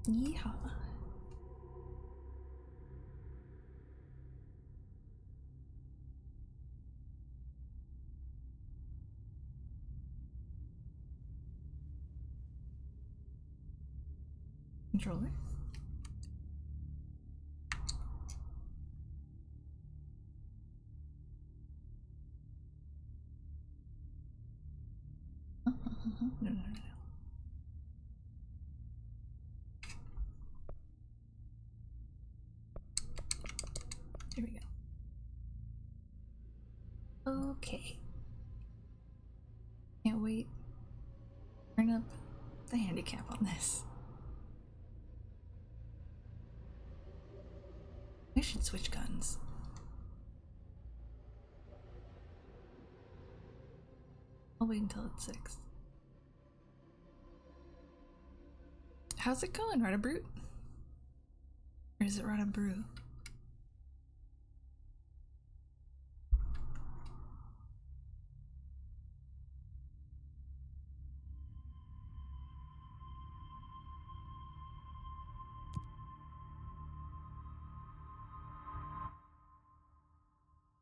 Yeehaw. Controller. No. Here we go. Okay. Can't wait. Turn up the handicap on this. I should switch guns. I'll wait until it's 6. How's it going, Rada Brute? Or is it Rada Brew?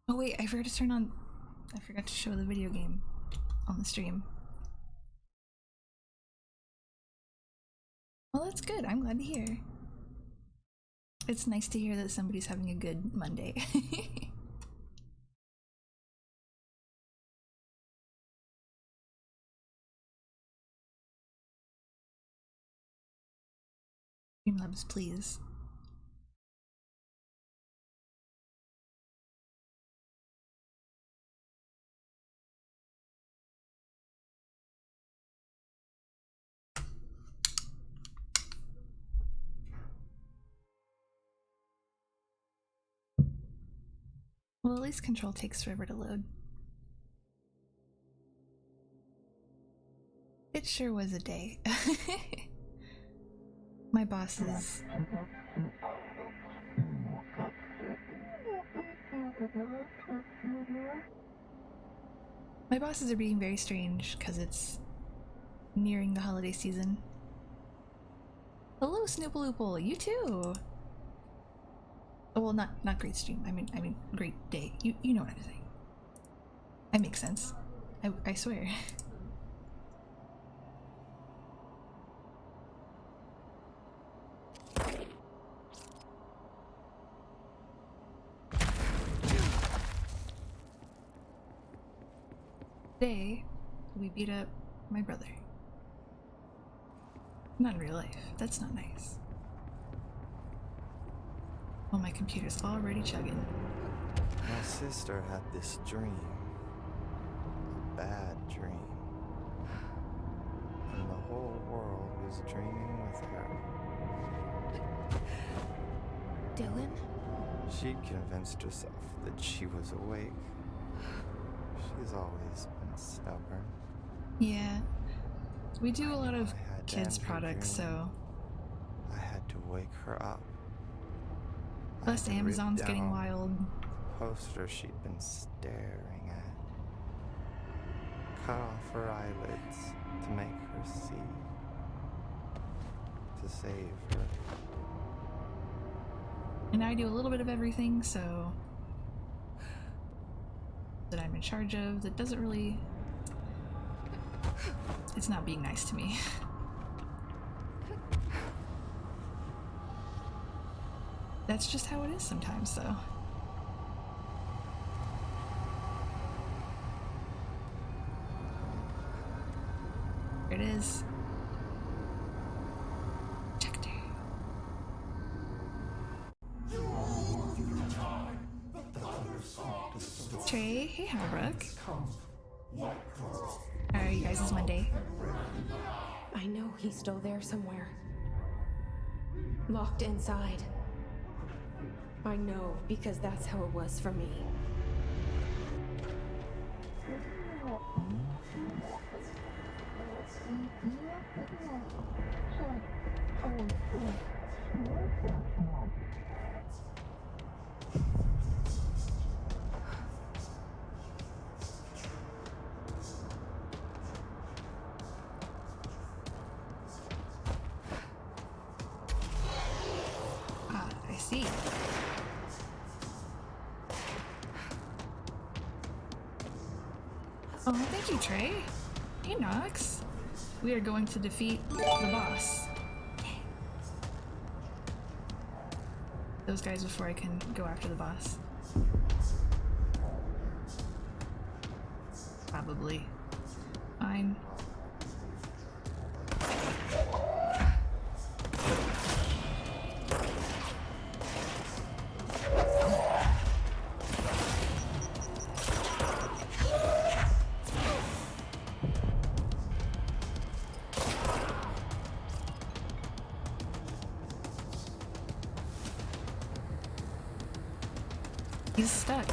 Oh wait, I forgot to turn on... I forgot to show the video game on the stream. Well, that's good. I'm glad to hear. It's nice to hear that somebody's having a good Monday. Streamlabs, please. Well, at least control takes forever to load. It sure was a day. My bosses. My bosses are being very strange because it's nearing the holiday season. Hello, Snoopaloople, you too. Oh, well, not great stream. I mean great day. You know what I'm saying. I make sense. I swear. Today, we beat up my brother. Not in real life. That's not nice. Oh, my computer's already chugging. My sister had this dream. A bad dream. And the whole world was dreaming with her. Dylan? She convinced herself that she was awake. She's always been stubborn. Yeah. We do a lot of kids products, so... I had to wake her up. Plus Amazon's getting wild. Poster she'd been staring at. Cut off her eyelids to make her see. To save her. And I do a little bit of everything, so... that I'm in charge of, that doesn't really... It's not being nice to me. That's just how it is sometimes, though. There it is. Checked her. Trey, hey Halbrook. How are you guys this Monday? I know he's still there somewhere. Locked inside. I know, because that's how it was for me. see. Oh, thank you, Trey. Hey, Nox. We are going to defeat the boss. Those guys before I can go after the boss. Probably. Fine. He's stuck.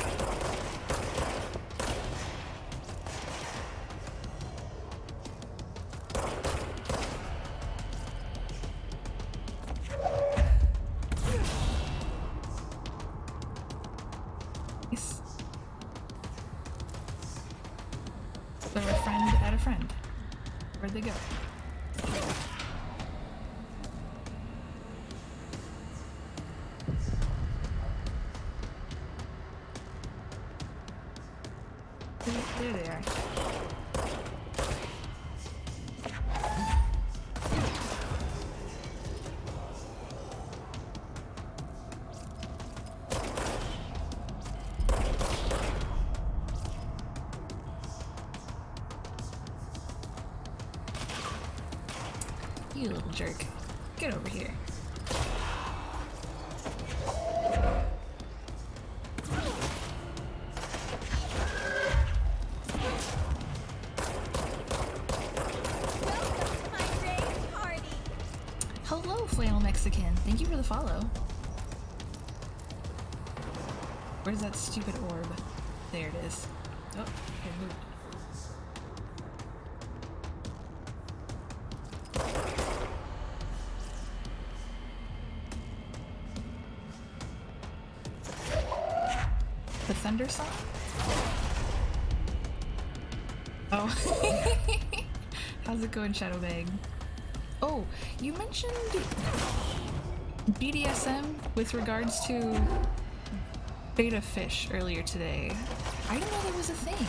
Nice. So a friend at a friend. Where'd they go? There they are. You little jerk. Get over here. Hello, Flannel Mexican. Thank you for the follow. Where's that stupid orb? There it is. Oh, it moved. The Thunder Song? Oh. How's it going, Shadowbag? Oh, you mentioned BDSM with regards to beta fish earlier today. I didn't know there was a thing.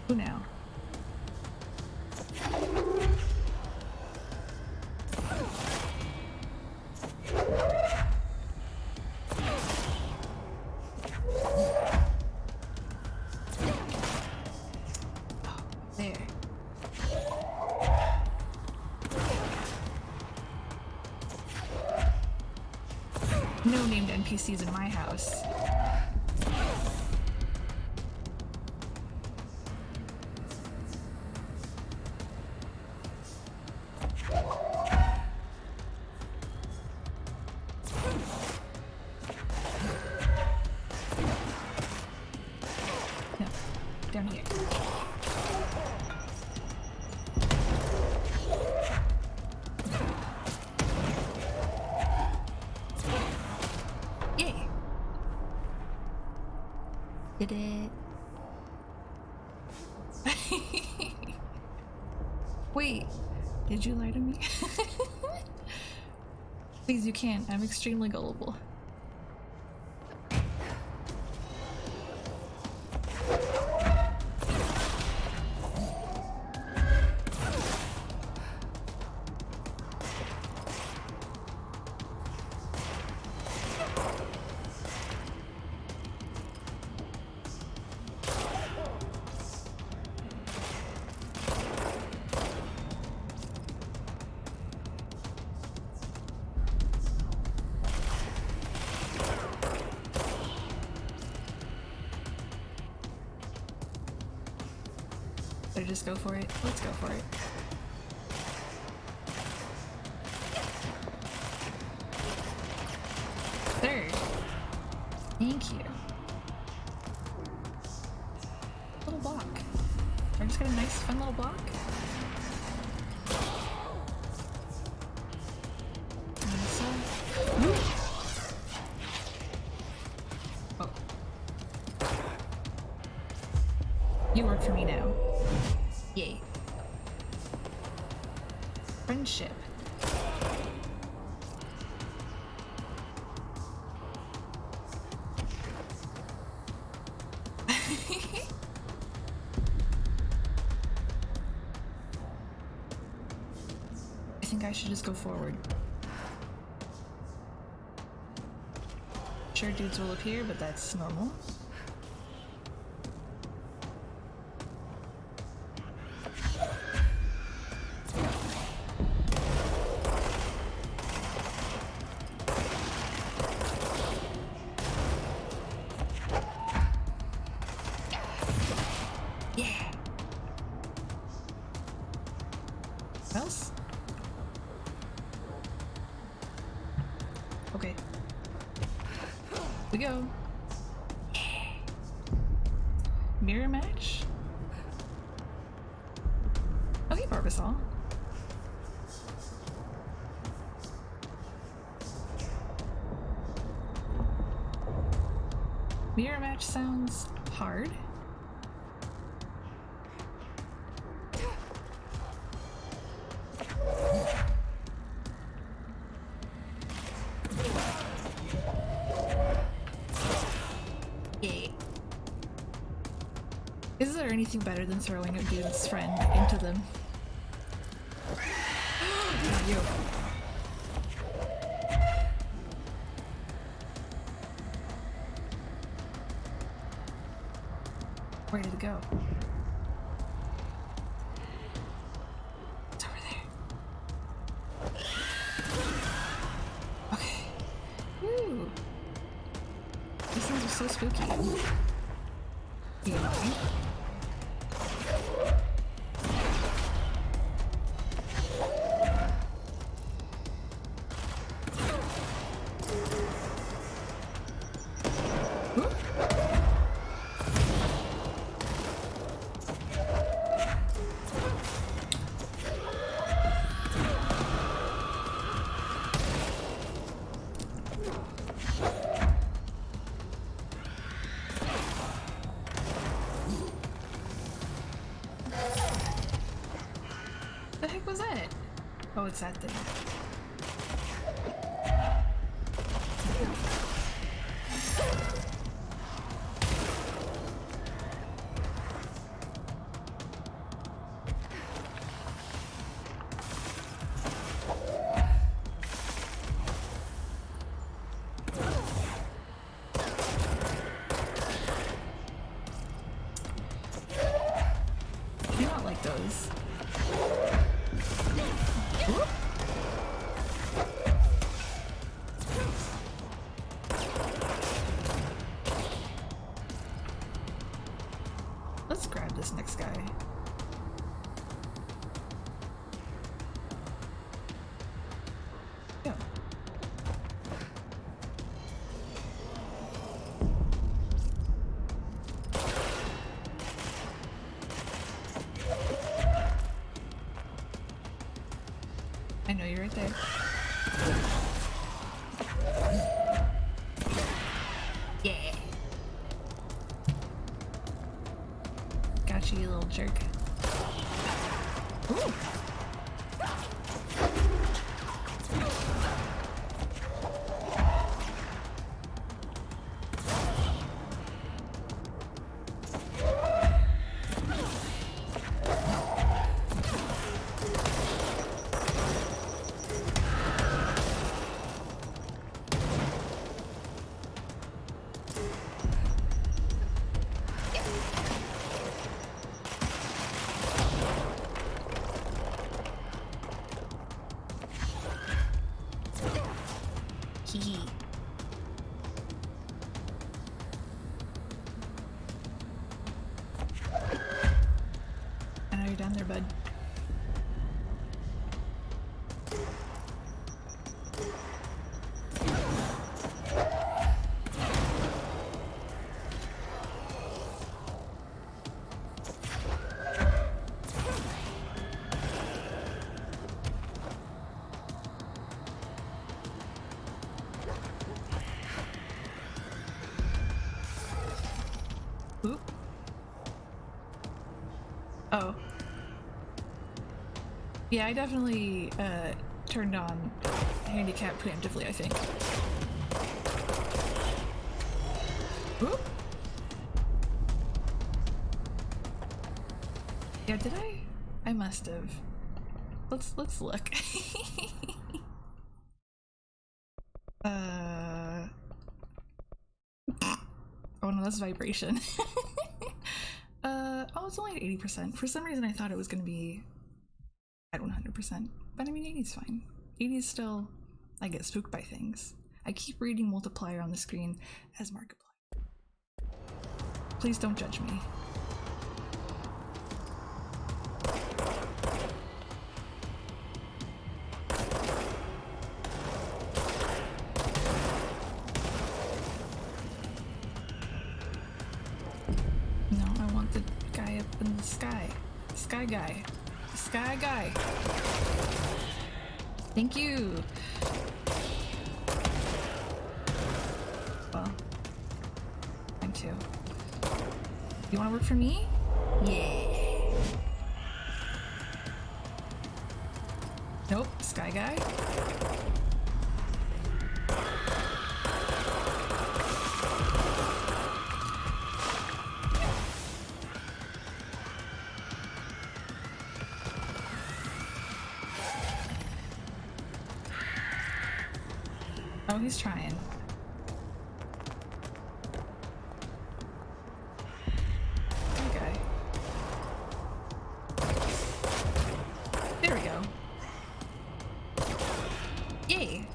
Who now? There. No named NPCs in my house. No, down here. Yay! Did it? Wait, did you lie to me? Please, you can't. I'm extremely gullible. Better just go for it. Let's go for it. Third. Thank you. Little block. I just got a nice fun little block. And so... Woo! Oh. You work for me now. Yay. Friendship. I think I should just go forward. Sure, dudes will appear, but that's normal. Yeah. What else? Okay. We go. Mirror match? Okay, Barbasol. Mirror match sounds hard. Yay. Is there anything better than throwing a dude's friend into them? You. Where did it go? It's over there. Okay. Woo! These things are so spooky. You know me? The heck was that? Oh, it's that thing. I do not like those. Whoop. Let's grab this next guy. Go. I know you're right there. Yeah. Got you, you little jerk. Ooh. Hee. I know you're down there, bud. Oop. Oh. Yeah, I definitely turned on handicap preemptively, I think. Whoop. Yeah, did I? I must have. Let's look. Oh no, that's vibration. Oh, it's only at 80%. For some reason I thought it was gonna be at 100%. But I mean, 80 is fine. 80 is still, I get spooked by things. I keep reading multiplier on the screen as Markiplier. Please don't judge me. No, I want the guy up in the sky. Sky guy. Sky guy. Thank you. Well, mine too. You want to work for me? Yeah. Nope, sky guy. Oh, he's trying. Okay. There we go. Yay!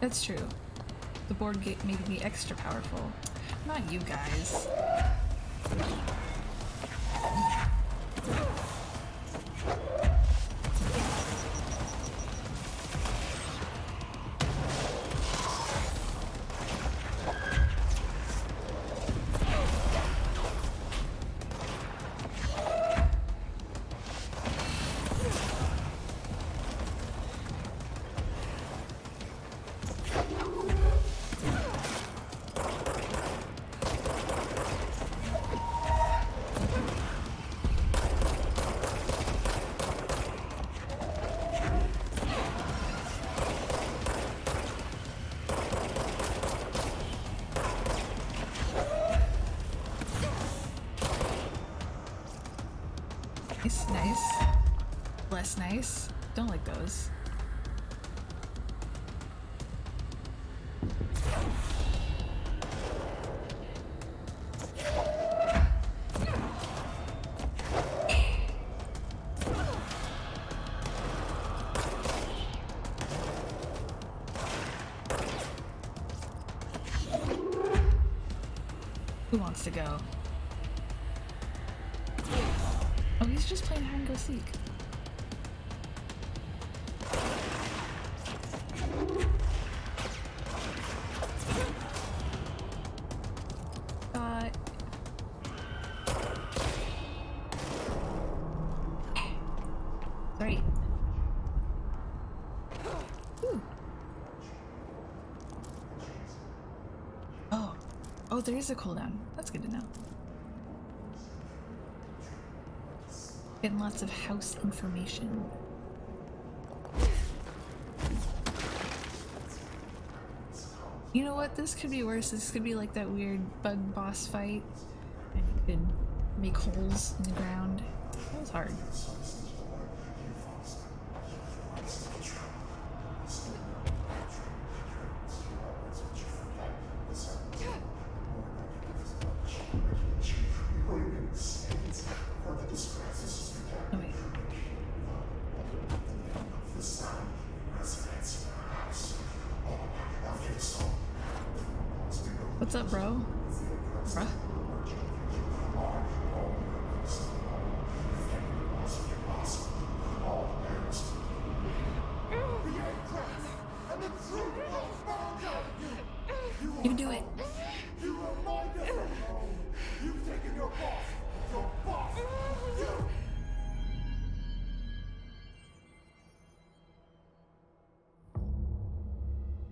That's true. The board game made me extra powerful. Not you guys. Nice, nice. Less nice. Don't like those. Who wants to go? Oh, he's just playing hide and go seek. Sorry. Ooh. Oh. Oh, there is a cooldown. That's good to know. Getting lots of house information. You know what? This could be worse. This could be like that weird bug boss fight. And you could make holes in the ground. That was hard. Oh, wait. What's up, bro? Bruh? You can do it.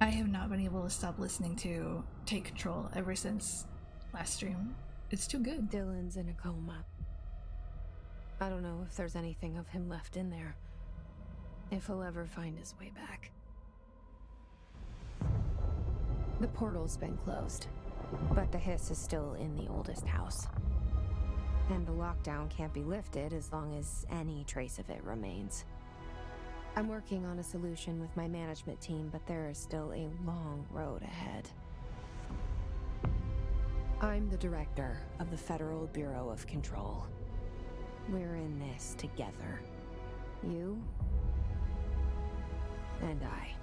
I have not been able to stop listening to Take Control ever since last stream. It's too good. Dylan's in a coma. I don't know if there's anything of him left in there. If he'll ever find his way back. The portal's been closed, but the hiss is still in the oldest house. And the lockdown can't be lifted as long as any trace of it remains. I'm working on a solution with my management team, but there is still a long road ahead. I'm the director of the Federal Bureau of Control. We're in this together. You and I.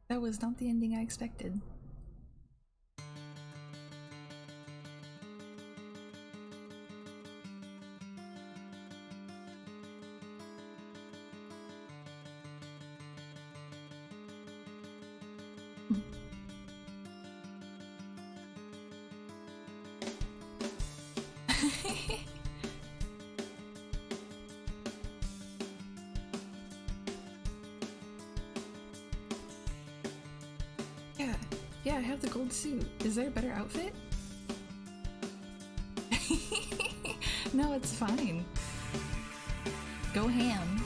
That was not the ending I expected. Yeah, I have the gold suit. Is there a better outfit? No, it's fine. Go ham.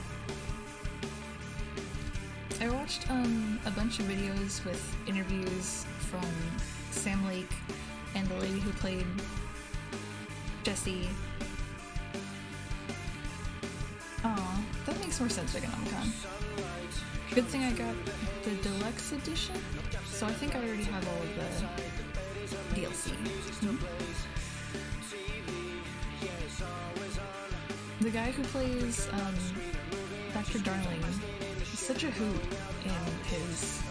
I watched a bunch of videos with interviews from Sam Lake and the lady who played Jessie. Aw, that makes more sense for Economicon. Good thing I got the deluxe edition, so I think I already have all of the DLC. The guy who plays Dr. Darling is such a hoot in his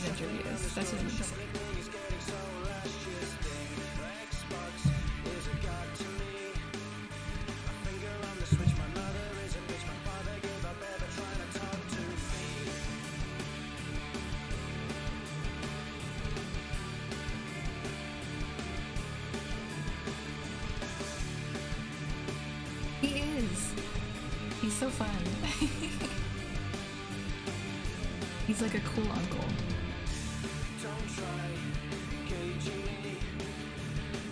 interviews. That's what I'm gonna say. He's so fun. He's like a cool uncle. Don't try engaging me.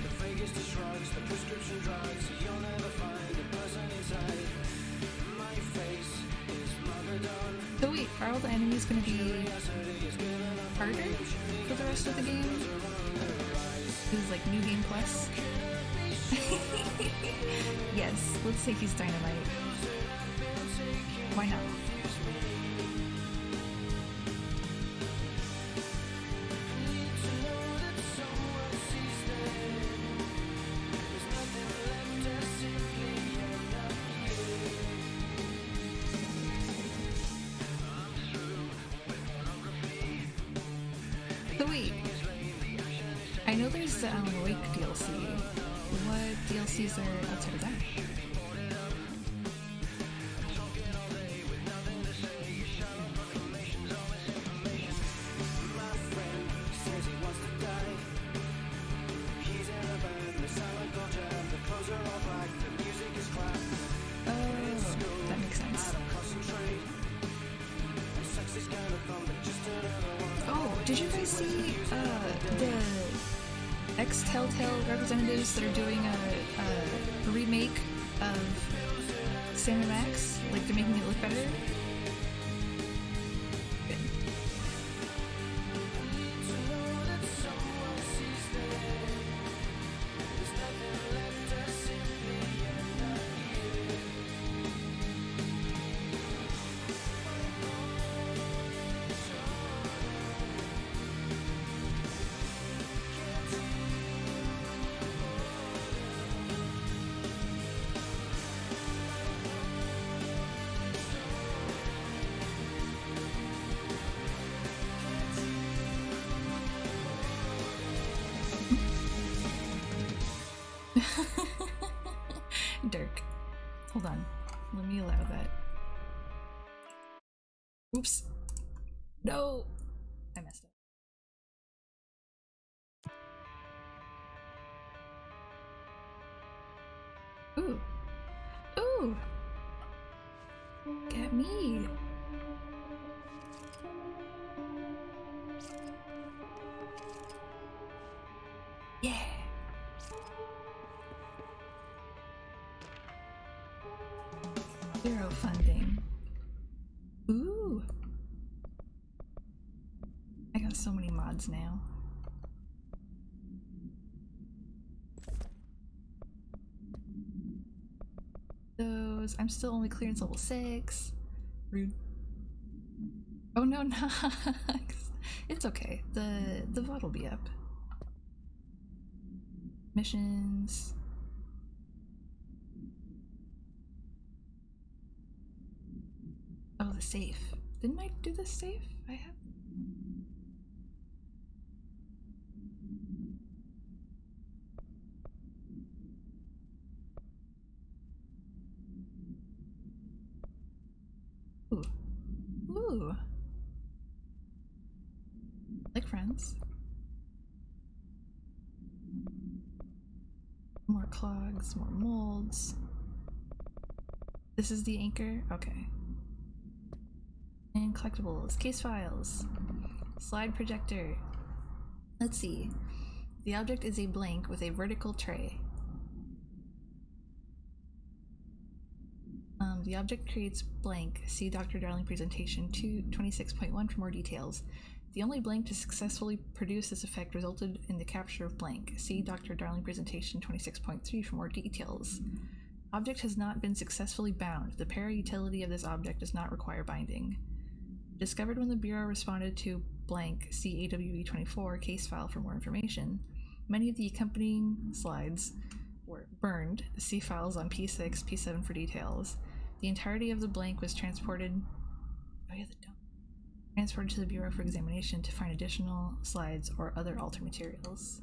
The fakest is drugs, the prescription drugs. You'll never find a person inside. My face is mother done. So wait, are all the enemies gonna be harder for the rest of the game? This is like New Game Plus. Yes, let's take his dynamite. Why not? So wait, I know there's the Alan Wake DLC. What DLCs are outside of that? Did you guys see the ex-Telltale representatives that are doing a remake of Sam & Max? Like, they're making it look better? Good. Dirk. Hold on. Let me allow that. Oops. No! I messed up. Ooh. Ooh! Get me! Yeah! Zero funding. Ooh! I got so many mods now. Those. I'm still only clearance level 6. Rude. Oh no, Nox! It's okay. The VOD will be up. Missions. Oh, the safe. Didn't I do the safe? I have. Ooh. Ooh. Like friends. More clogs, more molds. This is the anchor? Okay. And collectibles, case files, slide projector. Let's see. The object is a blank with a vertical tray. The object creates blank. See Dr. Darling presentation 226.1 for more details. The only blank to successfully produce this effect resulted in the capture of blank. See Dr. Darling presentation 26.3 for more details. Object has not been successfully bound. The para-utility of this object does not require binding. Discovered when the Bureau responded to blank. See AWE 24 case file for more information. Many of the accompanying slides were burned. See files on P6, P7 for details. The entirety of the blank was transported to the Bureau for examination to find additional slides or other alter materials.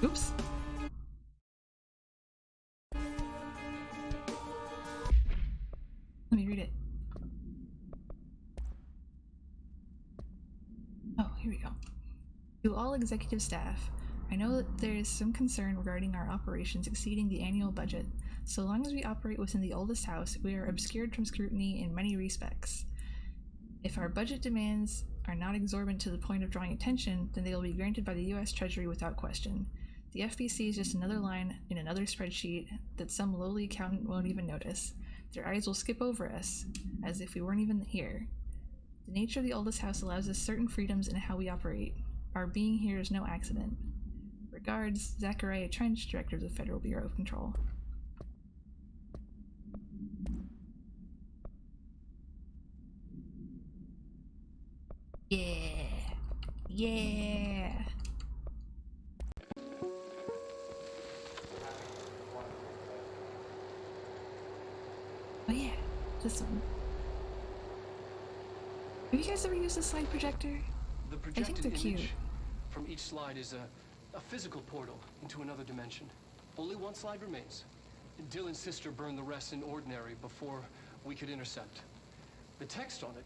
Oops. Let me read it. Oh, here we go. To all executive staff, I know that there is some concern regarding our operations exceeding the annual budget. So long as we operate within the oldest house, we are obscured from scrutiny in many respects. If our budget demands are not exorbitant to the point of drawing attention, then they will be granted by the US Treasury without question. The FBC is just another line in another spreadsheet that some lowly accountant won't even notice. Their eyes will skip over us, as if we weren't even here. The nature of the oldest house allows us certain freedoms in how we operate. Our being here is no accident. Regards, Zachariah Trench, Director of the Federal Bureau of Control. Yeah! Yeah! Oh yeah, this one. Have you guys ever used a slide projector? The I think they're cute. From each slide is a physical portal into another dimension. Only one slide remains. Dylan's sister burned the rest in ordinary before we could intercept. The text on it,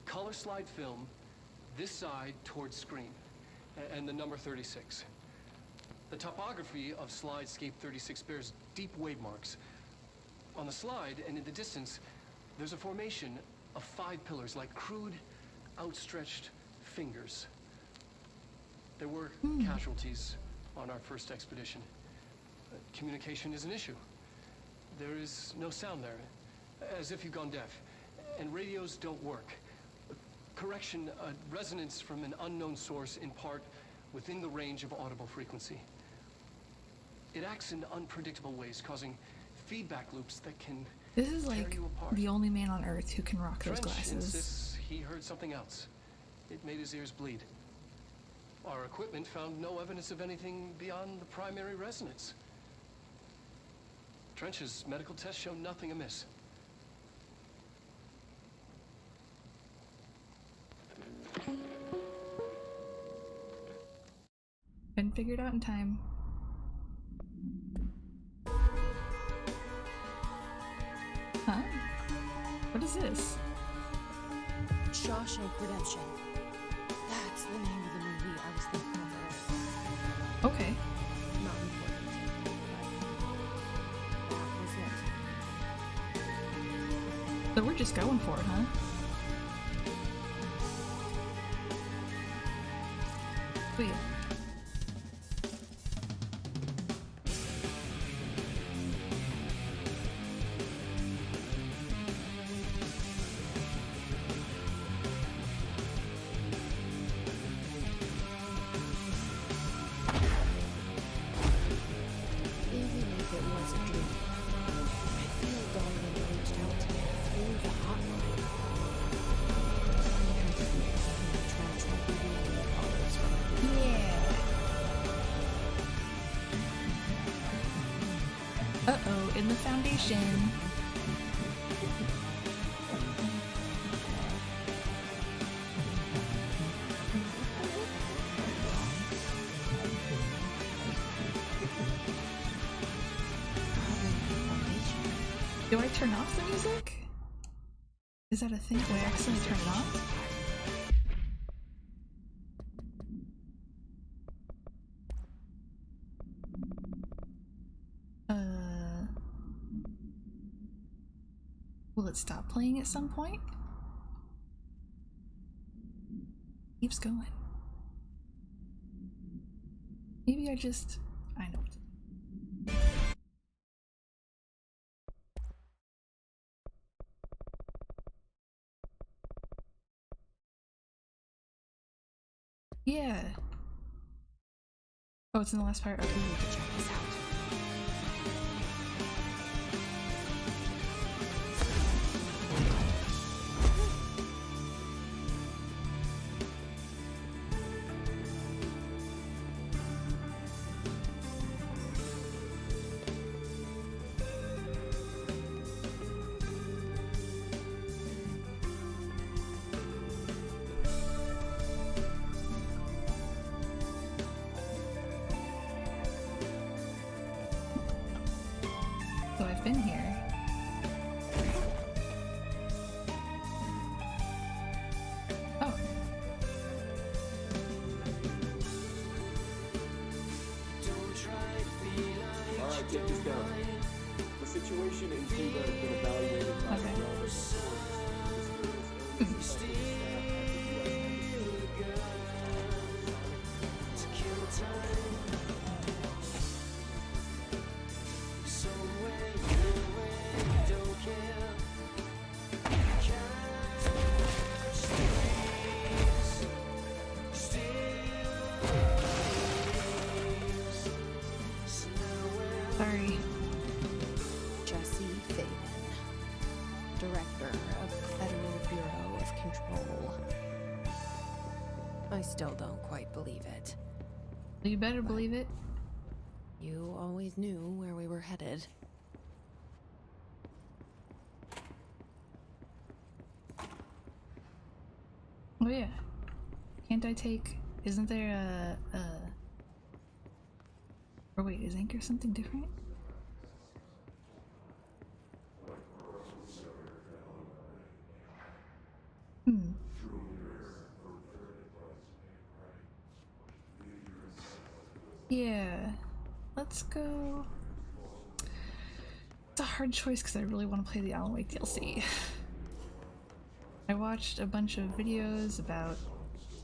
color slide film, this side towards screen, and the number 36. The topography of slidescape 36 bears deep wave marks. On the slide and in the distance, there's a formation of 5 pillars like crude, outstretched fingers. There were casualties on our first expedition. Communication is an issue. There is no sound there, as if you've gone deaf, and radios don't work. Correction, a resonance from an unknown source in part within the range of audible frequency. It acts in unpredictable ways, causing feedback loops that can This is tear like you apart. the only man on Earth who can rock those Trench glasses. insists he heard something else. It made his ears bleed. Our equipment found no evidence of anything beyond the primary resonance. Trench's medical tests show nothing amiss. Been figured out in time. Huh? What is this? Shawshank Redemption. That's the name of the movie I was thinking of earlier. So we're just going for it, huh? Sweet. Uh-oh, in the foundation. Do I turn off the music? Is that a thing? Do I accidentally turn it off? Will it stop playing at some point? Keeps going. Maybe I know what to do. Yeah. Oh, it's in the last part? Okay, we need to check this out. So I've been here. Oh. Alright, check this down. The situation in Cuba has been evaluated by the relevant Sorry. Jesse Fagan, Director of the Federal Bureau of Control. I still don't quite believe it. You better believe it. You always knew where we were headed. Oh yeah. Can't I take... Isn't there a... Or wait, is Anchor something different? Yeah. Let's go... It's a hard choice because I really want to play the Alan Wake DLC. I watched a bunch of videos about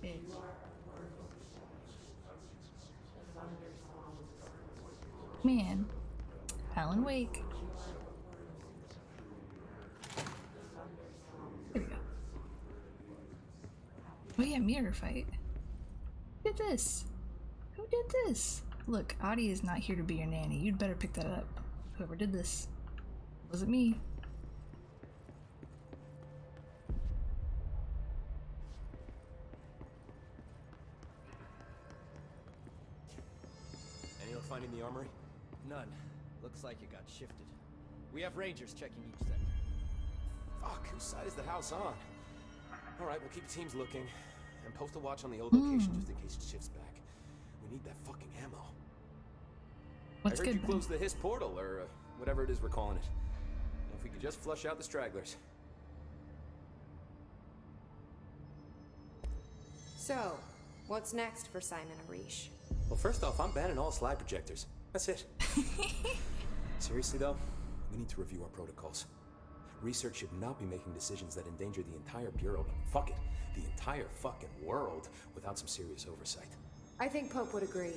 it. Man, Alan Wake. There we go. Oh yeah, mirror fight. Who did this? Who did this? Look, Audie is not here to be your nanny. You'd better pick that up. Whoever did this. Wasn't me. Any luck finding the armory? None. Looks like it got shifted. We have rangers checking each sector. Fuck, whose side is the house on? Alright, we'll keep teams looking. And post a watch on the old location just in case it shifts back. We need that fucking ammo. What's I heard good you closed the Hiss portal, or whatever it is we're calling it. And if we could just flush out the stragglers. So, what's next for Simon Arish? Well, first off, I'm banning all slide projectors. That's it. Seriously, though, we need to review our protocols. Research should not be making decisions that endanger the entire Bureau, fuck it, the entire fucking world, without some serious oversight. I think Pope would agree.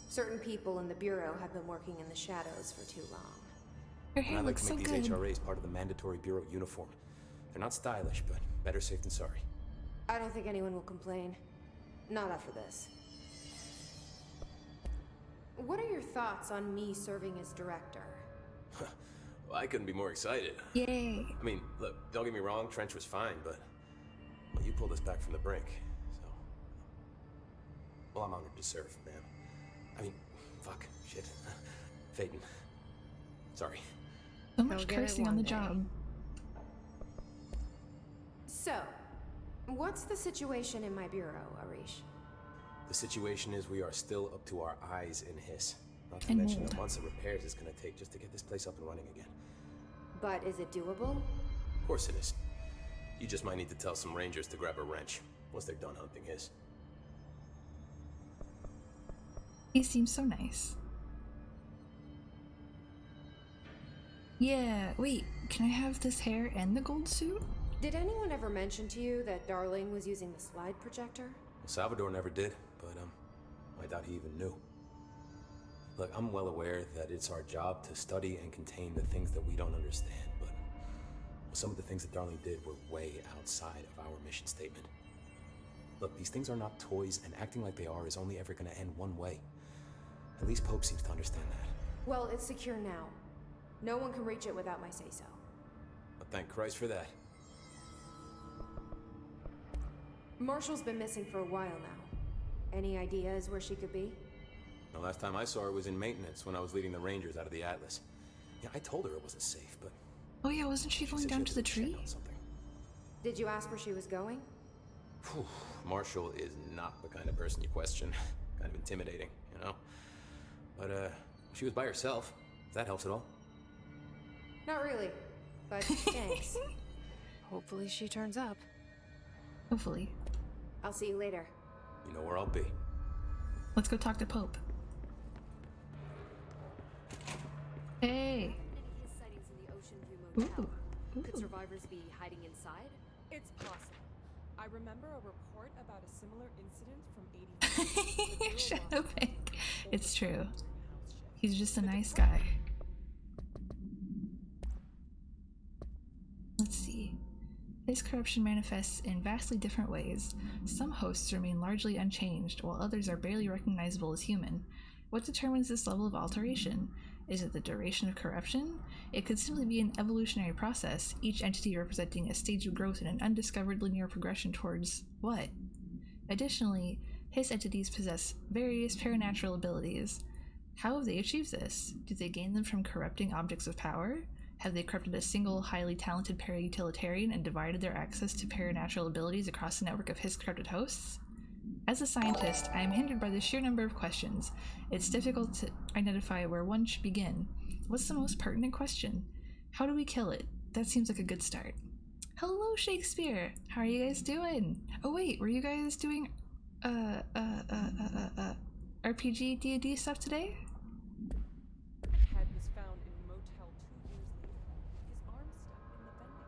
Certain people in the Bureau have been working in the shadows for too long. Her hair And I'd like looks to so make good. these HRAs part of the mandatory Bureau uniform. They're not stylish, but better safe than sorry. I don't think anyone will complain. Not after this. What are your thoughts on me serving as director? Well, I couldn't be more excited. Yay. I mean, look, don't get me wrong, Trench was fine, but well, you pulled us back from the brink, so... Well, I'm honored to serve, man. I mean, fuck, shit. Phaeton. Sorry. So much He'll get it cursing on one the day. job. So, what's the situation in my Bureau, Arish? The situation is we are still up to our eyes in Hiss. Not to And mention mold. the months of repairs it's gonna take just to get this place up and running again. But is it doable? Of course it is. You just might need to tell some rangers to grab a wrench once they're done hunting Hiss. He seems so nice. Yeah, wait, can I have this hair and the gold suit? Did anyone ever mention to you that Darling was using the slide projector? Well, Salvador never did, but I doubt he even knew. Look, I'm well aware that it's our job to study and contain the things that we don't understand, but some of the things that Darling did were way outside of our mission statement. Look, these things are not toys, and acting like they are is only ever gonna end one way. At least Pope seems to understand that. Well, it's secure now. No one can reach it without my say-so. But thank Christ for that. Marshall's been missing for a while now. Any ideas where she could be? The last time I saw her was in maintenance when I was leading the Rangers out of the Atlas. Yeah, I told her it wasn't safe, but... Oh yeah, wasn't she going said down had to the go check tree? on something. Did you ask where she was going? Whew. Marshall is not the kind of person you question. Kind of intimidating, you know? But, she was by herself, if that helps at all. Not really, but thanks. Hopefully she turns up. Hopefully. I'll see you later. You know where I'll be. Let's go talk to Pope. Hey. Any his sightings in the Ocean View Motel? Could Ooh. survivors be hiding inside? It's possible. I remember a report about a similar incident from 80. Shut up, Hank. It's true. He's just a nice guy. Let's see. His corruption manifests in vastly different ways. Some hosts remain largely unchanged, while others are barely recognizable as human. What determines this level of alteration? Is it the duration of corruption? It could simply be an evolutionary process, each entity representing a stage of growth in an undiscovered linear progression towards what? Additionally, his entities possess various paranatural abilities. How have they achieved this? Do they gain them from corrupting objects of power? Have they corrupted a single, highly talented para-utilitarian and divided their access to paranatural abilities across a network of his corrupted hosts? As a scientist, I am hindered by the sheer number of questions. It's difficult to identify where one should begin. What's the most pertinent question? How do we kill it? That seems like a good start. Hello, Shakespeare! How are you guys doing? Oh wait, were you guys doing, RPG D&D stuff today? Head was found in a motel 2 years later. His arm stuck in the vending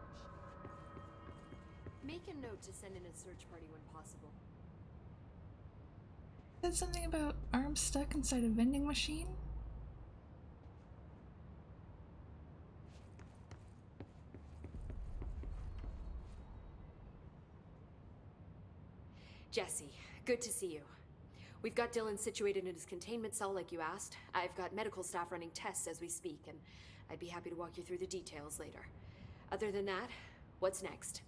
machine. Make a note to send in a search party when possible. Said something about arms stuck inside a vending machine? Jesse, good to see you. We've got Dylan situated in his containment cell like you asked. I've got medical staff running tests as we speak, and I'd be happy to walk you through the details later. Other than that, what's next?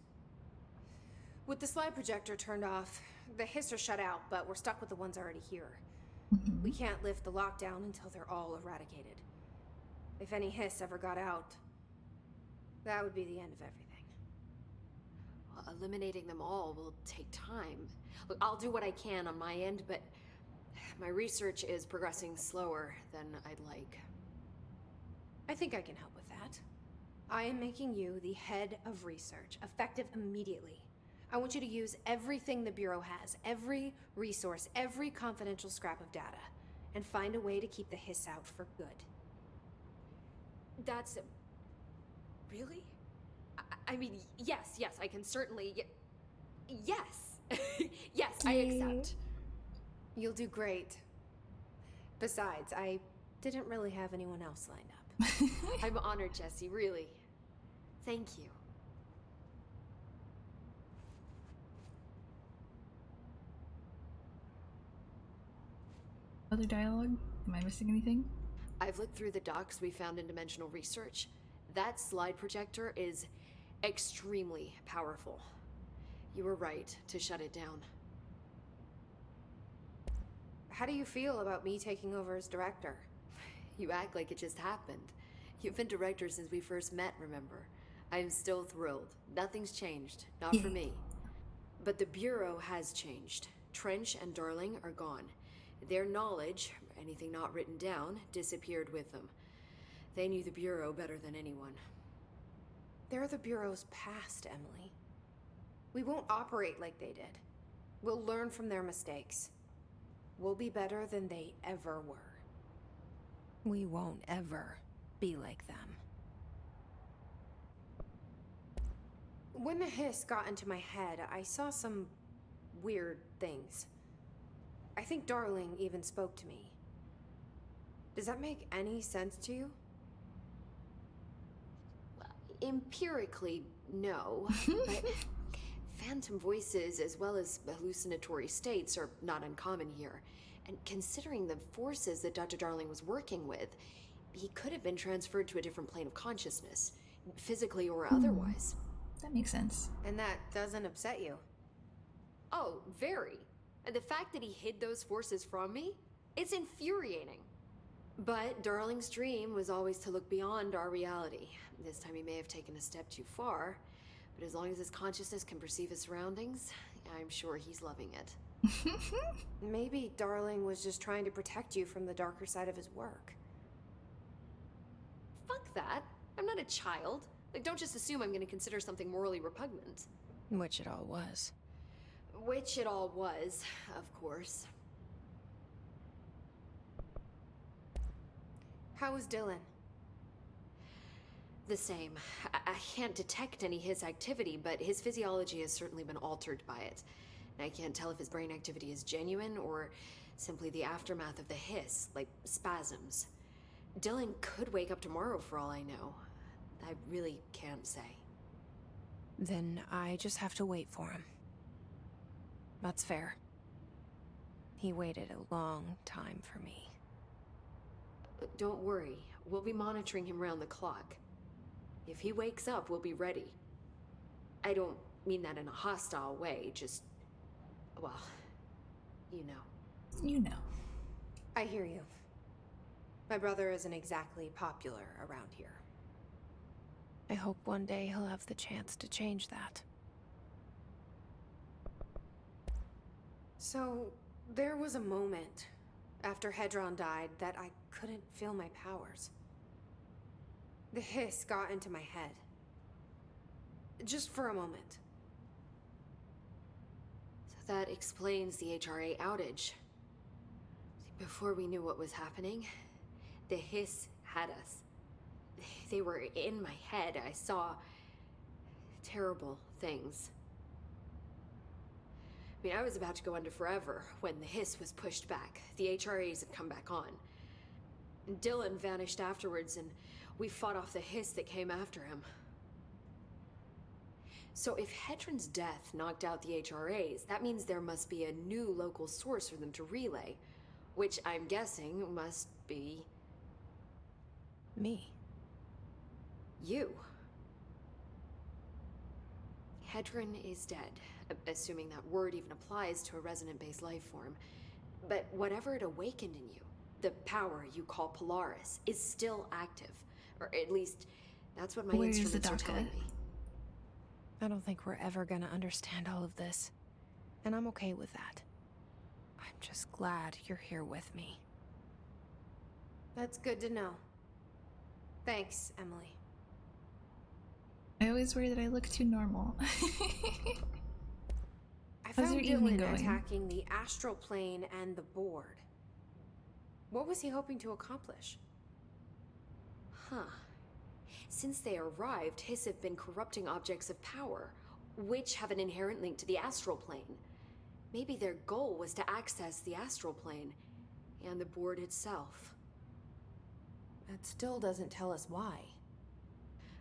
With the slide projector turned off, the hiss are shut out, but we're stuck with the ones already here. We can't lift the lockdown until they're all eradicated. If any hiss ever got out, that would be the end of everything. Well, eliminating them all will take time. Look, I'll do what I can on my end, but my research is progressing slower than I'd like. I think I can help with that. I am making you the head of research, effective immediately. I want you to use everything the Bureau has, every resource, every confidential scrap of data, and find a way to keep the hiss out for good. That's... really? I mean, yes, I can certainly. Yes. Yes, I Yay. accept. You'll do great. Besides, I didn't really have anyone else lined up. I'm honored, Jesse, really. Thank you. Other dialogue? Am I missing anything? I've looked through the docs we found in Dimensional Research. That slide projector is extremely powerful. You were right to shut it down. How do you feel about me taking over as director? You act like it just happened. You've been director since we first met, remember? I'm still thrilled. Nothing's changed. Not for me. But the Bureau has changed. Trench and Darling are gone. Their knowledge, anything not written down, disappeared with them. They knew the Bureau better than anyone. They're the Bureau's past, Emily. We won't operate like they did. We'll learn from their mistakes. We'll be better than they ever were. We won't ever be like them. When the hiss got into my head, I saw some weird things. I think Darling even spoke to me. Does that make any sense to you? Empirically, no. But phantom voices as well as hallucinatory states are not uncommon here. And considering the forces that Dr. Darling was working with, he could have been transferred to a different plane of consciousness, physically or otherwise. That makes sense. And that doesn't upset you? Oh, very. And the fact that he hid those forces from me, it's infuriating. But Darling's dream was always to look beyond our reality. This time he may have taken a step too far, but as long as his consciousness can perceive his surroundings, I'm sure he's loving it. Maybe Darling was just trying to protect you from the darker side of his work. Fuck that. I'm not a child. Like, don't just assume I'm gonna consider something morally repugnant. Which it all was. Which it all was, of course. How was Dylan? The same. I can't detect any his activity, but his physiology has certainly been altered by it. And I can't tell if his brain activity is genuine or simply the aftermath of the hiss, like spasms. Dylan could wake up tomorrow for all I know. I really can't say. Then I just have to wait for him. That's fair. He waited a long time for me. Don't worry. We'll be monitoring him round the clock. If he wakes up, we'll be ready. I don't mean that in a hostile way, just... well, you know. You know. I hear you. My brother isn't exactly popular around here. I hope one day he'll have the chance to change that. So, there was a moment after Hedron died that I couldn't feel my powers. The hiss got into my head. Just for a moment. So that explains the HRA outage. Before we knew what was happening, the hiss had us. They were in my head. I saw terrible things. I mean, I was about to go under forever when the hiss was pushed back. The HRAs had come back on. Dylan vanished afterwards, and we fought off the hiss that came after him. So if Hedron's death knocked out the HRAs, that means there must be a new local source for them to relay, which I'm guessing must be... me. You. Hedron is dead, assuming that word even applies to a resonant-based life form. But whatever it awakened in you, the power you call Polaris, is still active. Or at least, that's what my Where is the instruments are doctor? telling me. I don't think we're ever gonna understand all of this. And I'm okay with that. I'm just glad you're here with me. That's good to know. Thanks, Emily. I always worry that I look too normal. I How's found your evening Dylan going? attacking the astral plane and the board. What was he hoping to accomplish? Huh. Since they arrived, Hiss have been corrupting objects of power, which have an inherent link to the astral plane. Maybe their goal was to access the astral plane and the board itself. That still doesn't tell us why.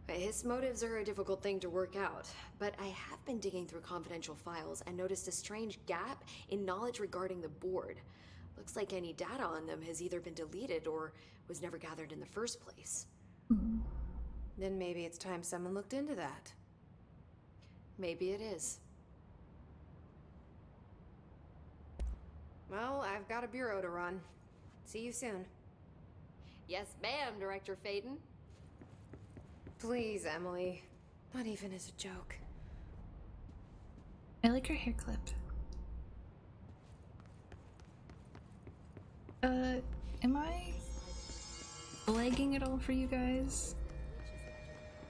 His motives are a difficult thing to work out, but I have been digging through confidential files and noticed a strange gap in knowledge regarding the board. Looks like any data on them has either been deleted or was never gathered in the first place. Then maybe it's time someone looked into that. Maybe it is. Well, I've got a bureau to run. See you soon. Yes, ma'am, Director Faden. Please, Emily. Not even as a joke. I like her hair clip. Am I lagging at all for you guys?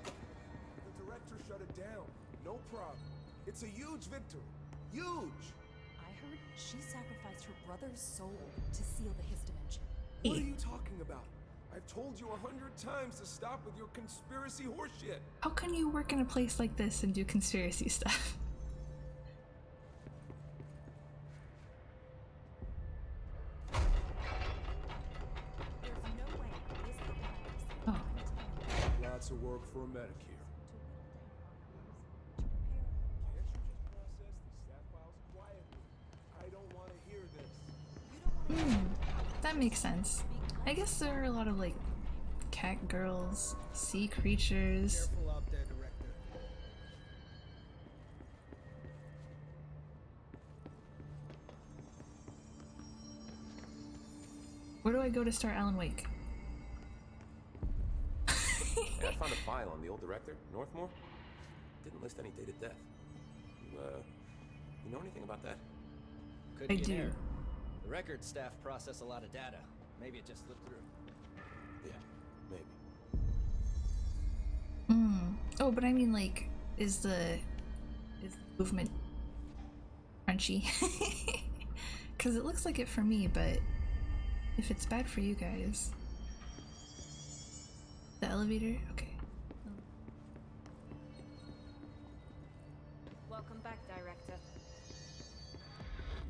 The director shut it down. No problem. It's a huge victory. Huge! I heard she sacrificed her brother's soul to seal the Hiss dimension. What are you talking about? I've told you 100 times to stop with your conspiracy horseshit. How can you work in a place like this and do conspiracy stuff? There's no way this could Oh. Lots of work for Medicare. Can't you just process these stat files quietly? I don't want to hear this. That makes sense. I guess there are a lot of like cat girls, sea creatures. Careful out there, Director. Where do I go to start Alan Wake? Hey, I found a file on the old director, Northmore. Didn't list any date of death. You know anything about that? Could I be an do. error. The record staff process a lot of data. Maybe it just slipped through. Yeah, maybe. Oh, but I mean, like, is the movement crunchy? Because it looks like it for me, but if it's bad for you guys. The elevator? Okay. Welcome back, Director.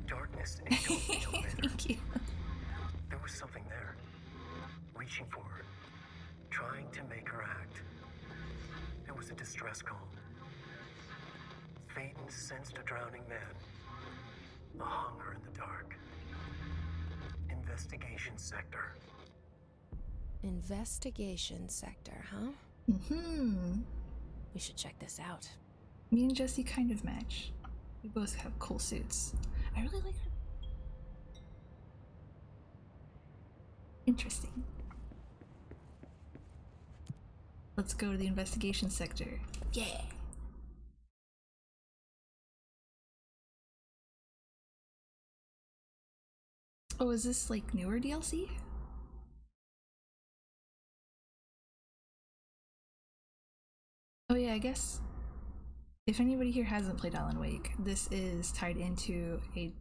Darkness engulfed the elevator. Thank you. There was something there, reaching for her, trying to make her act. It was a distress call. Phaeton sensed a drowning man, a hunger in the dark. Investigation sector. Investigation sector, huh? We should check this out. Me and Jesse kind of match. We both have cool suits. I really like her. Interesting. Let's go to the investigation sector. Yeah! Oh, is this like newer DLC? Oh yeah, I guess if anybody here hasn't played Alan Wake, this is tied into a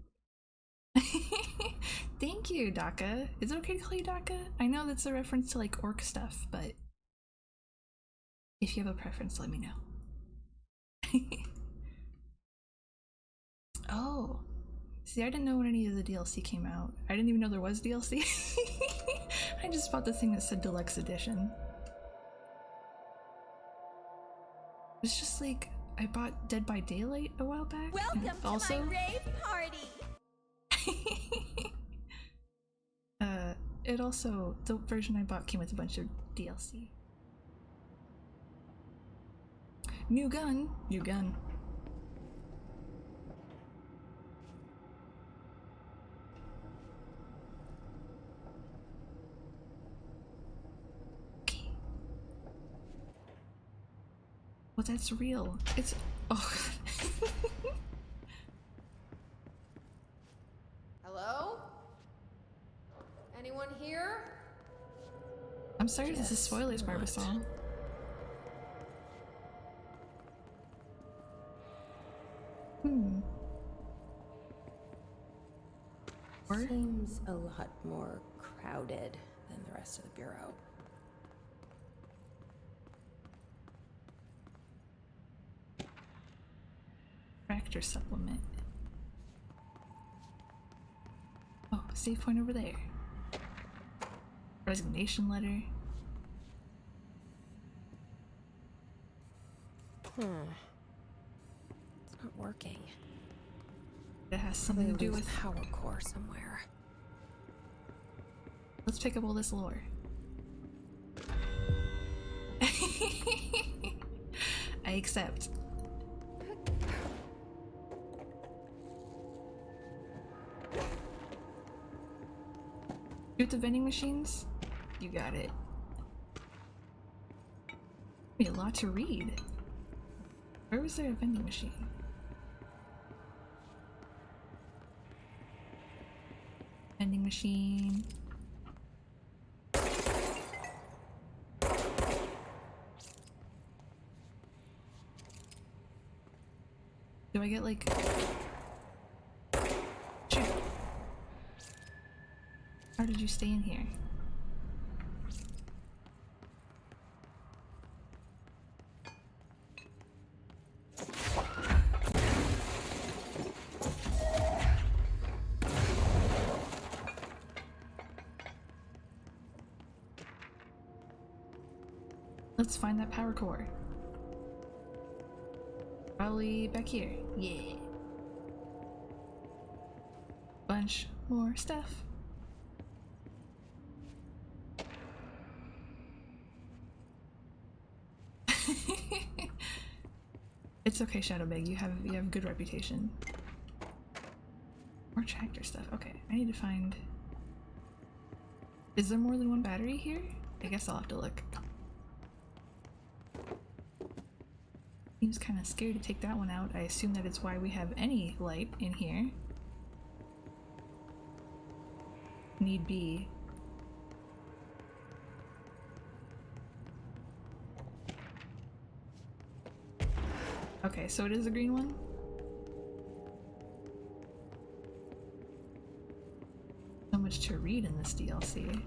Thank you, Daka. Is it okay to call you Daka? I know that's a reference to like orc stuff, but if you have a preference, let me know. Oh. See, I didn't know when any of the DLC came out. I didn't even know there was DLC. I just bought the thing that said Deluxe Edition. It's just like, I bought Dead by Daylight a while back. Welcome also... to my rave party! It also, the version I bought came with a bunch of DLC. New gun! New gun. Okay. Well, that's real. It's... Oh. Hello? Anyone here? I'm sorry this is spoilers, Barbasol. Or? Seems a lot more crowded than the rest of the bureau. character supplement. Oh, save point over there. Resignation letter. It's not working. It has something to do with power core somewhere. Let's pick up all this lore. I accept. Shoot the vending machines? You got it. Wait, a lot to read. Where was there a vending machine? Vending machine. Do I get like... Shoot. How did you stay in here? Let's find that power core. Probably back here. Yeah. Bunch more stuff. It's okay, Shadowbag. You have good reputation. More tractor stuff. Okay, I need to find. Is there more than one battery here? I guess I'll have to look. Seems kind of scary to take that one out. I assume that it's why we have any light in here. Need be. Okay, so it is a green one? So much to read in this DLC.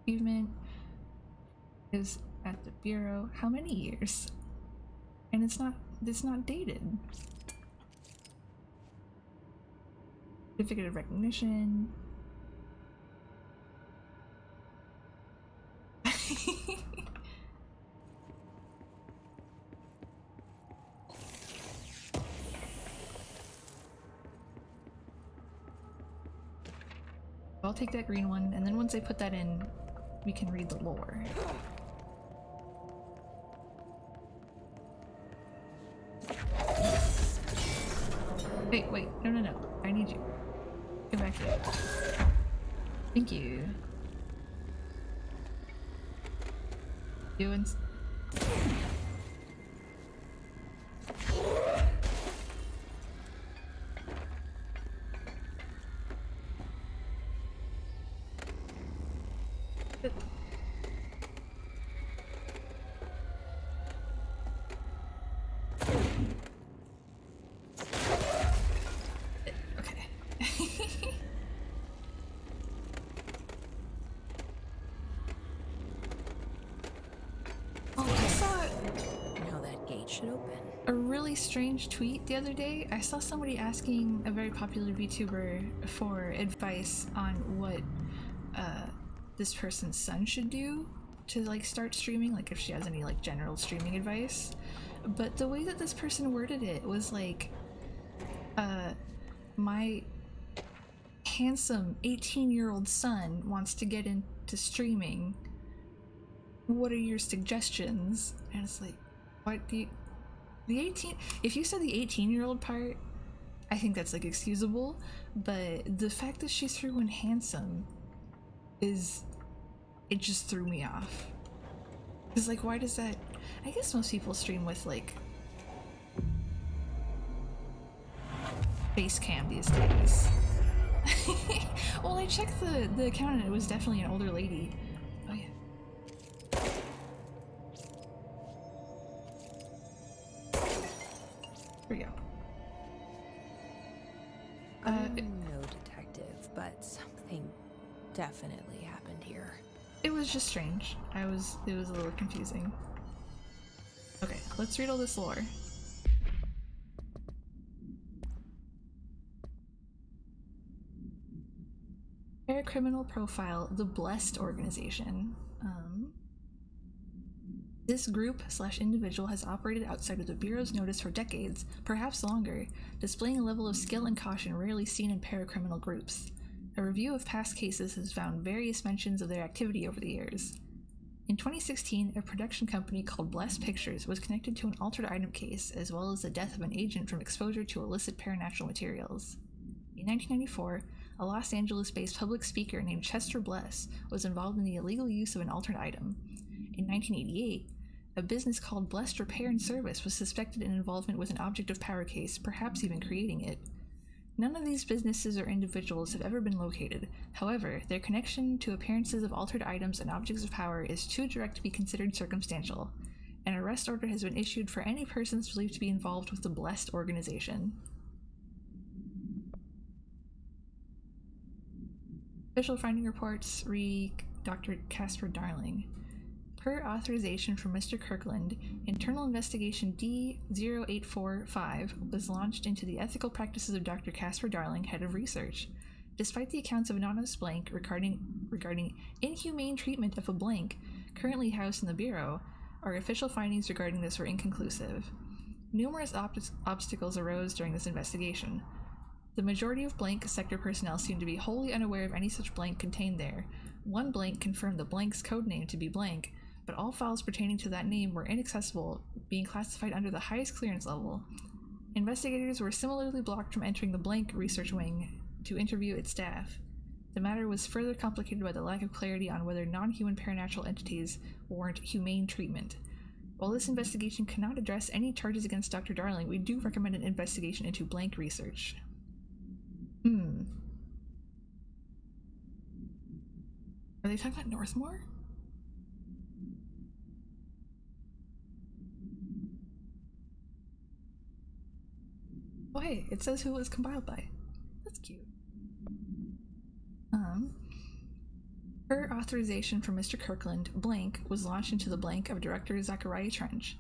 Achievement is at the bureau. How many years? And it's not dated. Certificate of recognition. I'll take that green one, and then once I put that in, we can read the lore. Wait, no. I need you. Come back here. Thank you. Doing. Strange tweet the other day. I saw somebody asking a very popular VTuber for advice on what this person's son should do to like start streaming, like if she has any like general streaming advice. But the way that this person worded it was like, my handsome 18-year-old son wants to get into streaming. What are your suggestions? And it's like, what do you... If you said the 18-year-old part, I think that's like excusable, but the fact that she threw in handsome it just threw me off. Cause like, why does that? I guess most people stream with like face cam these days. Well, I checked the account and it was definitely an older lady. Oh yeah. Here we go. I'm no detective, definitely happened here. It was just strange. It was a little confusing. Okay, let's read all this lore. Paracriminal profile, the Blessed Organization. This group/individual has operated outside of the Bureau's notice for decades, perhaps longer, displaying a level of skill and caution rarely seen in paracriminal groups. A review of past cases has found various mentions of their activity over the years. In 2016, a production company called Blessed Pictures was connected to an altered item case, as well as the death of an agent from exposure to illicit paranatural materials. In 1994, a Los Angeles-based public speaker named Chester Bless was involved in the illegal use of an altered item. In 1988, a business called Blessed Repair and Service was suspected in involvement with an object of power case, perhaps even creating it. None of these businesses or individuals have ever been located. However, their connection to appearances of altered items and objects of power is too direct to be considered circumstantial. An arrest order has been issued for any persons believed to be involved with the Blessed Organization. Official finding reports re Dr. Casper Darling. Per authorization from Mr. Kirkland, internal investigation D0845 was launched into the ethical practices of Dr. Casper Darling, head of research. Despite the accounts of anonymous blank regarding inhumane treatment of a blank currently housed in the Bureau, our official findings regarding this were inconclusive. Numerous obstacles arose during this investigation. The majority of blank sector personnel seemed to be wholly unaware of any such blank contained there. One blank confirmed the blank's codename to be blank, but all files pertaining to that name were inaccessible, being classified under the highest clearance level. Investigators were similarly blocked from entering the blank research wing to interview its staff. The matter was further complicated by the lack of clarity on whether non-human paranatural entities warrant humane treatment. While this investigation cannot address any charges against Dr. Darling, we do recommend an investigation into blank research. Are they talking about Northmore? Oh hey, it says who it was compiled by. That's cute. Per authorization from Mr. Kirkland, blank was launched into the blank of Director Zachariah Trench.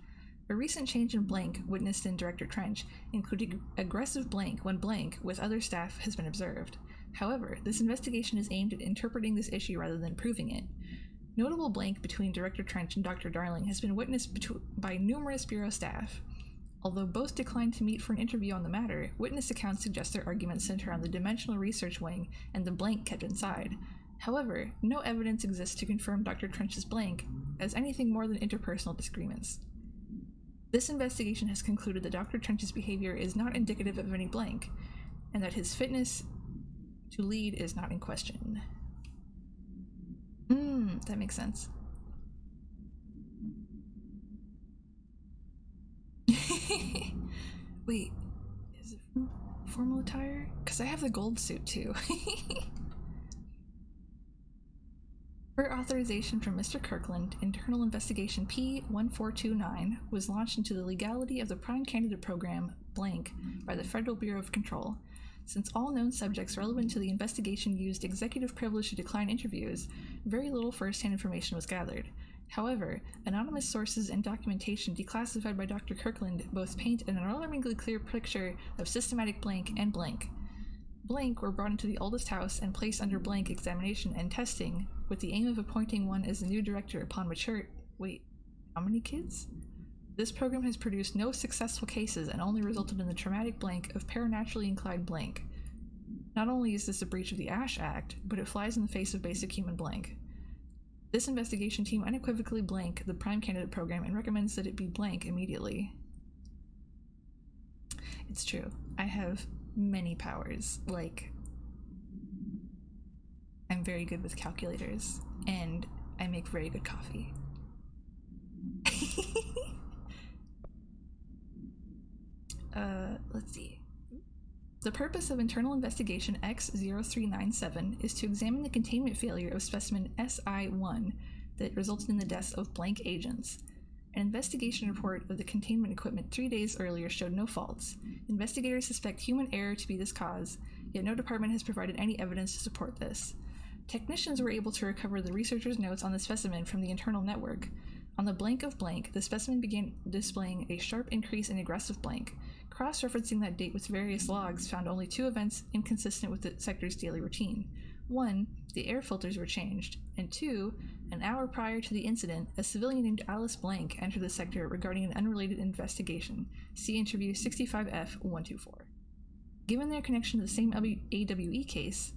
A recent change in blank witnessed in Director Trench included aggressive blank when blank with other staff has been observed. However, this investigation is aimed at interpreting this issue rather than proving it. Notable blank between Director Trench and Dr. Darling has been witnessed by numerous Bureau staff. Although both declined to meet for an interview on the matter, witness accounts suggest their arguments center on the Dimensional Research Wing and the blank kept inside. However, no evidence exists to confirm Dr. Trench's blank as anything more than interpersonal disagreements. This investigation has concluded that Dr. Trench's behavior is not indicative of any blank, and that his fitness to lead is not in question. That makes sense. Wait, is it formal attire? Because I have the gold suit too. Per authorization from Mr. Kirkland, internal investigation P1429 was launched into the legality of the Prime Candidate Program, blank, by the Federal Bureau of Control. Since all known subjects relevant to the investigation used executive privilege to decline interviews, very little first-hand information was gathered. However, anonymous sources and documentation declassified by Dr. Kirkland both paint an alarmingly clear picture of systematic blank and blank. Blank were brought into the oldest house and placed under blank examination and testing, with the aim of appointing one as the new director upon mature— wait, how many kids? This program has produced no successful cases and only resulted in the traumatic blank of paranaturally inclined blank. Not only is this a breach of the Ash Act, but it flies in the face of basic human blank. This investigation team unequivocally blank the Prime Candidate Program and recommends that it be blank immediately. It's true. I have many powers. Like, I'm very good with calculators, and I make very good coffee. Let's see. The purpose of internal investigation X0397 is to examine the containment failure of specimen SI1 that resulted in the deaths of blank agents. An investigation report of the containment equipment 3 days earlier showed no faults. Investigators suspect human error to be this cause, yet no department has provided any evidence to support this. Technicians were able to recover the researcher's notes on the specimen from the internal network. On the blank of blank, the specimen began displaying a sharp increase in aggressive blank. Cross-referencing that date with various logs found only 2 events inconsistent with the sector's daily routine. 1, the air filters were changed, and 2, an hour prior to the incident, a civilian named Alice Blank entered the sector regarding an unrelated investigation. See interview 65F124. Given their connection to the same AWE case,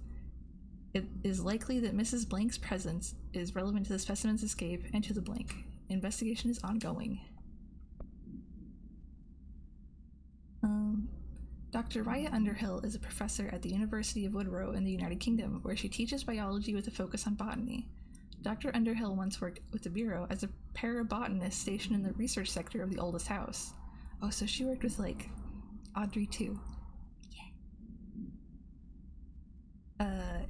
it is likely that Mrs. Blank's presence is relevant to the specimen's escape and to the blank. Investigation is ongoing. Dr. Raya Underhill is a professor at the University of Woodrow in the United Kingdom, where she teaches biology with a focus on botany. Dr. Underhill once worked with the Bureau as a parabotanist stationed in the research sector of the oldest house. Oh, so she worked with, like, Audrey too.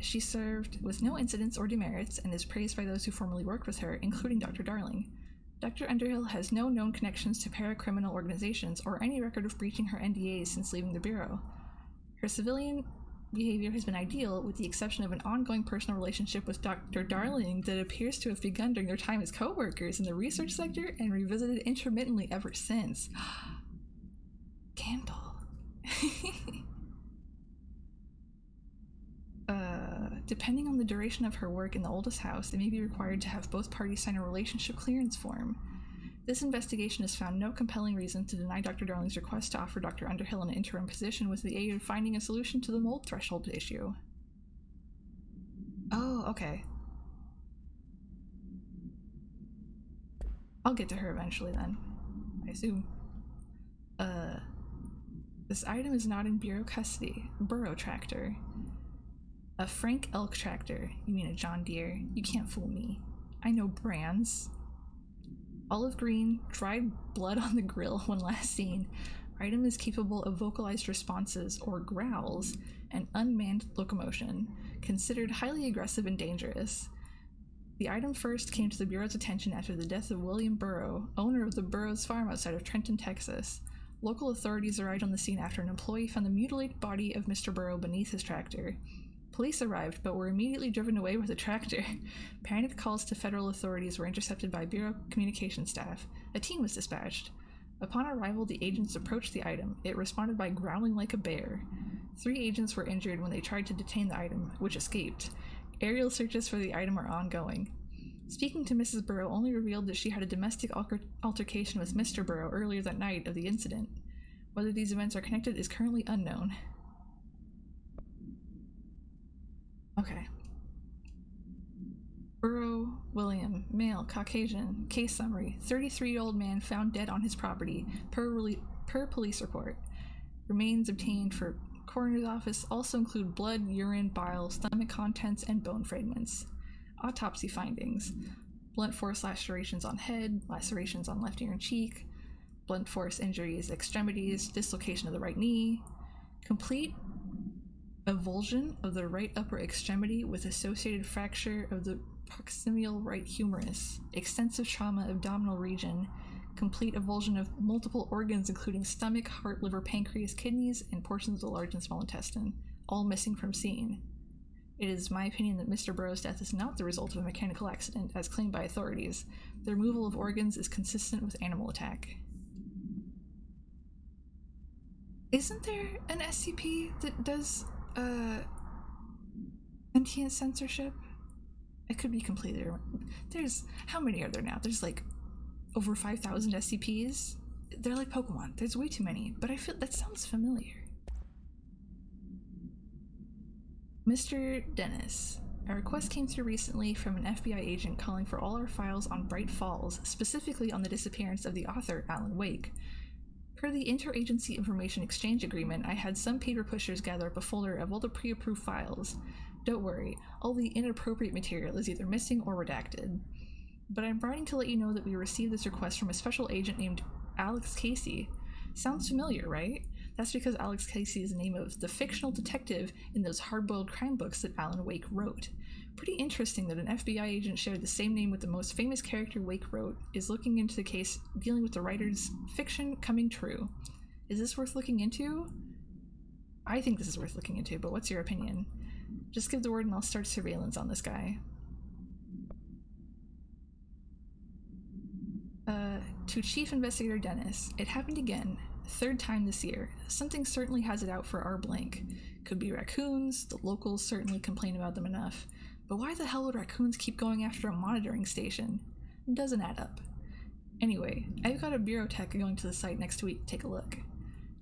She served with no incidents or demerits and is praised by those who formerly worked with her, including Dr. Darling. Dr. Underhill has no known connections to paracriminal organizations or any record of breaching her NDAs since leaving the Bureau. Her civilian behavior has been ideal, with the exception of an ongoing personal relationship with Dr. Darling that appears to have begun during their time as co-workers in the research sector and revisited intermittently ever since. Candle. Depending on the duration of her work in the oldest house, it may be required to have both parties sign a relationship clearance form. This investigation has found no compelling reason to deny Dr. Darling's request to offer Dr. Underhill an interim position with the aid of finding a solution to the mold threshold issue. Oh, okay. I'll get to her eventually then, I assume. This item is not in Bureau custody. Burrow tractor. A Frank Elk tractor. You mean a John Deere? You can't fool me. I know brands. Olive green, dried blood on the grill when last seen. Item is capable of vocalized responses, or growls, and unmanned locomotion. Considered highly aggressive and dangerous. The item first came to the Bureau's attention after the death of William Burrow, owner of the Burroughs farm outside of Trenton, Texas. Local authorities arrived on the scene after an employee found the mutilated body of Mr. Burrow beneath his tractor. Police arrived, but were immediately driven away with the tractor. Panicked calls to federal authorities were intercepted by Bureau communication staff. A team was dispatched. Upon arrival, the agents approached the item. It responded by growling like a bear. 3 agents were injured when they tried to detain the item, which escaped. Aerial searches for the item are ongoing. Speaking to Mrs. Burrow only revealed that she had a domestic altercation with Mr. Burrow earlier that night of the incident. Whether these events are connected is currently unknown. Okay. Burrow, William, male, Caucasian, case summary, 33-year-old man found dead on his property, per police report. Remains obtained for coroner's office also include blood, urine, bile, stomach contents, and bone fragments. Autopsy findings: blunt force lacerations on head, lacerations on left ear and cheek, blunt force injuries, extremities, dislocation of the right knee, complete avulsion of the right upper extremity with associated fracture of the proximal right humerus, extensive trauma abdominal region, complete avulsion of multiple organs including stomach, heart, liver, pancreas, kidneys, and portions of the large and small intestine, all missing from scene. It is my opinion that Mr. Burrow's death is not the result of a mechanical accident, as claimed by authorities. The removal of organs is consistent with animal attack. Isn't there an SCP that does sentient censorship? I could be completely wrong. There's, how many are there now? There's like over 5,000 SCPs. They're like Pokemon. There's way too many, but I feel that sounds familiar. Mr. Dennis, a request came through recently from an FBI agent calling for all our files on Bright Falls, specifically on the disappearance of the author, Alan Wake. Per the Interagency Information Exchange Agreement, I had some paper pushers gather up a folder of all the pre-approved files. Don't worry, all the inappropriate material is either missing or redacted. But I'm writing to let you know that we received this request from a special agent named Alex Casey. Sounds familiar, right? That's because Alex Casey is the name of the fictional detective in those hard-boiled crime books that Alan Wake wrote. Pretty interesting that an FBI agent shared the same name with the most famous character Wake wrote, is looking into the case dealing with the writer's fiction coming true. Is this worth looking into? I think this is worth looking into, but what's your opinion? Just give the word and I'll start surveillance on this guy. To Chief Investigator Dennis, it happened again. 3rd time this year. Something certainly has it out for our blank. Could be raccoons, the locals certainly complain about them enough. But why the hell would raccoons keep going after a monitoring station? It doesn't add up. Anyway, I've got a bureau tech going to the site next week to take a look.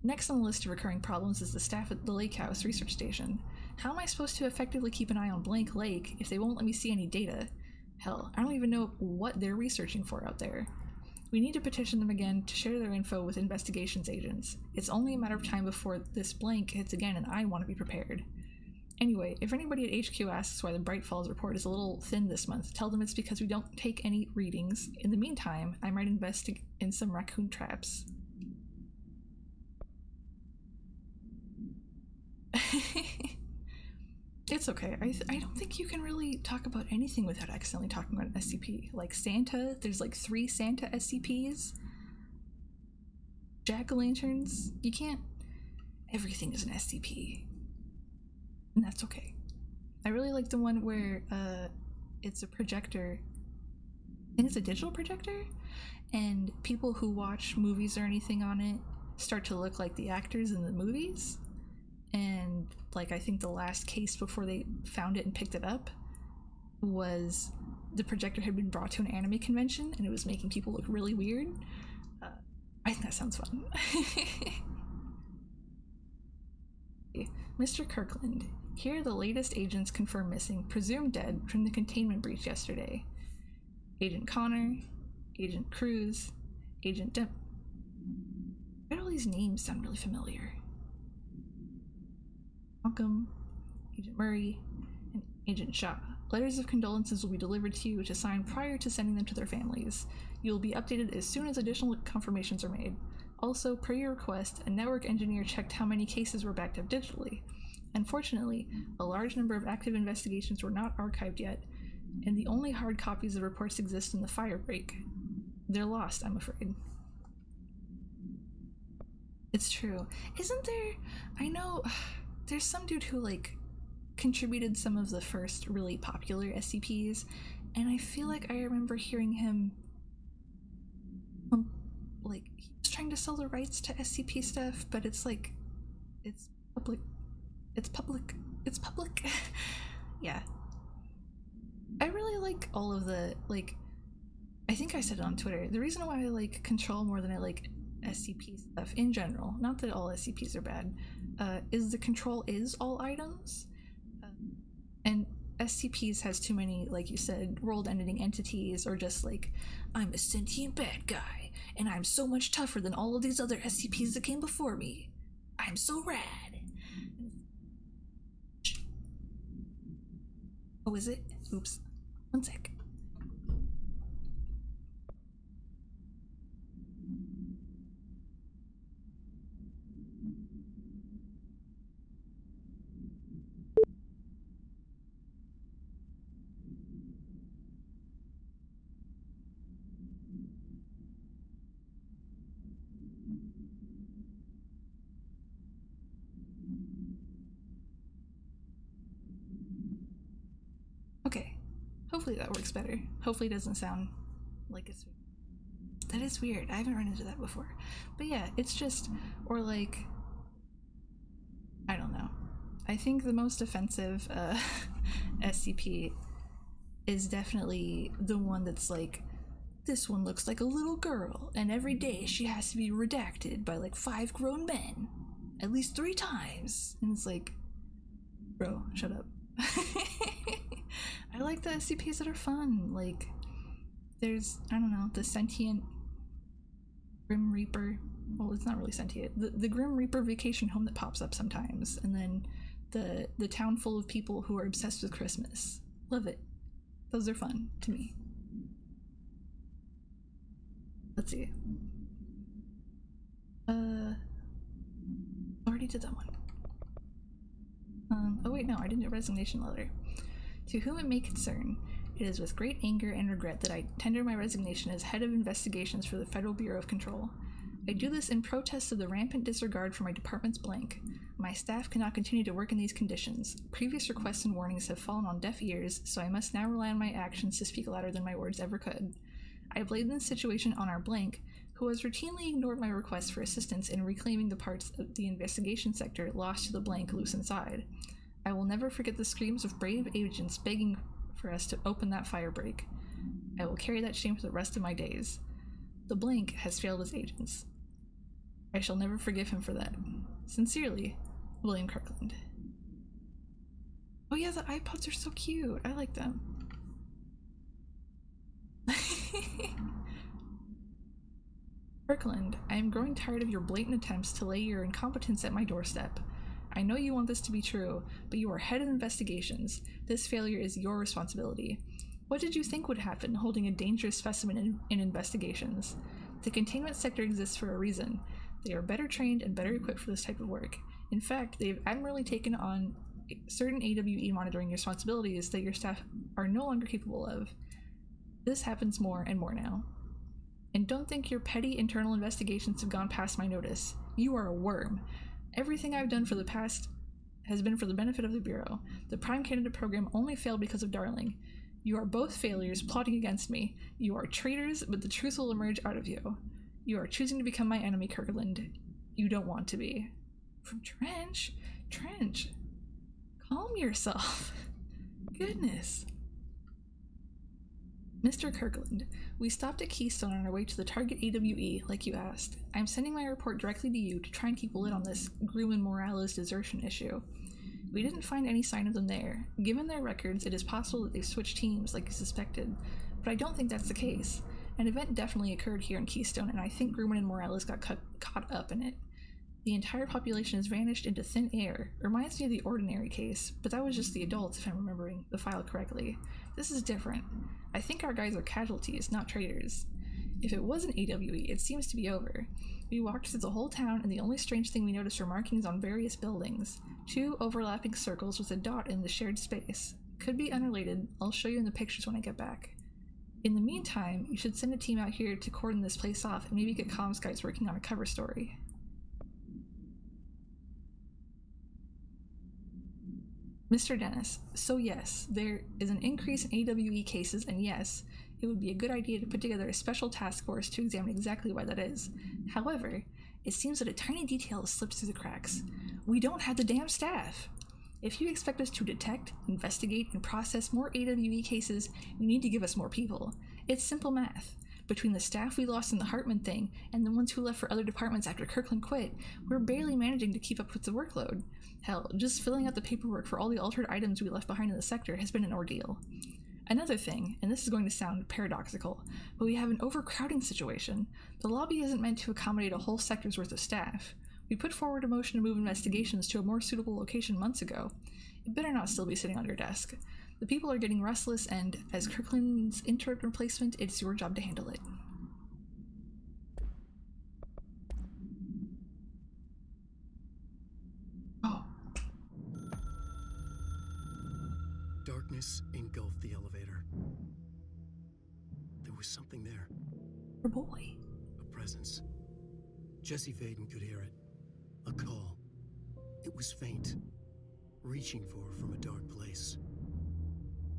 Next on the list of recurring problems is the staff at the Lake House research station. How am I supposed to effectively keep an eye on Blank Lake if they won't let me see any data? Hell, I don't even know what they're researching for out there. We need to petition them again to share their info with investigations agents. It's only a matter of time before this blank hits again, and I want to be prepared. Anyway, if anybody at HQ asks why the Bright Falls report is a little thin this month, tell them it's because we don't take any readings. In the meantime, I might invest in some raccoon traps. It's okay. I don't think you can really talk about anything without accidentally talking about an SCP. Like Santa, there's like 3 Santa SCPs. Jack-o'-lanterns, you can't... Everything is an SCP. And that's okay. I really like the one where it's a projector. I think it's a digital projector? And people who watch movies or anything on it start to look like the actors in the movies. And like I think the last case before they found it and picked it up was the projector had been brought to an anime convention and it was making people look really weird. I think that sounds fun. Mr. Kirkland, here are the latest agents confirmed missing, presumed dead from the containment breach yesterday. Agent Connor, Agent Cruz, Agent Why do all these names sound really familiar? Malcolm, Agent Murray, and Agent Shaw. Letters of condolences will be delivered to you to sign prior to sending them to their families. You will be updated as soon as additional confirmations are made. Also, per your request, a network engineer checked how many cases were backed up digitally. Unfortunately, a large number of active investigations were not archived yet, and the only hard copies of reports exist in the firebreak. They're lost, I'm afraid. It's true. Isn't there... I know... There's some dude who, like, contributed some of the first really popular SCPs, and I feel like I remember hearing him, like, he was trying to sell the rights to SCP stuff, but it's like, it's public. Yeah. I really like all of the, like, I think I said it on Twitter, the reason why I like Control more than I like SCP stuff in general, not that all SCPs are bad, is the Control is all items, and SCPs has too many, like you said, world-ending entities, or just like, I'm a sentient bad guy, and I'm so much tougher than all of these other SCPs that came before me. I'm so rad. Oh, is it? Oops. One sec. Okay, hopefully that works better. Hopefully it doesn't sound like it's... That is weird. I haven't run into that before. But yeah, it's just... Or like... I don't know. I think the most offensive SCP is definitely the one that's like, this one looks like a little girl, and every day she has to be redacted by like 5 grown men. At least 3 times. And it's like, bro, shut up. I like the SCPs that are fun. Like, there's, I don't know, the sentient Grim Reaper. Well, it's not really sentient. The Grim Reaper vacation home that pops up sometimes. And then the town full of people who are obsessed with Christmas. Love it. Those are fun to me. Let's see. Already did that one. Oh wait, no, I didn't do a resignation letter. To whom it may concern, it is with great anger and regret that I tender my resignation as head of investigations for the Federal Bureau of Control. I do this in protest of the rampant disregard for my department's blank. My staff cannot continue to work in these conditions. Previous requests and warnings have fallen on deaf ears, so I must now rely on my actions to speak louder than my words ever could. I blame this situation on our blank, who has routinely ignored my requests for assistance in reclaiming the parts of the investigation sector lost to the blank loose inside. I will never forget the screams of brave agents begging for us to open that firebreak. I will carry that shame for the rest of my days. The blank has failed as agents. I shall never forgive him for that. Sincerely, William Kirkland. Oh yeah, the iPods are so cute. I like them. Kirkland, I am growing tired of your blatant attempts to lay your incompetence at my doorstep. I know you want this to be true, but you are head of investigations. This failure is your responsibility. What did you think would happen holding a dangerous specimen in investigations? The containment sector exists for a reason. They are better trained and better equipped for this type of work. In fact, they have admirably taken on certain AWE monitoring responsibilities that your staff are no longer capable of. This happens more and more now. And don't think your petty internal investigations have gone past my notice. You are a worm. Everything I've done for the past has been for the benefit of the Bureau. The Prime Candidate program only failed because of Darling. You are both failures plotting against me. You are traitors, but the truth will emerge out of you. You are choosing to become my enemy, Kirkland. You don't want to be. From Trench? Trench, calm yourself. Goodness. Mr. Kirkland, we stopped at Keystone on our way to the target AWE, like you asked. I'm sending my report directly to you to try and keep a lid on this Grumman Morales desertion issue. We didn't find any sign of them there. Given their records, it is possible that they've switched teams like you suspected, but I don't think that's the case. An event definitely occurred here in Keystone, and I think Grumman and Morales got caught up in it. The entire population has vanished into thin air. Reminds me of the Ordinary case, but that was just the adults if I'm remembering the file correctly. This is different. I think our guys are casualties, not traitors. If it was an AWE, it seems to be over. We walked through the whole town, and the only strange thing we noticed were markings on various buildings. 2 overlapping circles with a dot in the shared space. Could be unrelated. I'll show you in the pictures when I get back. In the meantime, you should send a team out here to cordon this place off and maybe get comms guys working on a cover story. Mr. Dennis, so yes, there is an increase in AWE cases, and yes, it would be a good idea to put together a special task force to examine exactly why that is. However, it seems that a tiny detail has slipped through the cracks. We don't have the damn staff. If you expect us to detect, investigate, and process more AWE cases, you need to give us more people. It's simple math. Between the staff we lost in the Hartman thing and the ones who left for other departments after Kirkland quit, we're barely managing to keep up with the workload. Hell, just filling out the paperwork for all the altered items we left behind in the sector has been an ordeal. Another thing, and this is going to sound paradoxical, but we have an overcrowding situation. The lobby isn't meant to accommodate a whole sector's worth of staff. We put forward a motion to move investigations to a more suitable location months ago. It better not still be sitting on your desk. The people are getting restless, and as Kirkland's interim replacement, it's your job to handle it. Oh. Darkness engulfed the elevator. There was something there. Her boy. A presence. Jesse Faden could hear it. A call. It was faint, reaching for her from a dark place.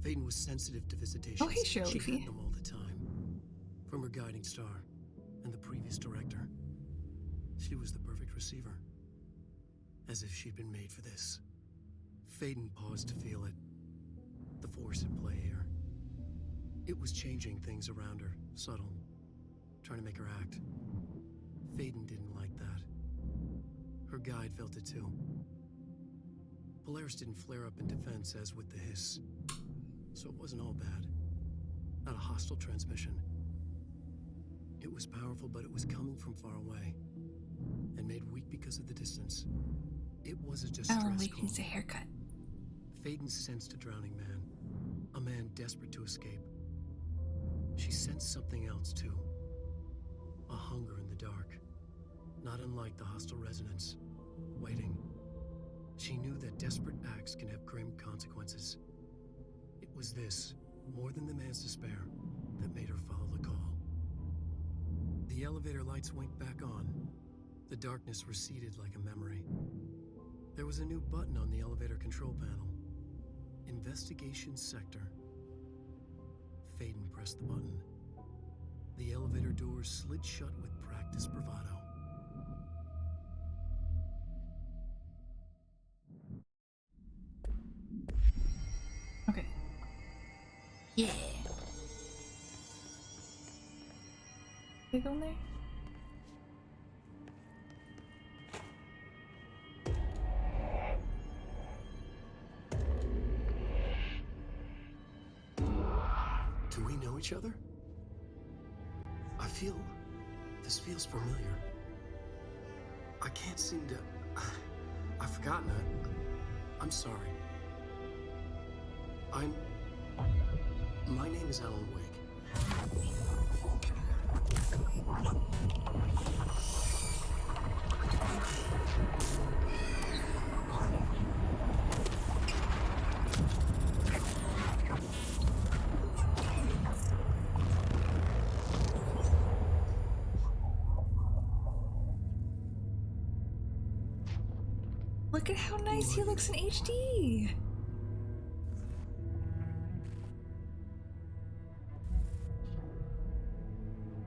Faden was sensitive to visitations. Oh, hey, Shirley. She had them all the time. From her guiding star and the previous director. She was the perfect receiver. As if she'd been made for this. Faden paused to feel it. The force at play here. It was changing things around her, subtle. Trying to make her act. Faden didn't like that. Her guide felt it too. Polaris didn't flare up in defense as with the hiss. So it wasn't all bad. Not a hostile transmission. It was powerful, but it was coming from far away. And made weak because of the distance. It was a distress Alan call. needs a haircut. Faden sensed a drowning man. A man desperate to escape. She sensed something else too. A hunger in the dark. Not unlike the hostile resonance. Waiting. She knew that desperate acts can have grim consequences. It was this, more than the man's despair, that made her follow the call. The elevator lights winked back on. The darkness receded like a memory. There was a new button on the elevator control panel. Investigation Sector. Faden pressed the button. The elevator doors slid shut with practiced bravado. Okay. Yeah. Can I go in there? Do we know each other? This feels familiar. I can't seem to... I've forgotten it. I'm sorry. My name is Alan Wake. Look at how nice he looks in HD!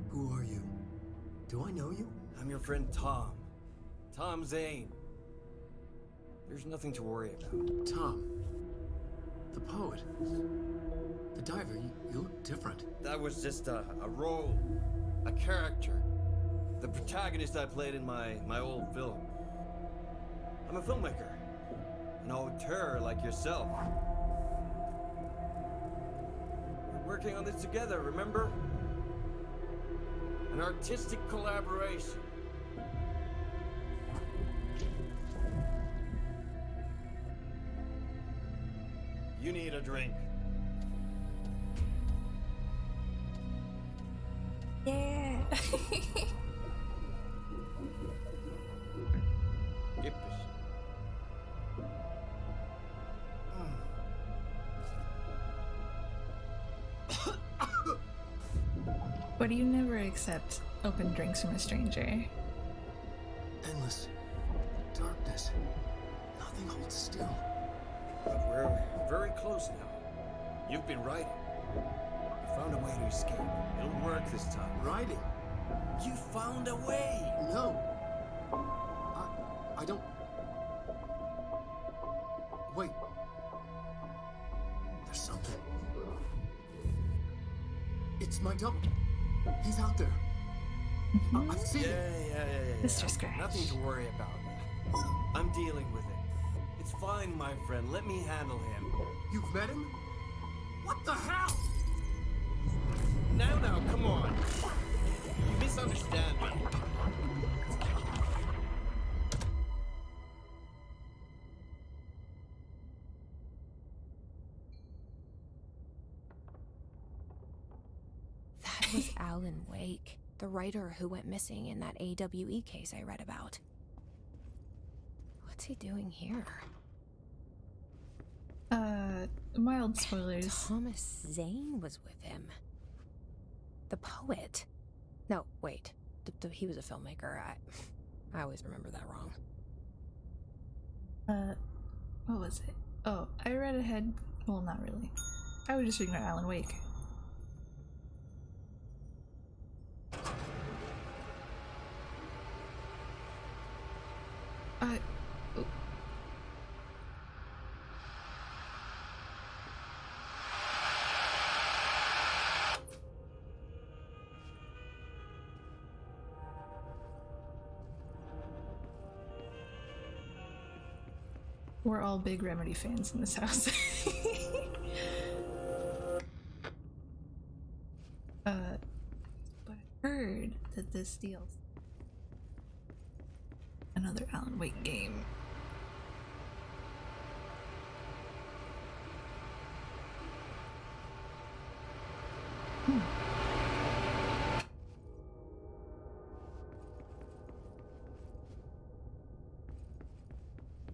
Who are you? Do I know you? I'm your friend Tom. Tom Zane. There's nothing to worry about. Tom. The poet. The diver. You look different. That was just a role. A character. The protagonist I played in my old film. I'm a filmmaker. An auteur like yourself. We're working on this together, remember? An artistic collaboration. You need a drink. Yeah! Yep. But you never accept open drinks from a stranger. Endless darkness. Nothing holds still. But we're very close now. You've been writing. You found a way to escape. It'll work this time. Writing? You found a way! No. I don't... Wait. There's something. It's my double. He's out there. I've seen it. Yeah. Mr. Scratch. Nothing to worry about. I'm dealing with it. It's fine, my friend. Let me handle him. You've met him? What the hell? Now, come on. You misunderstand me. That was Alan Wake, the writer who went missing in that AWE case I read about. What's he doing here? Mild spoilers. Thomas Zane was with him. The poet. No, wait. He was a filmmaker. I always remember that wrong. What was it? Oh, I read ahead. Well, not really. I was just reading about Alan Wake. Oh. We're all big Remedy fans in this house. But I heard that this deals another Alan Wake game.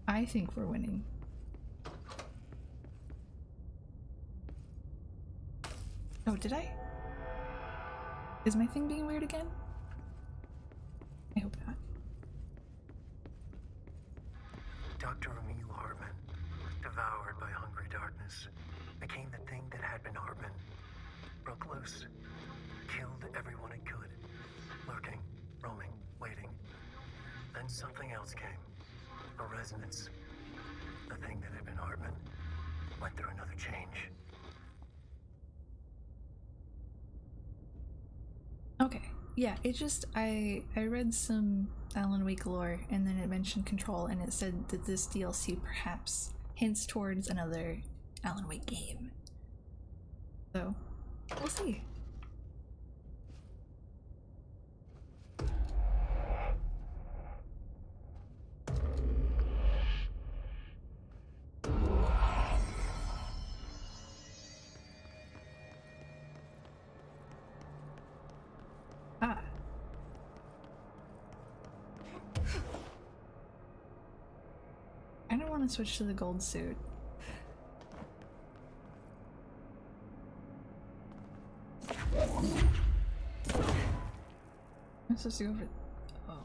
I think we're winning. Oh, did I? Is my thing being weird again? darkness became the thing that had been Hartman. Broke loose. Killed everyone it could. Lurking, roaming, waiting. Then something else came. A resonance. The thing that had been Hartman went through another change. Okay. Yeah, it just I read some Alan Wake lore and then it mentioned Control and it said that this DLC perhaps hints towards another Alan Wake game. So, we'll see. Ah. I don't want to switch to the gold suit. I'm supposed to go over. Oh,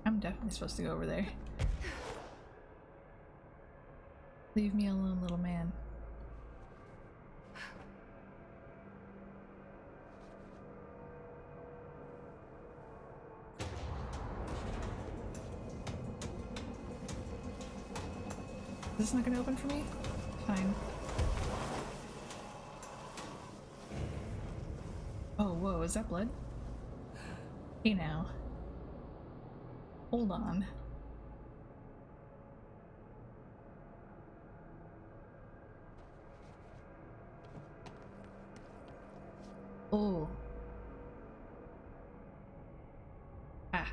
I'm definitely supposed to go over there. Leave me alone, little man. Is this not gonna open for me? Fine. Oh, whoa, is that blood? Hey now. Hold on. Oh. Ah.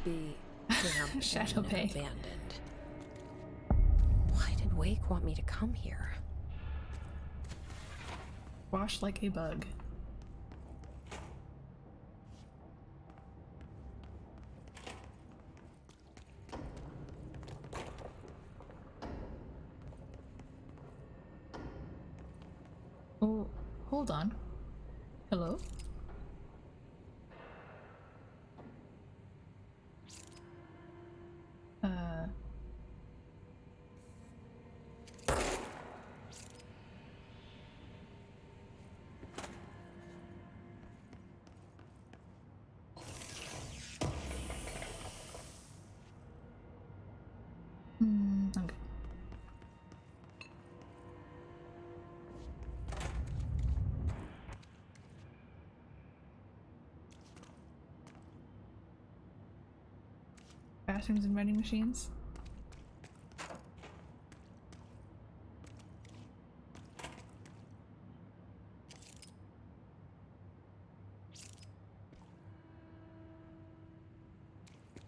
Be damp Shadow and Bay. abandoned. Why did Wake want me to come here? Wash like a bug. Oh, hold on. Hello? I'm good. Bathrooms and vending machines?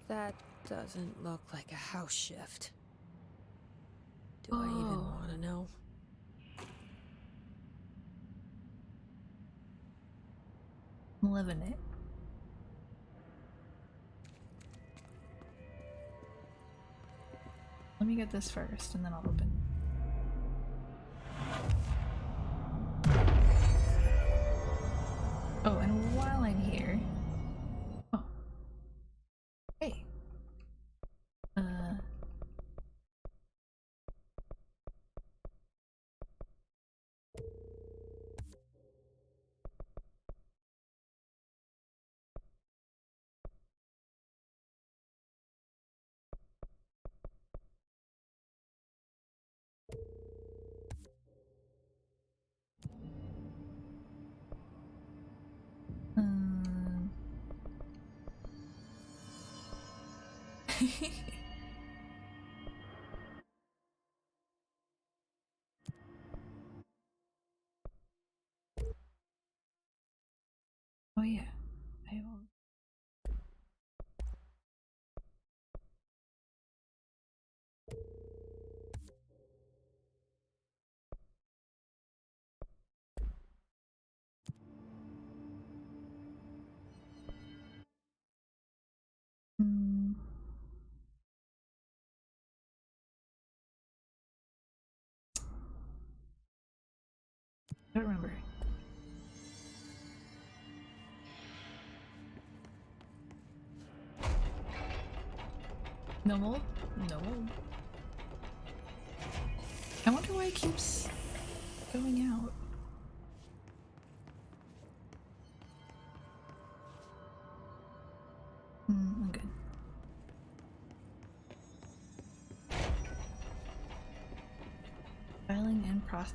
That doesn't look like a house shift. Do I even want to know? I'm living it. Let me get this first and then I'll open. Oh, and while I'm here... Oh. Hey. Oh yeah. I will... I don't remember. No mold? No mold. I wonder why it keeps going out. I'm good. Filing and process.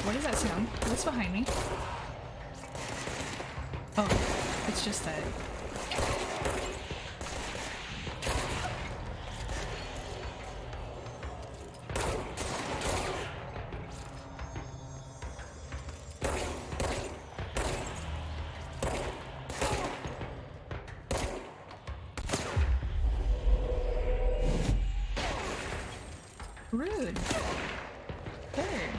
What is that sound? What's behind me? Oh, it's just that. Rude. There.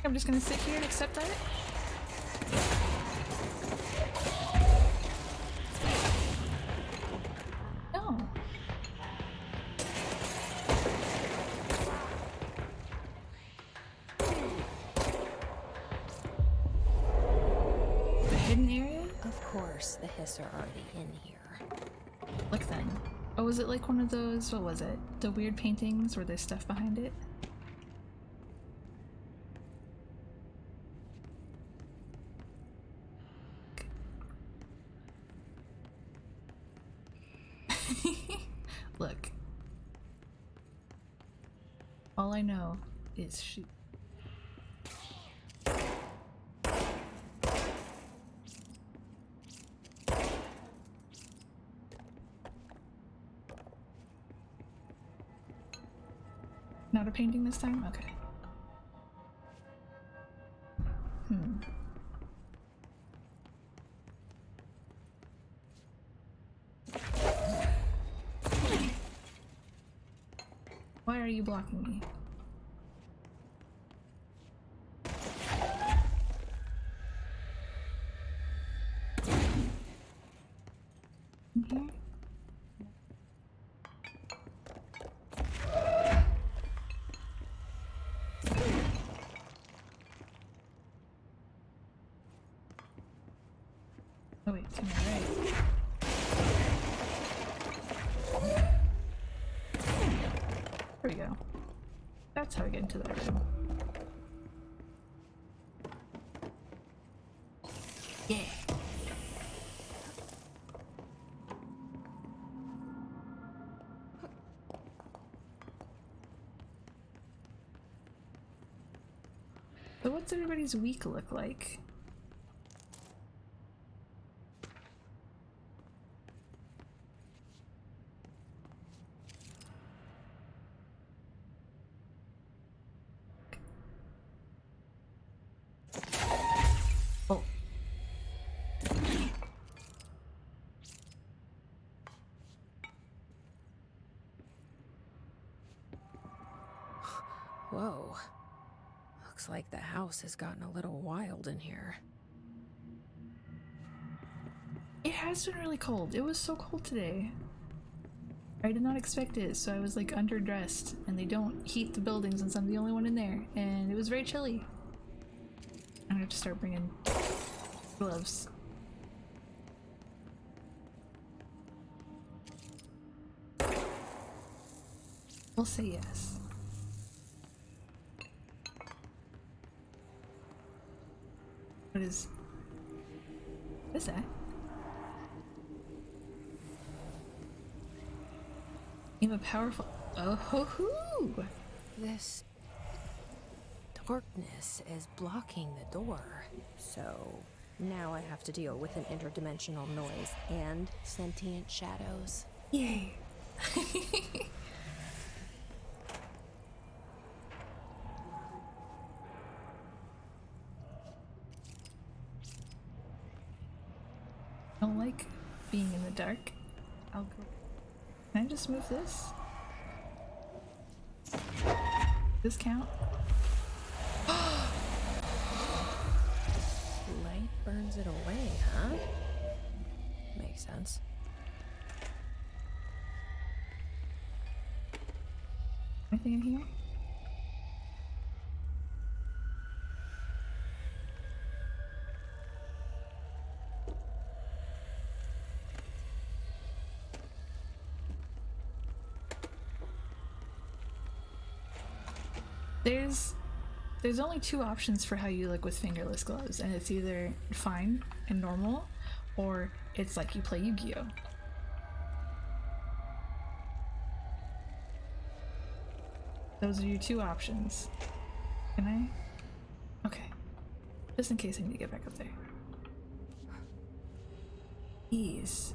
I'm just gonna sit here and accept that. No. The hidden area? Of course, the hiss are already in here. Look then. Oh, was it like one of those, what was it? The weird paintings where there's stuff behind it? Look. All I know is shoot. Not a painting this time? Okay. Why are you blocking me? In here? Oh wait, to my right. There we go. That's how I get into that room. Yeah. So what's everybody's week look like? Oh. Whoa. Looks like the house has gotten a little wild in here. It has been really cold. It was so cold today. I did not expect it, so I was like underdressed, and they don't heat the buildings since I'm the only one in there, and it was very chilly. I'm gonna have to start bringing gloves. We'll say yes. What is that? You have a powerful. Oh ho hoo! This darkness is blocking the door. So now I have to deal with an interdimensional noise and sentient shadows. Yay! Don't like being in the dark. I'll go. Can I just move this? Does this count? burns it away, huh? Makes sense. Anything in here? There's only two options for how you look with fingerless gloves, and it's either fine and normal, or it's like you play Yu-Gi-Oh! Those are your two options. Can I? Okay. Just in case I need to get back up there. Ease.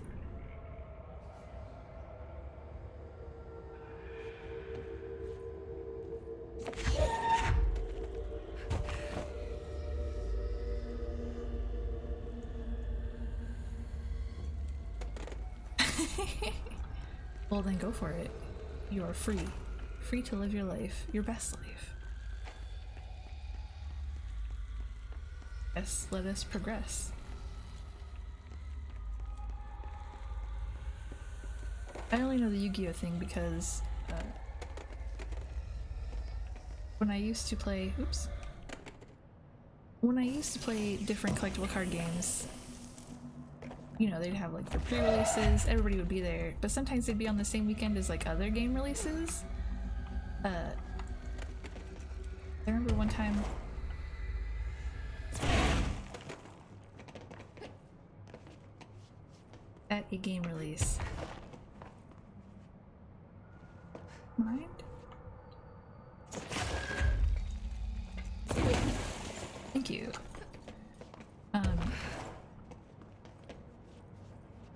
Well, then go for it. You are free. Free to live your life, your best life. Yes, let us progress. I only know the Yu-Gi-Oh thing because when I used to play, when I used to play different collectible card games, you know, they'd have like their pre-releases, everybody would be there, but sometimes they'd be on the same weekend as like other game releases. I remember one time at a game release. Mind? Thank you.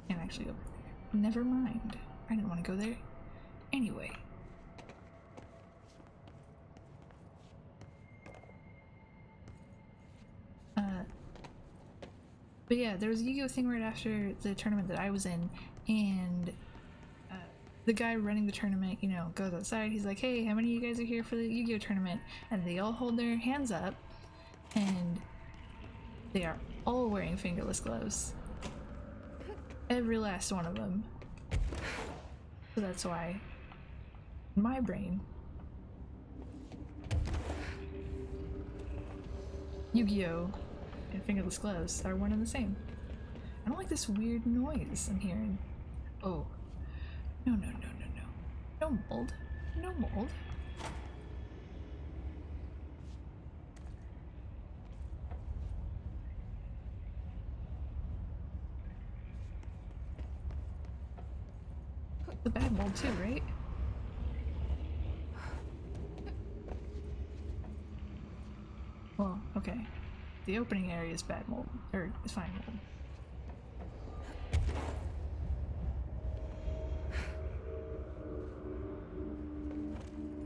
Can't actually go there. Never mind. I didn't want to go there. Anyway. But yeah, there was a Yu-Gi-Oh thing right after the tournament that I was in, and the guy running the tournament, you know, goes outside. He's like, hey, how many of you guys are here for the Yu-Gi-Oh tournament? And they all hold their hands up, and they are all wearing fingerless gloves. Every last one of them. So that's why, in my brain, Yu-Gi-Oh and fingerless gloves are one and the same. I don't like this weird noise I'm hearing. Oh. No, no, no, no, no. No mold. No mold. The bad mold too, right? Well, okay. The opening area is bad mold, or is fine mold.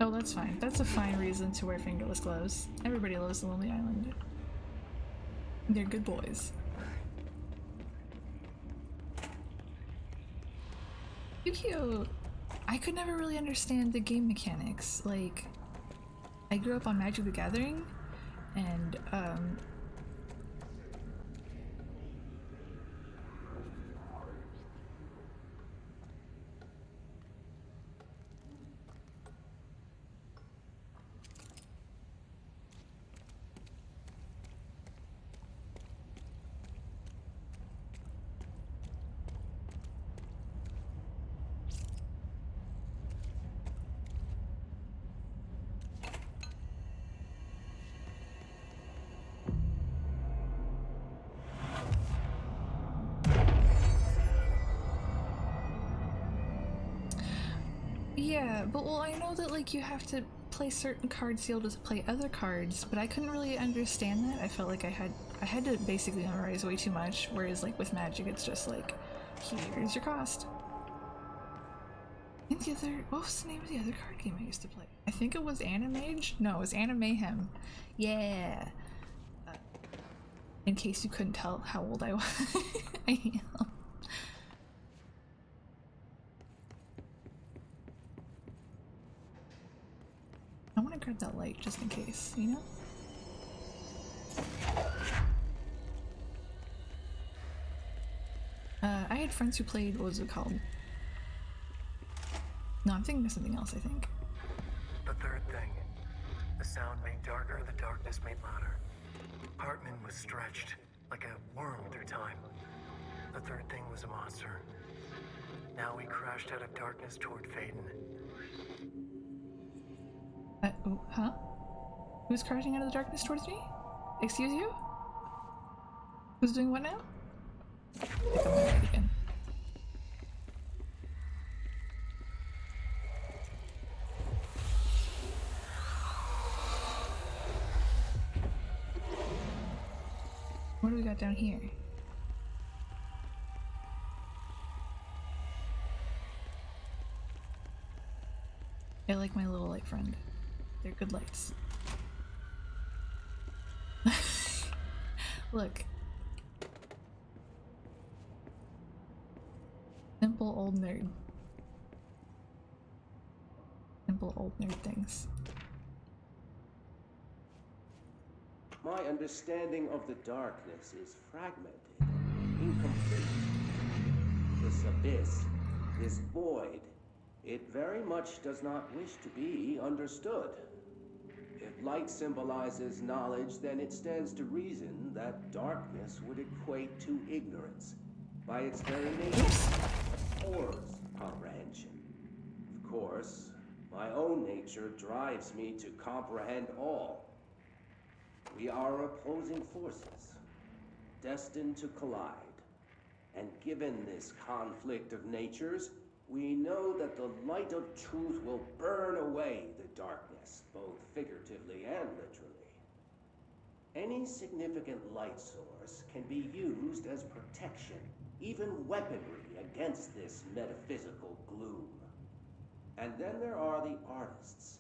Oh, that's fine. That's a fine reason to wear fingerless gloves. Everybody loves the Lonely Island. They're good boys. Yu-Gi-Oh! I could never really understand the game mechanics. Like, I grew up on Magic the Gathering, and yeah, but well, I know that like you have to play certain cards to be able to play other cards, but I couldn't really understand that. I felt like I had to basically memorize way too much, whereas like with Magic it's just like, here's your cost. And the other, what was the name of the other card game I used to play? I think it was Animage? No, it was Animayhem. Yeah. In case you couldn't tell how old I was. I am. I want to grab that light just in case, you know? had friends who played, what was it called? No, I'm thinking of something else, I think. The third thing. The sound made darker, the darkness made louder. Hartman was stretched, like a worm through time. The third thing was a monster. Now he crashed out of darkness toward Faden. Oh, huh? Who's crashing out of the darkness towards me? Excuse you? Who's doing what now? I think I'm right again. What do we got down here? I like my little light friend. They're good lights. Look. Simple old nerd. Simple old nerd things. My understanding of the darkness is fragmented, incomplete. This abyss, this void, it very much does not wish to be understood. If light symbolizes knowledge, then it stands to reason that darkness would equate to ignorance. By its very nature, or comprehension. Of course, my own nature drives me to comprehend all. We are opposing forces, destined to collide. And given this conflict of natures, we know that the light of truth will burn away the darkness, both figuratively and literally. Any significant light source can be used as protection, even weaponry against this metaphysical gloom. And then there are the artists.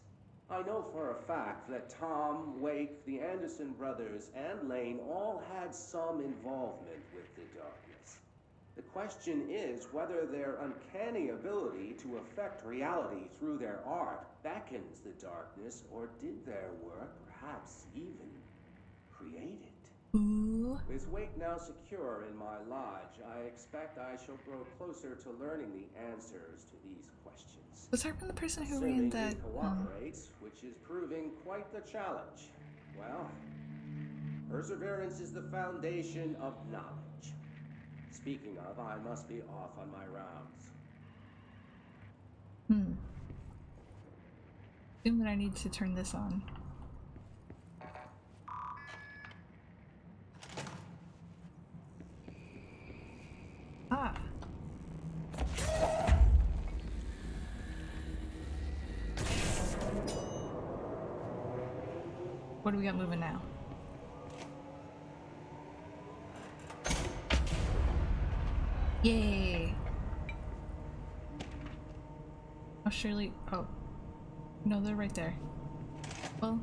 I know for a fact that Tom, Wake, the Anderson brothers, and Lane all had some involvement with the darkness. The question is whether their uncanny ability to affect reality through their art beckons the darkness, or did their work perhaps even create it? Ooh. With Wake now secure in my lodge, I expect I shall grow closer to learning the answers to these questions. Was Hartman the person who Assuming ran he that? cooperates, which is proving quite the challenge. Well, perseverance is the foundation of knowledge. Speaking of, I must be off on my rounds. Assume that I need to turn this on. Ah. What do we got moving now? Yay! Oh, surely. Oh. No, they're right there. Well.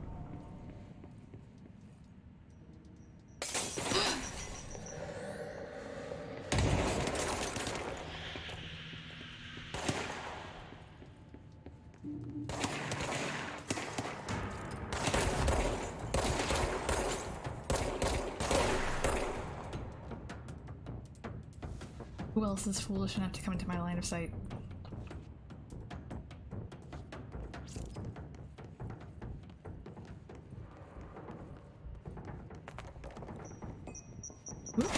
Who else is foolish enough to come into my line of sight? Whoop.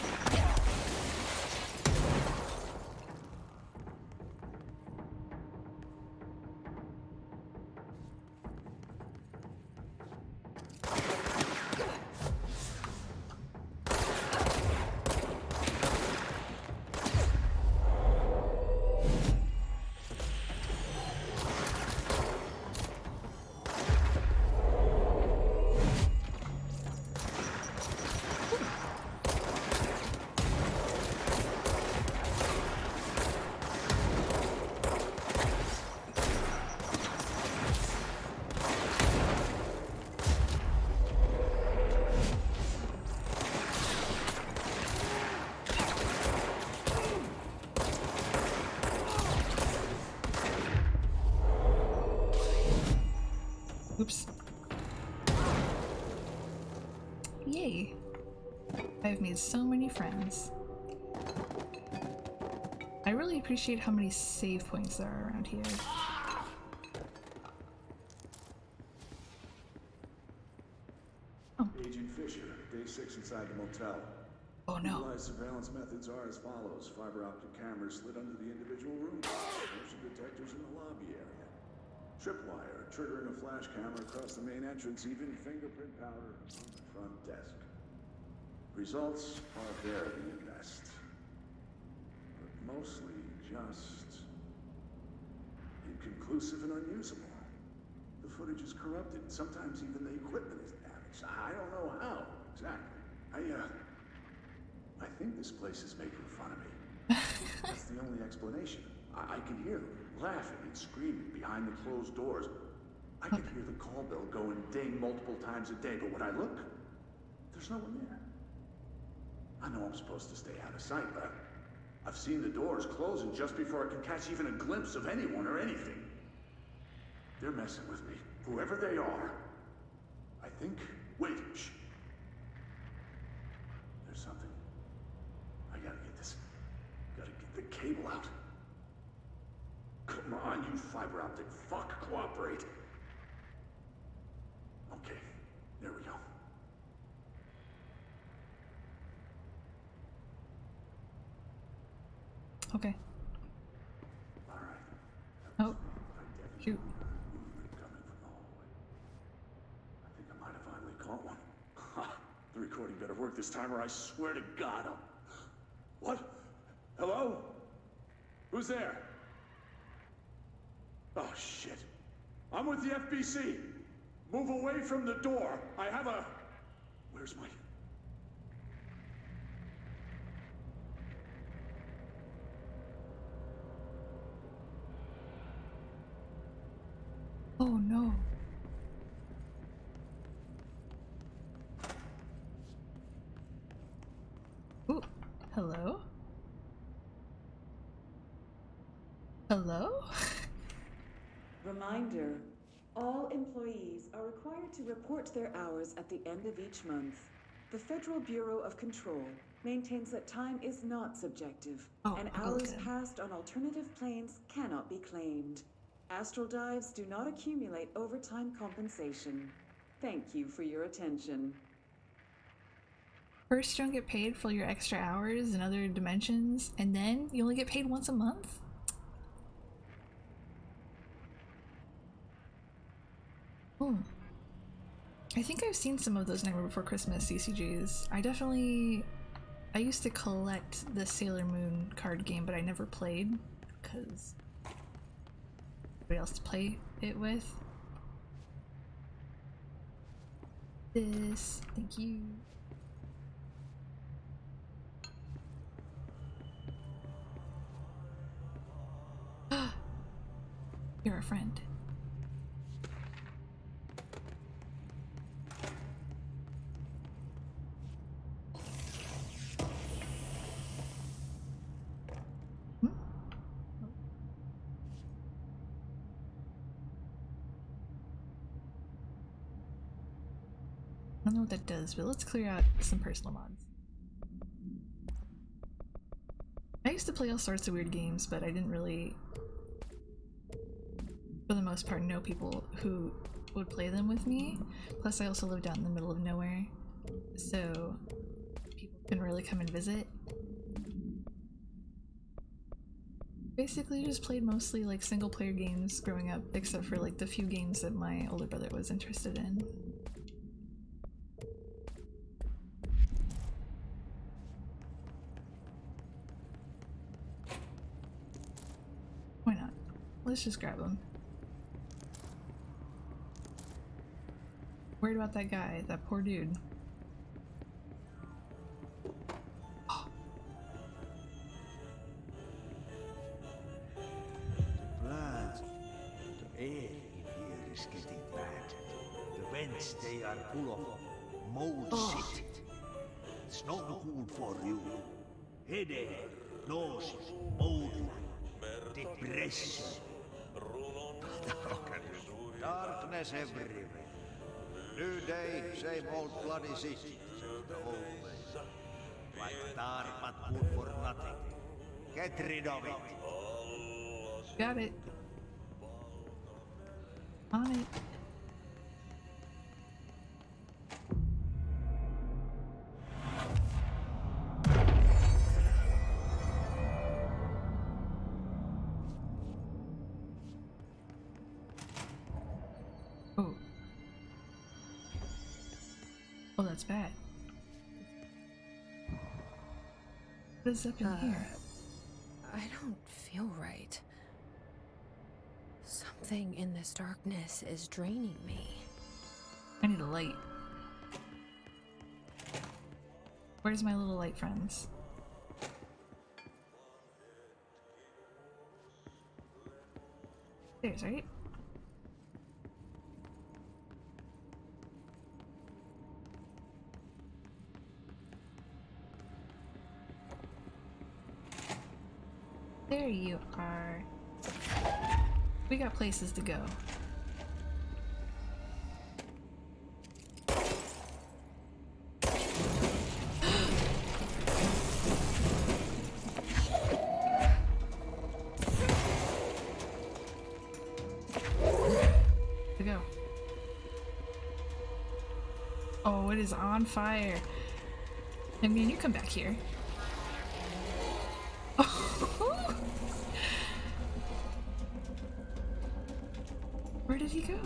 Oops. Yay. I've made so many friends. I really appreciate how many save points there are around here. Oh. Agent Fisher, day 6 inside the motel. Oh no. Utilized surveillance methods are as follows. Fiber optic cameras slid under the individual rooms. Motion detectors in the lobby area. Tripwire, triggering a flash camera across the main entrance, even fingerprint powder on the front desk. Results are very best. But mostly just inconclusive and unusable. The footage is corrupted. Sometimes even the equipment is damaged. I don't know how exactly. I think this place is making fun of me. That's the only explanation. I can hear them laughing and screaming behind the closed doors. I can hear the call bell go and ding multiple times a day, but when I look, there's no one there. I know I'm supposed to stay out of sight, but I've seen the doors closing just before I can catch even a glimpse of anyone or anything. They're messing with me, whoever they are. I think... Wait, shh. There's something. I gotta get this. Gotta get the cable out. Come on, you fiber optic fuck, cooperate. Okay, there we go. Okay. All right. Oh, shoot. Coming from the hallway. I think I might have finally caught one. Ha! The recording better work this time, or I swear to God, I'll... What? Hello? Who's there? Oh, shit. I'm with the FBC. Move away from the door. I have a... Where's my... Oh no. Ooh, hello? Hello? Reminder, all employees are required to report their hours at the end of each month. The Federal Bureau of Control maintains that time is not subjective, and hours passed on alternative planes cannot be claimed. Astral dives do not accumulate overtime compensation. Thank you for your attention. First, you don't get paid for your extra hours in other dimensions, and then you only get paid once a month? Hmm. I think I've seen some of those Nightmare Before Christmas CCGs. I used to collect the Sailor Moon card game, but I never played, because nobody else to play it with. This, thank you. You're a friend. I don't know what that does, but let's clear out some personal mods. I used to play all sorts of weird games, but I didn't really, for the most part, know people who would play them with me. Plus I also lived out in the middle of nowhere, so people couldn't really come and visit. Basically just played mostly like single player games growing up, except for like the few games that my older brother was interested in. Why not? Let's just grab him. Worried about that guy, that poor dude. Oh. The blood, the air in here is getting bad. The vents, they are full of mold shit. It's not good for you. Headache, nausea, mold, depression. Darkness everywhere. New day, same old bloody city, says the old man. Like dark but good for nothing. Get rid of it. Got it. On it. Oh. Oh, that's bad. What is up in here? I don't feel right. Something in this darkness is draining me. I need a light. Where's my little light friends? There's right? There you are. We got places to go. To go. Oh, it is on fire. I mean, you come back here. Where did he go?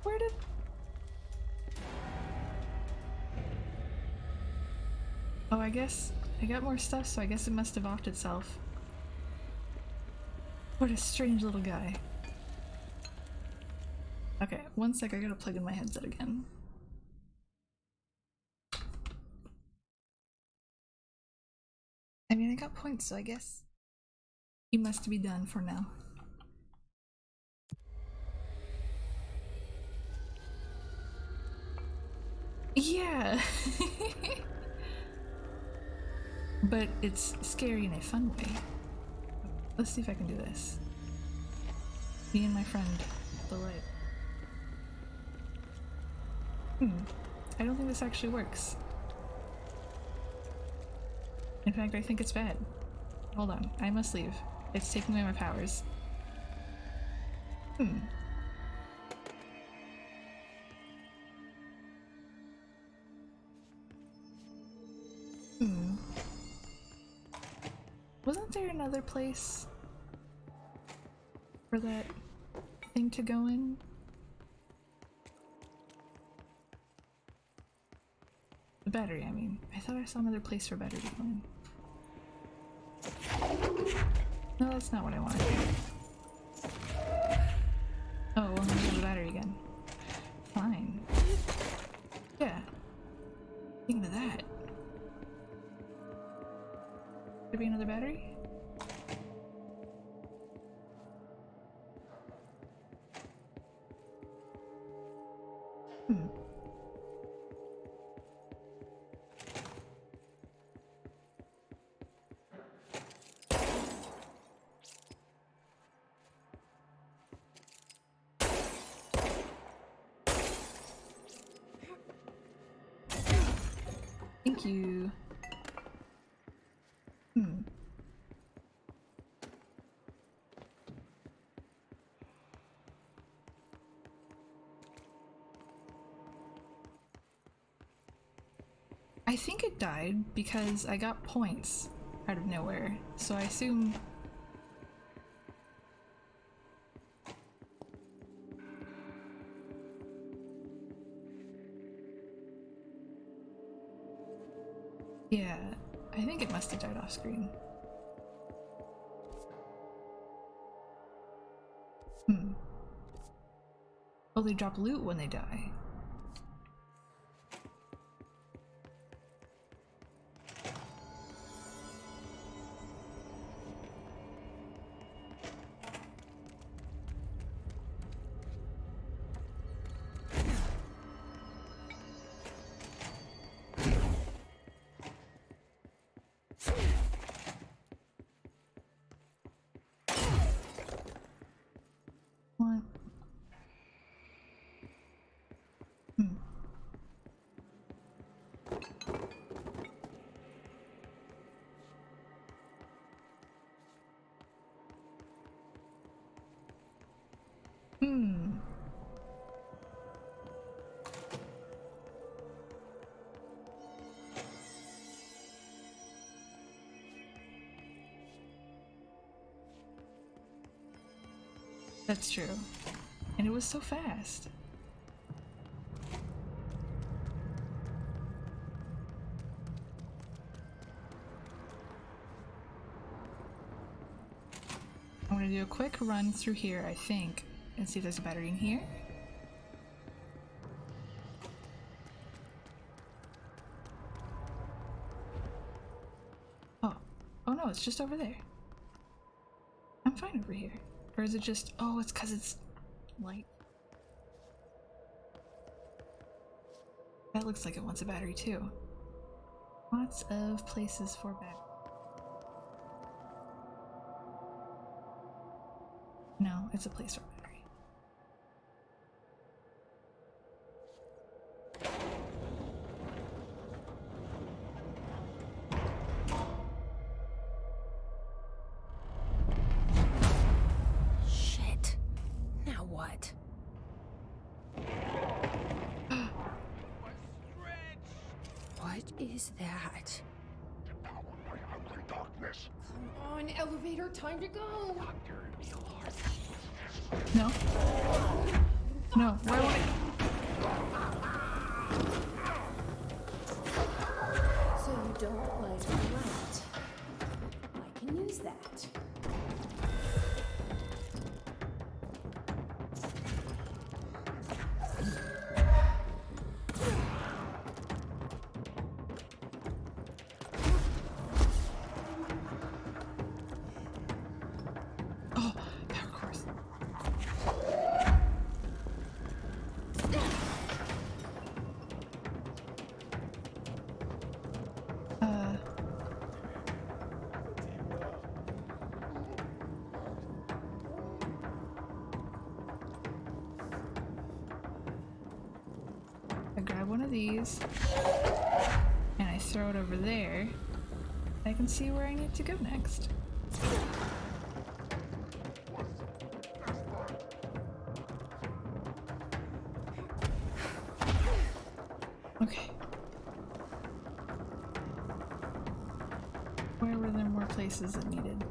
Where did... Oh, I guess I got more stuff, so I guess it must have offed itself. What a strange little guy. Okay, one sec, I gotta plug in my headset again. I mean, I got points, so I guess he must be done for now. Yeah! But it's scary in a fun way. Let's see if I can do this. Me and my friend, the light. I don't think this actually works. In fact, I think it's bad. Hold on, I must leave. It's taking away my powers. Wasn't there another place for that thing to go in? The battery, I mean. I thought I saw another place for battery to go in. No, that's not what I wanted. Oh, well, I'm gonna get the battery again. Fine. Yeah. Thinking of that. Could be another battery? Thank you. I think it died because I got points out of nowhere, so I assume... Yeah, I think it must have died off screen. Oh, they drop loot when they die. What? That's true. And it was so fast. I'm gonna do a quick run through here, I think, and see if there's a battery in here. Oh no, it's just over there. I'm fine over here. Or is it just, oh, it's because it's light. That looks like it wants a battery too. Lots of places for battery. No, it's a place for battery. Shit. Now what? What is that? Powered by ugly darkness. Come on, elevator, time to go. No. No, why would I? So you don't like the light. I can use that. Oh, power course. I grab one of these and I throw it over there. I can see where I need to go next. Okay. Where were there more places that needed?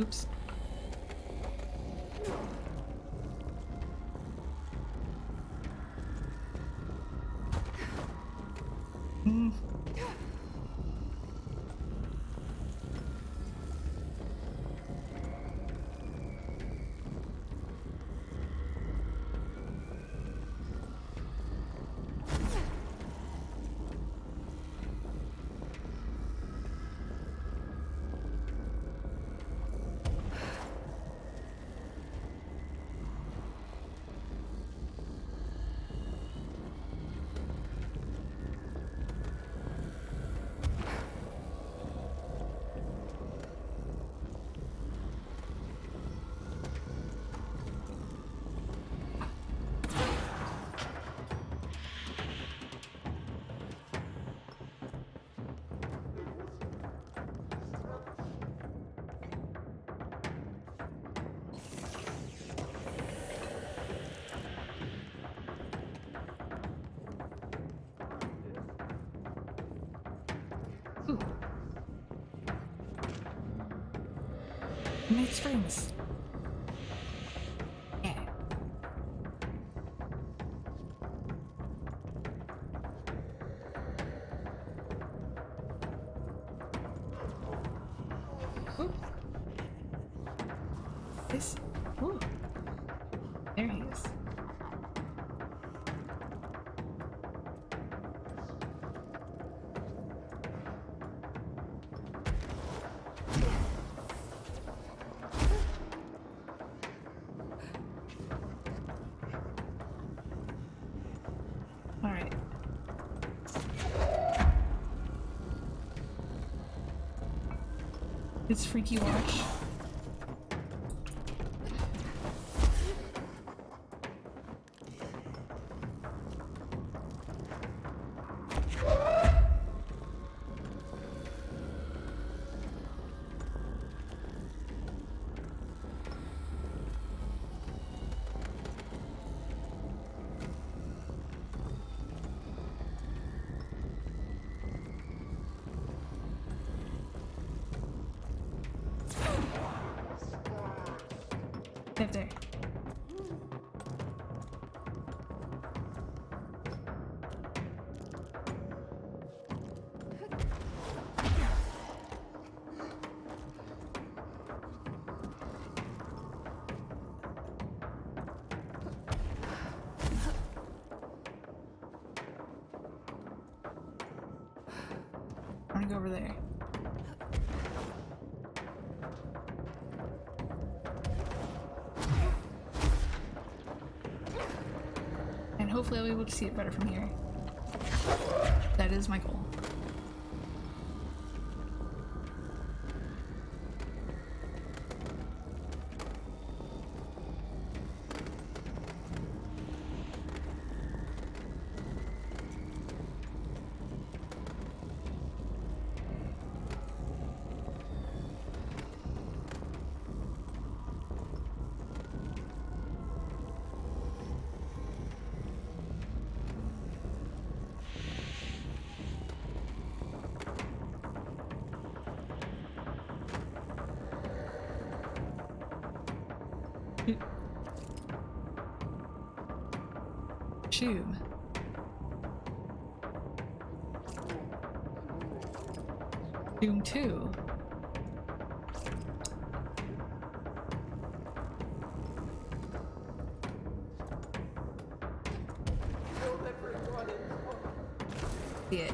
Oops. Ooh. Night Springs. Yeah. Ooh. This. Ooh. There he is. Alright. It's Freaky Watch. there. I'm gonna go over there. And hopefully I'll be able to see it better from here. That is my goal. Tube. Doom 2. See it.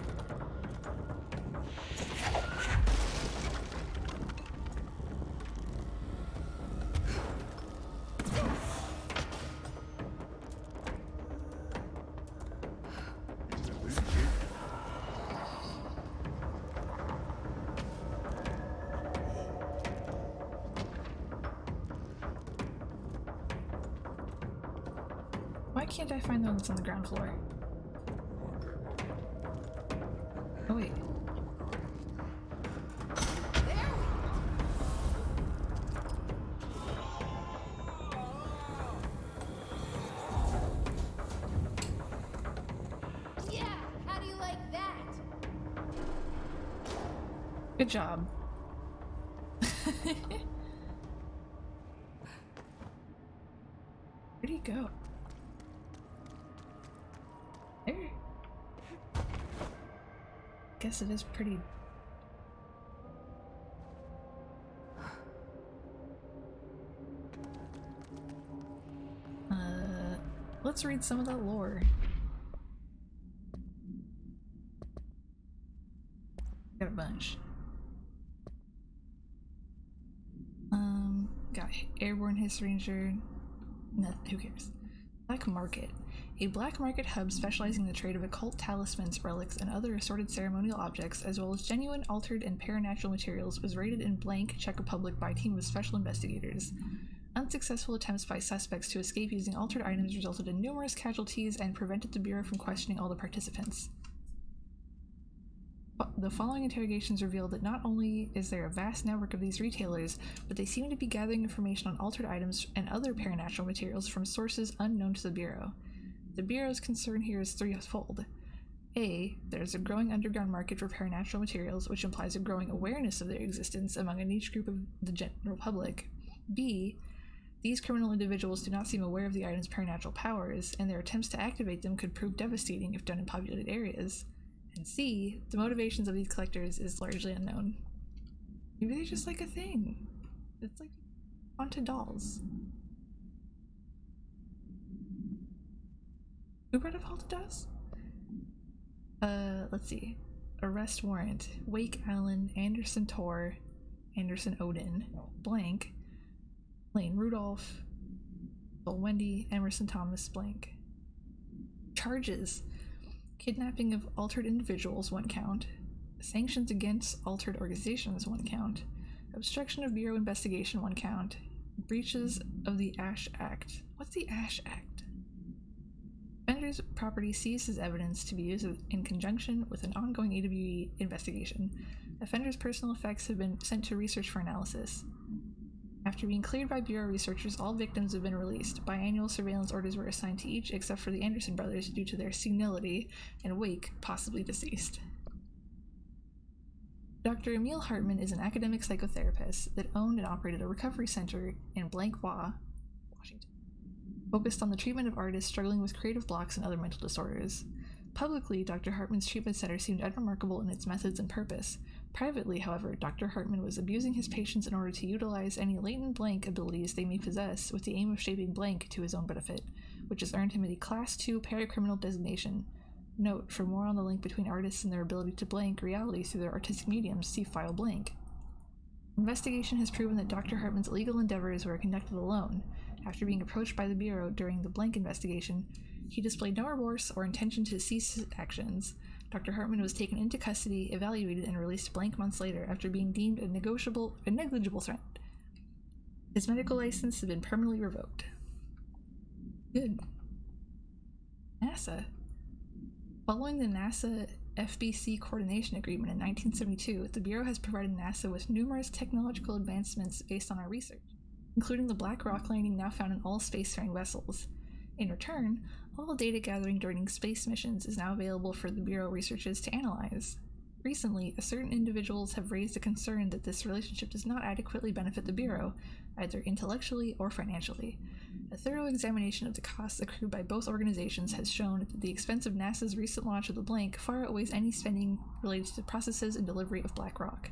Why can't I find the one that's on the ground floor? Oh wait. Yeah, how do you like that? Good job. Where'd he go? There. Guess it is pretty. Let's read some of that lore. Got a bunch. Got Airborne Hiss Ranger. No, who cares? Black Market. A black market hub specializing in the trade of occult talismans, relics, and other assorted ceremonial objects, as well as genuine, altered, and paranatural materials, was raided in blank Czech Republic by a team of special investigators. Unsuccessful attempts by suspects to escape using altered items resulted in numerous casualties and prevented the Bureau from questioning all the participants. The following interrogations revealed that not only is there a vast network of these retailers, but they seem to be gathering information on altered items and other paranatural materials from sources unknown to the Bureau. The Bureau's concern here is threefold. A. There's a growing underground market for paranatural materials, which implies a growing awareness of their existence among a niche group of the general public. B. These criminal individuals do not seem aware of the item's paranatural powers, and their attempts to activate them could prove devastating if done in populated areas. And C. The motivations of these collectors is largely unknown. Maybe they just like a thing. It's like haunted dolls. Who brought up haunted dolls? Let's see. Arrest warrant. Wake Allen, Anderson Tor, Anderson Odin, blank, Lane Rudolph, Bill Wendy, Emerson Thomas, blank. Charges. Kidnapping of altered individuals, 1 count. Sanctions against altered organizations, 1 count. Obstruction of Bureau investigation, 1 count. Breaches of the Ash Act. What's the Ash Act? Offender's property seized as evidence to be used in conjunction with an ongoing AWE investigation. Offender's personal effects have been sent to research for analysis. After being cleared by Bureau researchers, all victims have been released. Biannual surveillance orders were assigned to each except for the Anderson brothers due to their senility, and Wake possibly deceased. Dr. Emil Hartman is an academic psychotherapist that owned and operated a recovery center in Blancois, Washington, focused on the treatment of artists struggling with creative blocks and other mental disorders. Publicly, Dr. Hartman's treatment center seemed unremarkable in its methods and purpose. Privately, however, Dr. Hartman was abusing his patients in order to utilize any latent blank abilities they may possess with the aim of shaping blank to his own benefit, which has earned him the Class 2 paracriminal designation. Note, for more on the link between artists and their ability to blank reality through their artistic mediums, see File Blank. Investigation has proven that Dr. Hartman's illegal endeavors were conducted alone. After being approached by the Bureau during the blank investigation, he displayed no remorse or intention to cease his actions. Dr. Hartman was taken into custody, evaluated, and released blank months later after being deemed a negligible threat. His medical license had been permanently revoked. Good. NASA. Following the NASA FBC Coordination Agreement in 1972, the Bureau has provided NASA with numerous technological advancements based on our research, including the black rock landing now found in all spacefaring vessels. In return, all data gathering during space missions is now available for the Bureau researchers to analyze. Recently, certain individuals have raised a concern that this relationship does not adequately benefit the Bureau, either intellectually or financially. A thorough examination of the costs accrued by both organizations has shown that the expense of NASA's recent launch of the Blank far outweighs any spending related to the processes and delivery of black rock.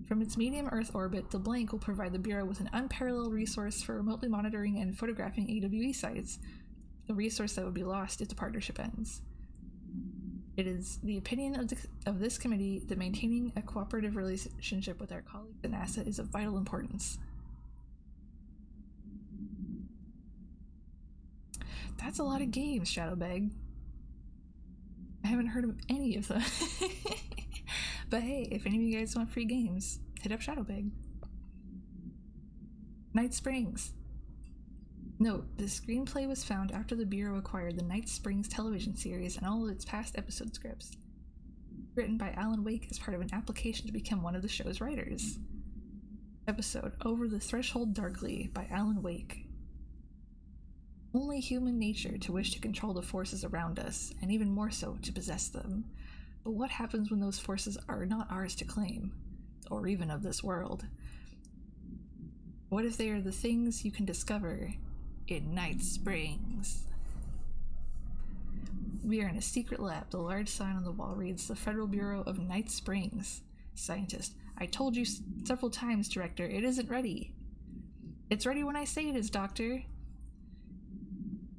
From its medium Earth orbit, the Blank will provide the Bureau with an unparalleled resource for remotely monitoring and photographing AWE sites, a resource that would be lost if the partnership ends. It is the opinion of this committee that maintaining a cooperative relationship with our colleagues at NASA is of vital importance. That's a lot of games, Shadowbag. I haven't heard of any of them. But hey, if any of you guys want free games, hit up Shadowbag. Night Springs. Note, the screenplay was found after the Bureau acquired the Night Springs television series and all of its past episode scripts. Written by Alan Wake as part of an application to become one of the show's writers. Episode Over the Threshold Darkly by Alan Wake. Only human nature to wish to control the forces around us, and even more so to possess them. But what happens when those forces are not ours to claim, or even of this world? What if they are the things you can discover in Night Springs? We are in a secret lab. The large sign on the wall reads, "The Federal Bureau of Night Springs." Scientist: I told you several times, Director, it isn't ready. It's ready when I say it is, Doctor.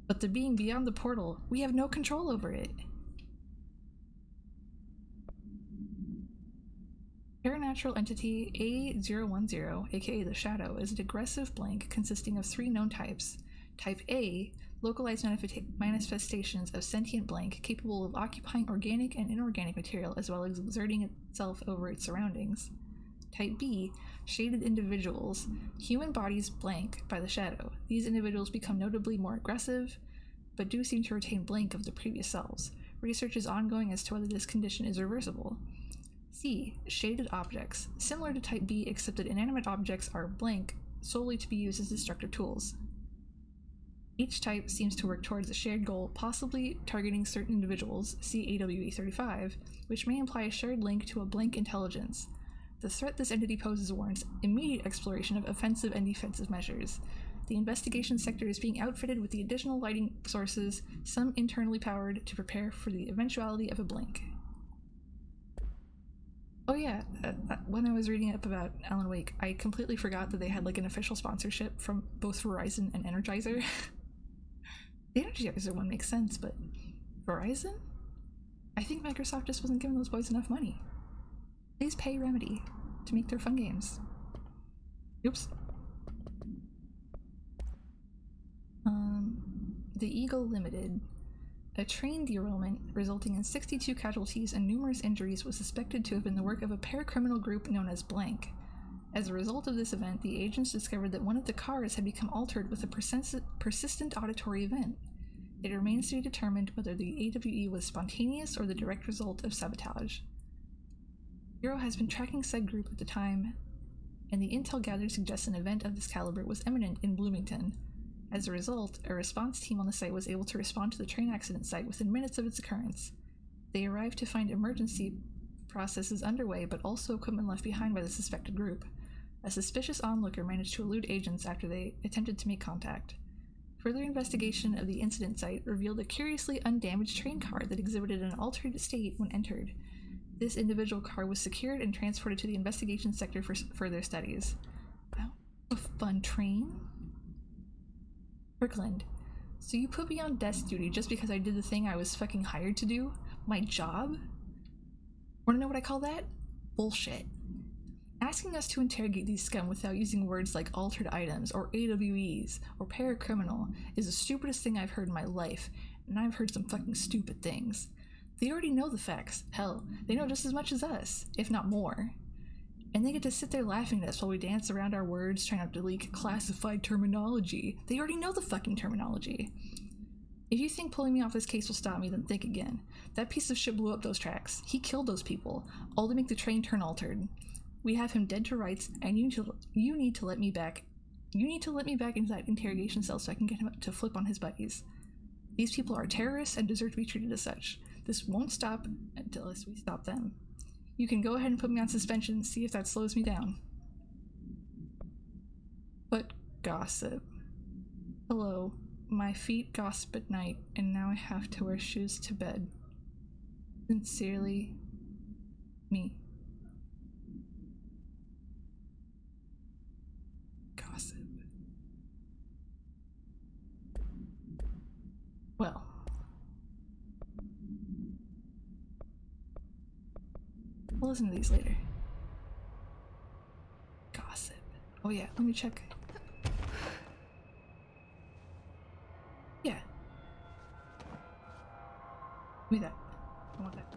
But the being beyond the portal, we have no control over it. Paranatural entity A010, aka the Shadow, is an aggressive blank consisting of 3 known types. Type A, localized manifestations of sentient blank capable of occupying organic and inorganic material as well as exerting itself over its surroundings. Type B, shaded individuals, human bodies blank by the Shadow. These individuals become notably more aggressive, but do seem to retain blank of the previous selves. Research is ongoing as to whether this condition is reversible. C, shaded objects, similar to Type B except that inanimate objects are blank solely to be used as destructive tools. Each type seems to work towards a shared goal, possibly targeting certain individuals, see AWE 35, which may imply a shared link to a blank intelligence. The threat this entity poses warrants immediate exploration of offensive and defensive measures. The investigation sector is being outfitted with the additional lighting sources, some internally powered, to prepare for the eventuality of a blank. Oh yeah, when I was reading up about Alan Wake, I completely forgot that they had like an official sponsorship from both Verizon and Energizer. The Energizer one makes sense, but Verizon? I think Microsoft just wasn't giving those boys enough money. Please pay Remedy to make their fun games. Oops. The Eagle Limited. A train derailment resulting in 62 casualties and numerous injuries was suspected to have been the work of a paracriminal group known as Blank. As a result of this event, the agents discovered that one of the cars had become altered with a persistent auditory event. It remains to be determined whether the AWE was spontaneous or the direct result of sabotage. The Bureau has been tracking said group at the time, and the intel gathered suggests an event of this caliber was imminent in Bloomington. As a result, a response team on the site was able to respond to the train accident site within minutes of its occurrence. They arrived to find emergency processes underway, but also equipment left behind by the suspected group. A suspicious onlooker managed to elude agents after they attempted to make contact. Further investigation of the incident site revealed a curiously undamaged train car that exhibited an altered state when entered. This individual car was secured and transported to the investigation sector for further studies. Wow, a fun train? Kirkland, so you put me on desk duty just because I did the thing I was fucking hired to do? My job? Wanna know what I call that? Bullshit. Asking us to interrogate these scum without using words like altered items or AWEs or paracriminal is the stupidest thing I've heard in my life, and I've heard some fucking stupid things. They already know the facts. Hell, they know just as much as us, if not more. And they get to sit there laughing at us while we dance around our words trying not to leak classified terminology. They already know the fucking terminology. If you think pulling me off this case will stop me, then think again. That piece of shit blew up those tracks. He killed those people, all to make the train turn altered. We have him dead to rights, and you need to let me back. You need to let me back into that interrogation cell so I can get him to flip on his buddies. These people are terrorists and deserve to be treated as such. This won't stop until we stop them. You can go ahead and put me on suspension and see if that slows me down. But gossip. Hello, my feet gossip at night, and now I have to wear shoes to bed. Sincerely, me. Gossip. Well. We'll listen to these later. Gossip. Oh yeah, let me check. Yeah. Give me that. I want that.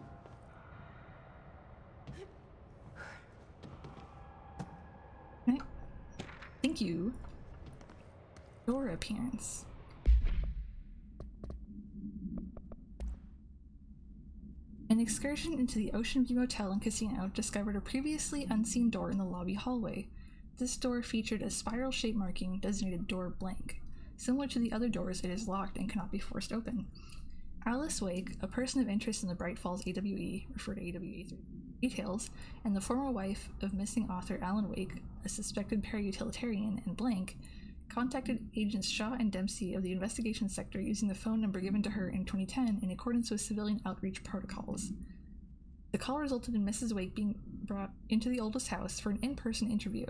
Okay. Thank you. Door appearance. An excursion into the Ocean View Motel and Casino discovered a previously unseen door in the lobby hallway. This door featured a spiral-shaped marking designated door blank. Similar to the other doors, it is locked and cannot be forced open. Alice Wake, a person of interest in the Bright Falls AWE, referred to AWE through details, and the former wife of missing author Alan Wake, a suspected para-utilitarian, and Blank, contacted agents Shaw and Dempsey of the investigation sector using the phone number given to her in 2010 in accordance with civilian outreach protocols. The call resulted in Mrs. Wake being brought into the oldest house for an in-person interview.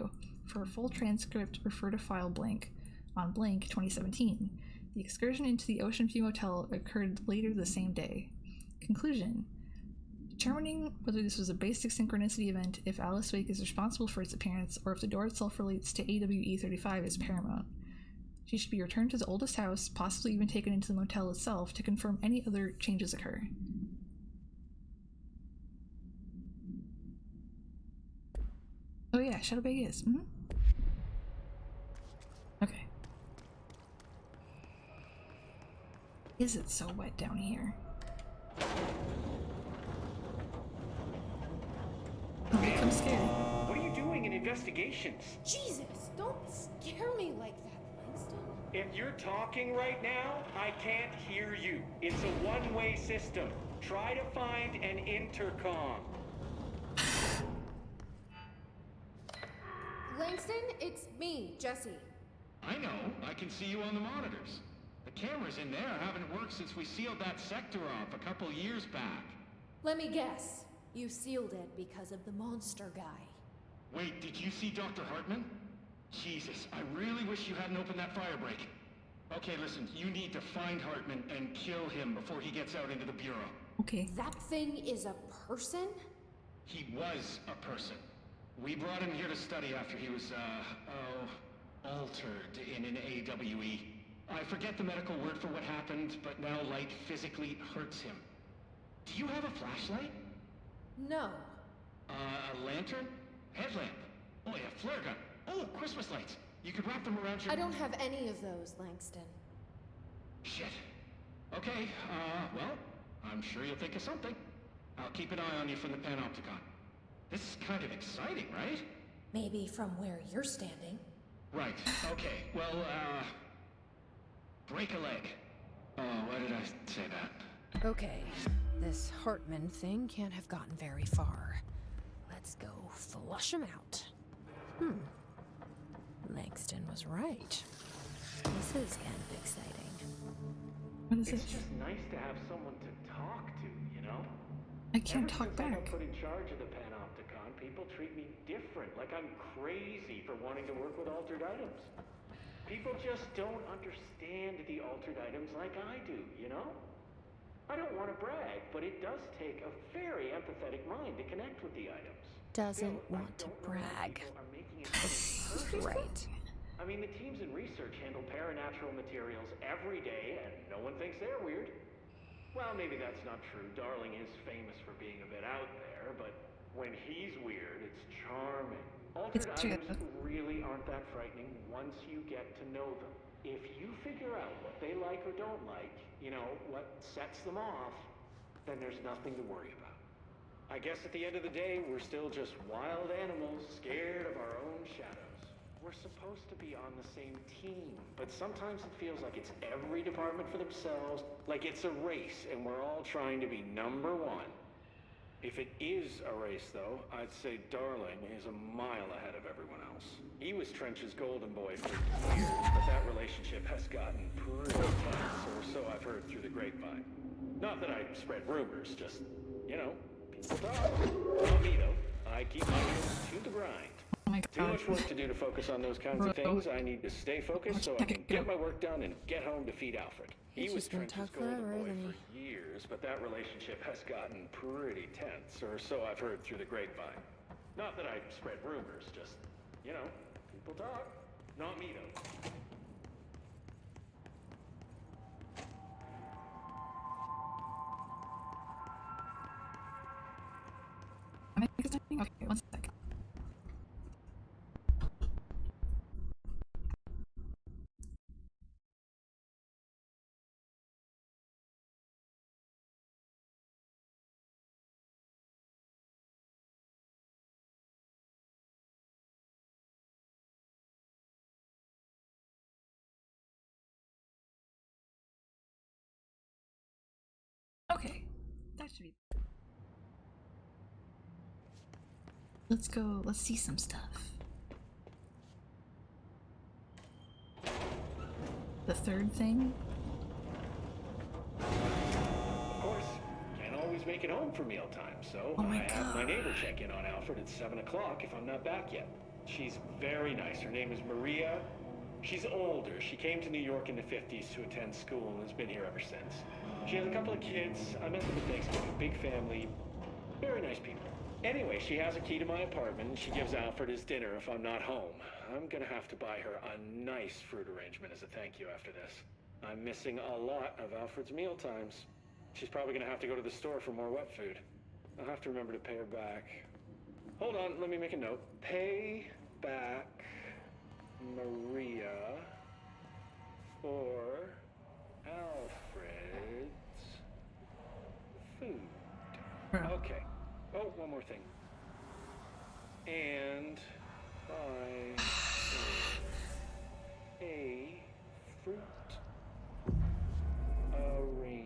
For a full transcript, refer to file blank on blank 2017. The excursion into the Ocean View Motel occurred later the same day. Conclusion. Determining whether this was a basic synchronicity event, if Alice Wake is responsible for its appearance, or if the door itself relates to AWE 35 is paramount. She should be returned to the oldest house, possibly even taken into the motel itself, to confirm any other changes occur. Oh yeah, Shadow Bay is. Okay. Is it so wet down here? Oh, I'm scared. What are you doing in investigations? Jesus, don't scare me like that, Langston. If you're talking right now, I can't hear you. It's a one-way system. Try to find an intercom. Langston, it's me, Jesse. I know. I can see you on the monitors. The cameras in there haven't worked since we sealed that sector off a couple years back. Let me guess. You sealed it because of the monster guy. Wait, did you see Dr. Hartman? Jesus, I really wish you hadn't opened that fire break. Okay, listen, you need to find Hartman and kill him before he gets out into the Bureau. Okay. That thing is a person? He was a person. We brought him here to study after he was, altered in an AWE. I forget the medical word for what happened, but now light physically hurts him. Do you have a flashlight? No. A lantern? Headlamp? Oh yeah, flare gun. Oh, Christmas lights. You could wrap them around your... I don't have any of those, Langston. Shit. Okay, well, I'm sure you'll think of something. I'll keep an eye on you from the panopticon. This is kind of exciting, right? Maybe from where you're standing. Right, okay. Well, break a leg. Oh, why did I say that? Okay, this Hartman thing can't have gotten very far. Let's go flush him out. Langston was right. This is kind of exciting. What is It's this? just nice to have someone to talk to, you know? I can't Ever talk since I got back. put in charge of the Panopticon, people treat me different, like I'm crazy for wanting to work with altered items. People just don't understand the altered items like I do, you know? I don't want to brag, but it does take a very empathetic mind to connect with the items. Doesn't Still, want to brag. Right. I mean, the teams in research handle paranatural materials every day, and no one thinks they're weird. Well, maybe that's not true. Darling is famous for being a bit out there, but when he's weird, it's charming. Altered items really aren't that frightening once you get to know them. If you figure out what they like or don't like, you know, what sets them off, then there's nothing to worry about. I guess at the end of the day, we're still just wild animals scared of our own shadows. We're supposed to be on the same team, but sometimes it feels like it's every department for themselves, like it's a race and we're all trying to be number one. If it is a race, though, I'd say Darling is a mile ahead of everyone else. He was Trench's golden boy for years, but that relationship has gotten pretty tense, or so I've heard through the grapevine. Not that I spread rumors, just, you know, people talk. Not me, though. I keep my ears to the grind. Oh my Too much work to do to focus on those kinds of things. I need to stay focused so I can get my work done and get home to feed Alfred. He was Trench's golden boy for years, but that relationship has gotten pretty tense, or so I've heard through the grapevine. Not that I spread rumors, just, you know, people talk. Not me, though. Am I exciting? Okay, one second. Okay, that should be. Let's go, let's see some stuff. The third thing? Of course, can't always make it home for mealtime, so I have my neighbor check in on Alfred at 7 o'clock if I'm not back yet. She's very nice. Her name is Maria. She's older. She came to New York in the 50s to attend school and has been here ever since. She has a couple of kids. I met them at Thanksgiving. Big family. Very nice people. Anyway, she has a key to my apartment and she gives Alfred his dinner if I'm not home. I'm gonna have to buy her a nice fruit arrangement as a thank you after this. I'm missing a lot of Alfred's meal times. She's probably gonna have to go to the store for more wet food. I'll have to remember to pay her back. Hold on, let me make a note. Pay back Maria for Alfred's food. Okay. Oh, one more thing. And buy a fruit arrangement.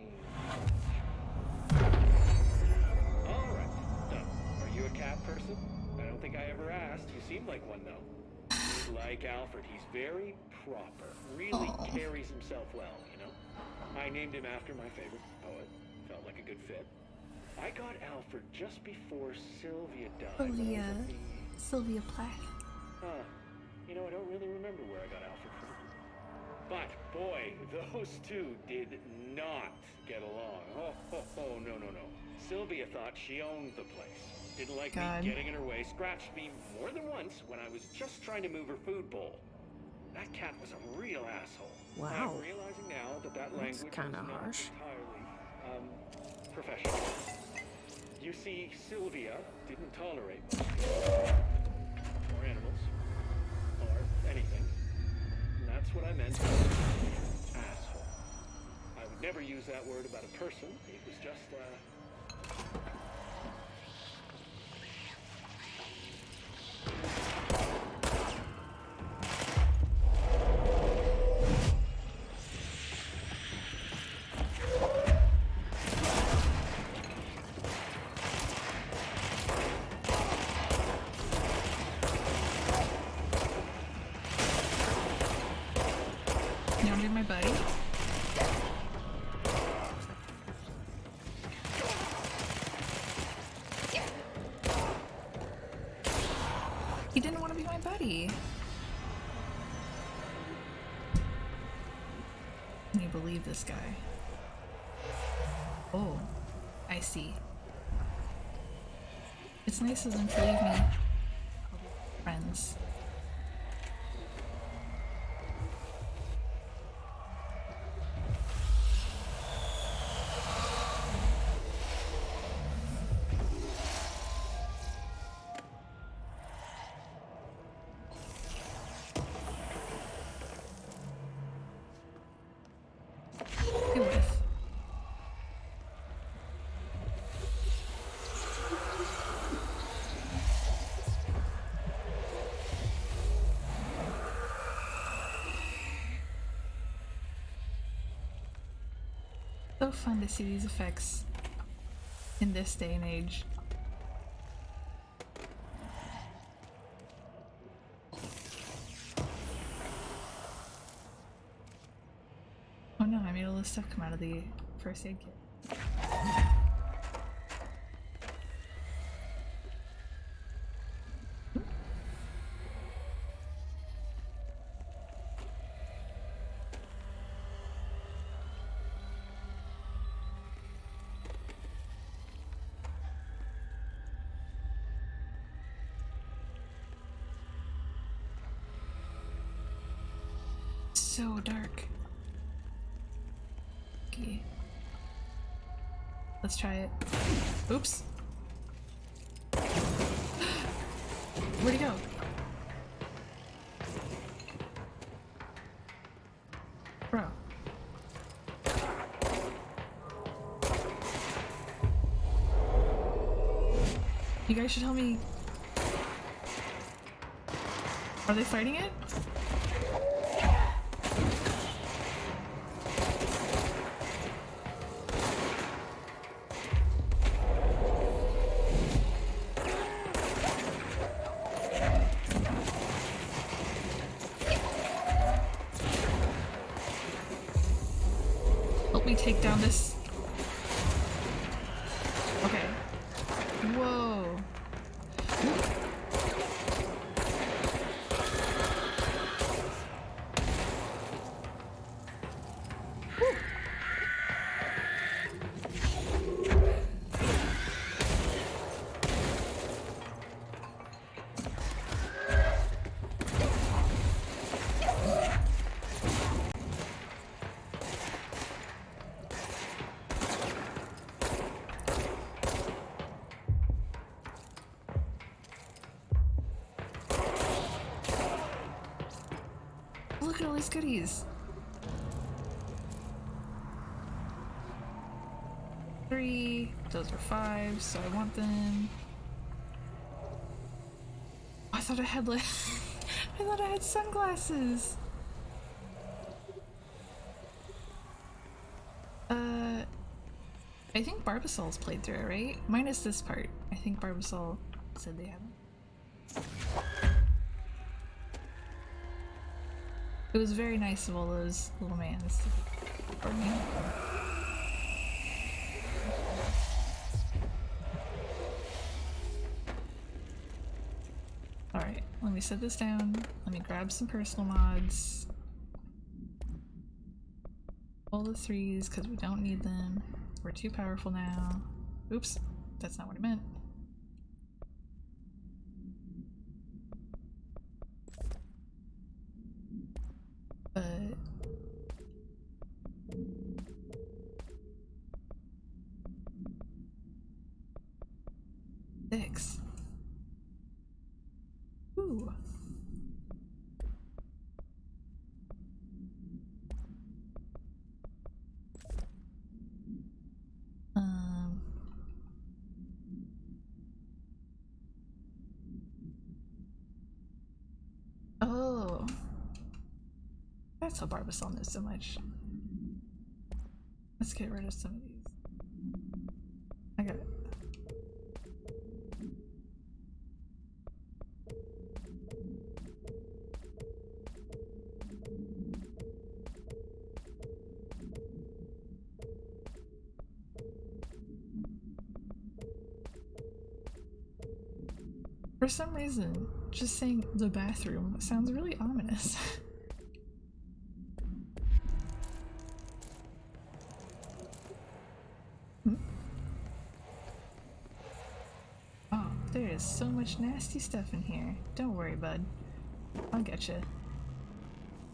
All right, done. Are you a cat person? I don't think I ever asked. You seem like one, though. Like Alfred, he's very proper. Really carries himself well, you know? I named him after my favorite poet. Felt like a good fit. I got Alfred just before Sylvia died. Sylvia Plath. Huh. You know, I don't really remember where I got Alfred from. But, boy, those two did not get along. Oh, no. Sylvia thought she owned the place. Didn't like me getting in her way. Scratched me more than once when I was just trying to move her food bowl. That cat was a real asshole. Wow. I'm realizing now that language That's kind of was not harsh. entirely, professional. You see, Sylvia didn't tolerate or animals, or anything. And that's what I meant by asshole. I would never use that word about a person. It was just, already? Can you believe this guy? Oh, I see. It's nice of them to leave me friends. So fun to see these effects in this day and age. Oh no, I made all this stuff come out of the first aid kit. So dark. Okay. Let's try it. Oops. Where'd he go? Bro. You guys should help me. Are they fighting it? Help me take down this. Okay. Whoa. Look at all these goodies. 3, those are 5, so I want them. I thought I had like I thought I had sunglasses. I think Barbasol's played through it, right? Minus this part. I think Barbasol said they haven't. It was very nice of all those little mans for me. Alright, let me set this down. Let me grab some personal mods. All the 3s, because we don't need them. We're too powerful now. Oops, that's not what I meant. But six. Ooh. Oh. That's how Barbasol knows so much. Let's get rid of some of these. I got it. For some reason, just saying the bathroom sounds really ominous. Oh, there is so much nasty stuff in here. Don't worry, bud. I'll get you.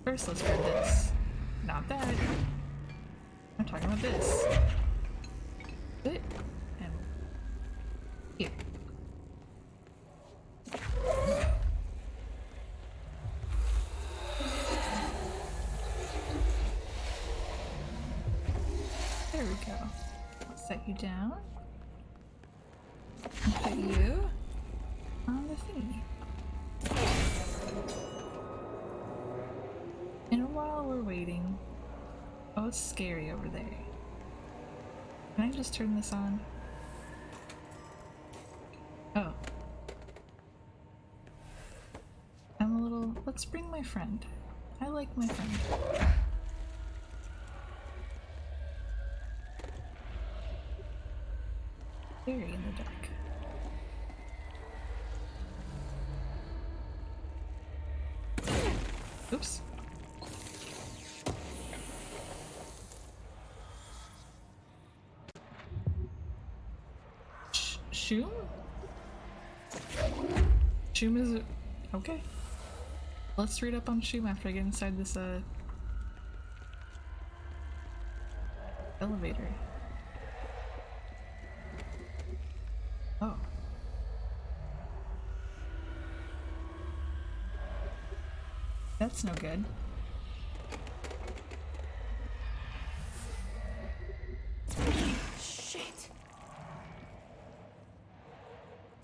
First, let's grab this. Not that. I'm talking about this. It and here. There we go. I'll set you down. And put you on the thingy. And while we're waiting, oh, it's scary over there. Can I just turn this on? Oh. I'm a little... Let's bring my friend. I like my friend. Very in the dark. Oops. Shoom? Shoom is... okay. Let's read up on Shoom after I get inside this, elevator. Oh. That's no good. Shit.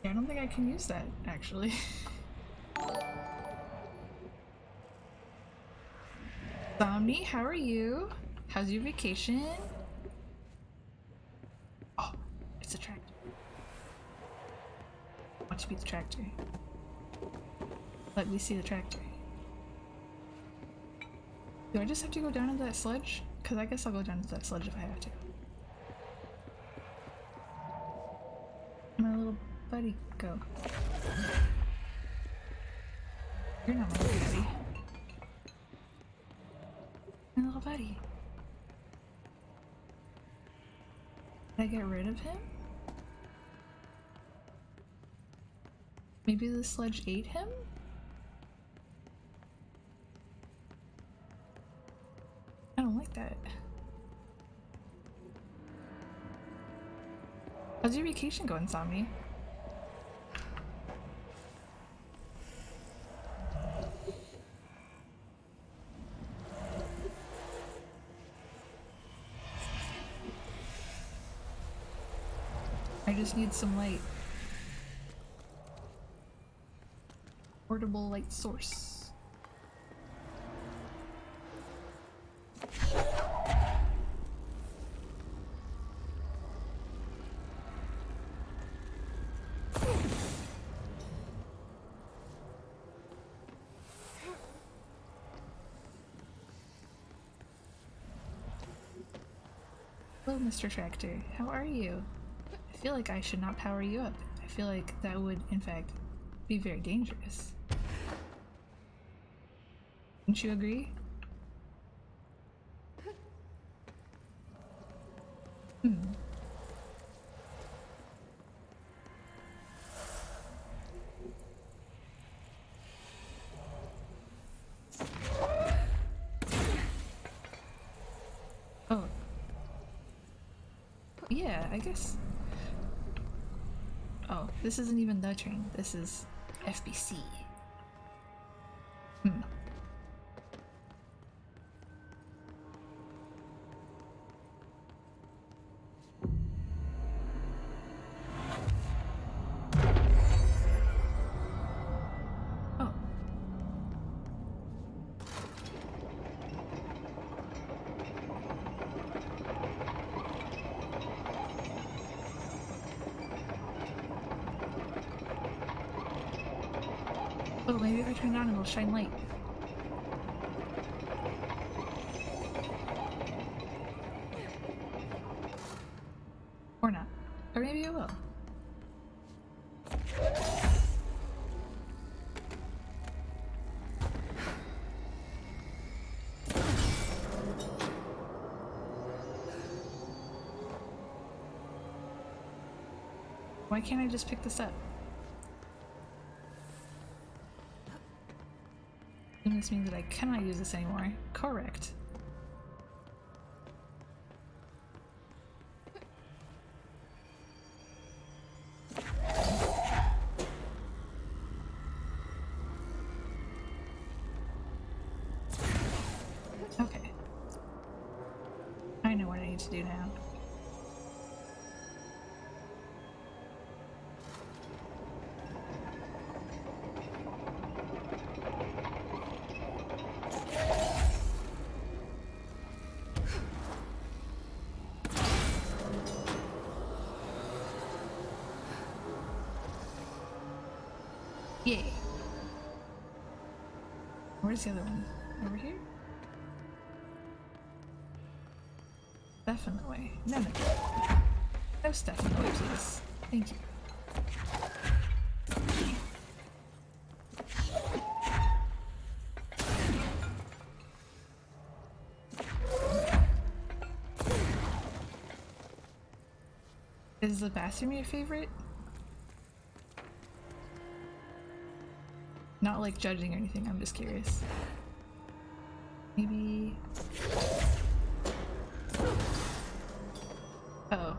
Yeah, I don't think I can use that, actually. Somni, how are you? How's your vacation? Oh, it's a tractor. Watch you beat the tractor. Let me see the tractor. Do I just have to go down into that sludge? Because I guess I'll go down into that sludge if I have to. My little buddy, go. You're not my little buddy. My little buddy. Did I get rid of him? Maybe the sludge ate him? I don't like that. How's your vacation going, Somni? I just need some light. Portable light source. Hello, Mr. Tractor. How are you? I feel like I should not power you up. I feel like that would, in fact, be very dangerous. Don't you agree? Oh. Yeah, I guess. Oh, this isn't even the train. This is FBC. Oh. Oh, maybe if I turn it on, it'll shine light. Or not. Or maybe it will. Why can't I just pick this up? Doesn't this mean that I cannot use this anymore? Correct. Okay. I know what I need to do now. Yay. Where's the other one? Over here? Stuff in the way. No, no. No stuff in the way, please. Thank you. Is the bathroom your favorite? Not like judging or anything, I'm just curious. Maybe... Uh-oh.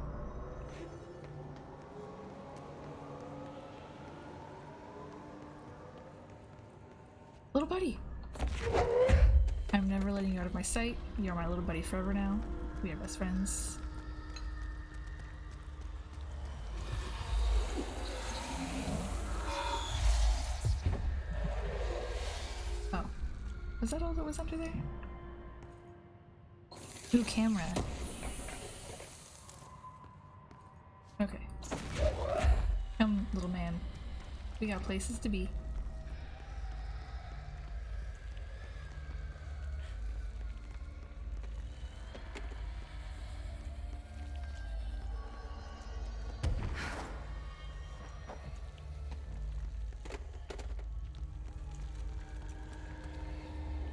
Little buddy! I'm never letting you out of my sight. You're my little buddy forever now. We are best friends. Was that all that was under there? Ooh, camera. Okay. Come, little man. We got places to be.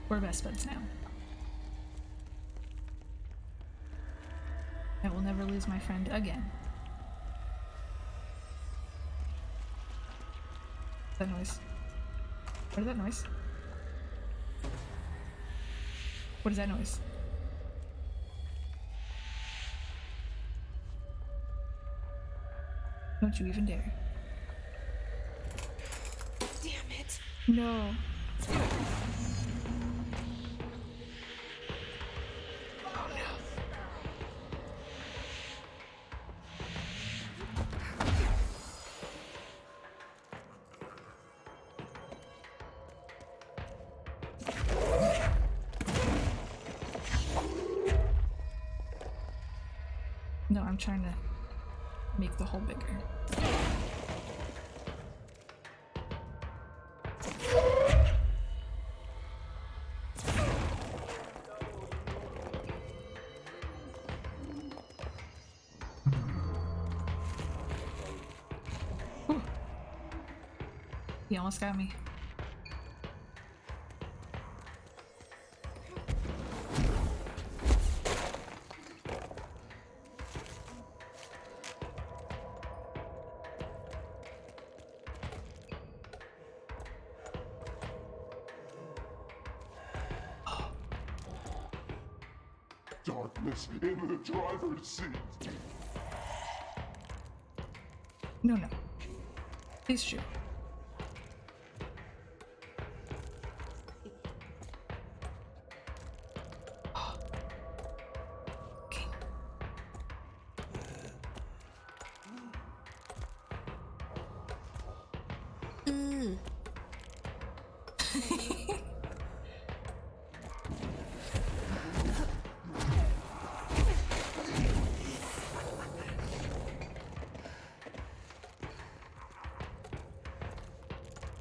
We're best buds now. I will never lose my friend again. What's that noise? What is that noise? What is that noise? Don't you even dare. Damn it. No. No, I'm trying to make the hole bigger. Whew. He almost got me. Darkness in the driver's seat. No, no. Please shoot. Okay.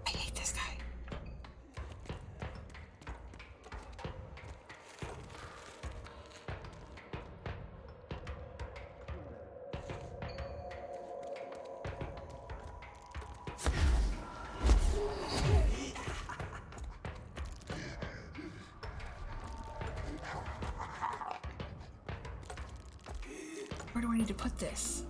I hate this guy. Where do I need to put this?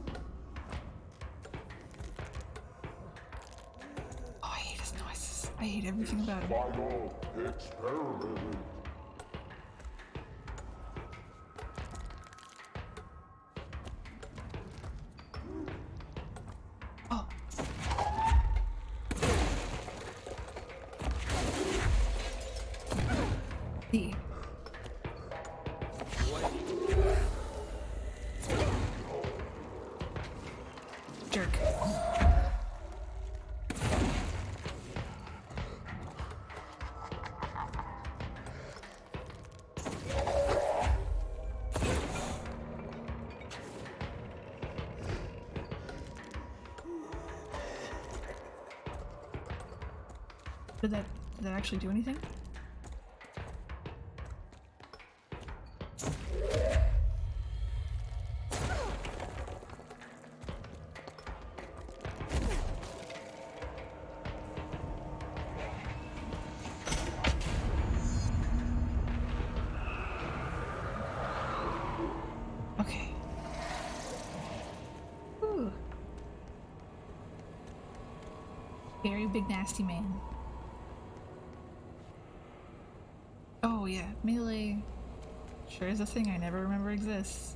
I hate everything about it. Final experiment. Oh. D. Jerk. Did that actually do anything? Okay. Ooh. Very big nasty man. Oh yeah, melee sure is a thing I never remember exists.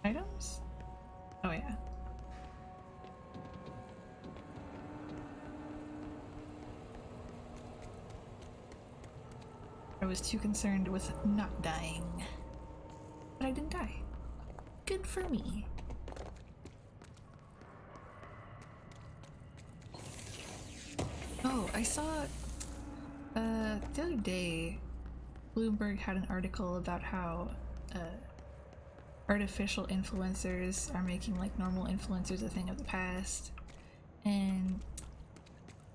Items? Oh yeah. I was too concerned with not dying. But I didn't die. Good for me. Oh, I saw the other day Bloomberg had an article about how artificial influencers are making like normal influencers a thing of the past. And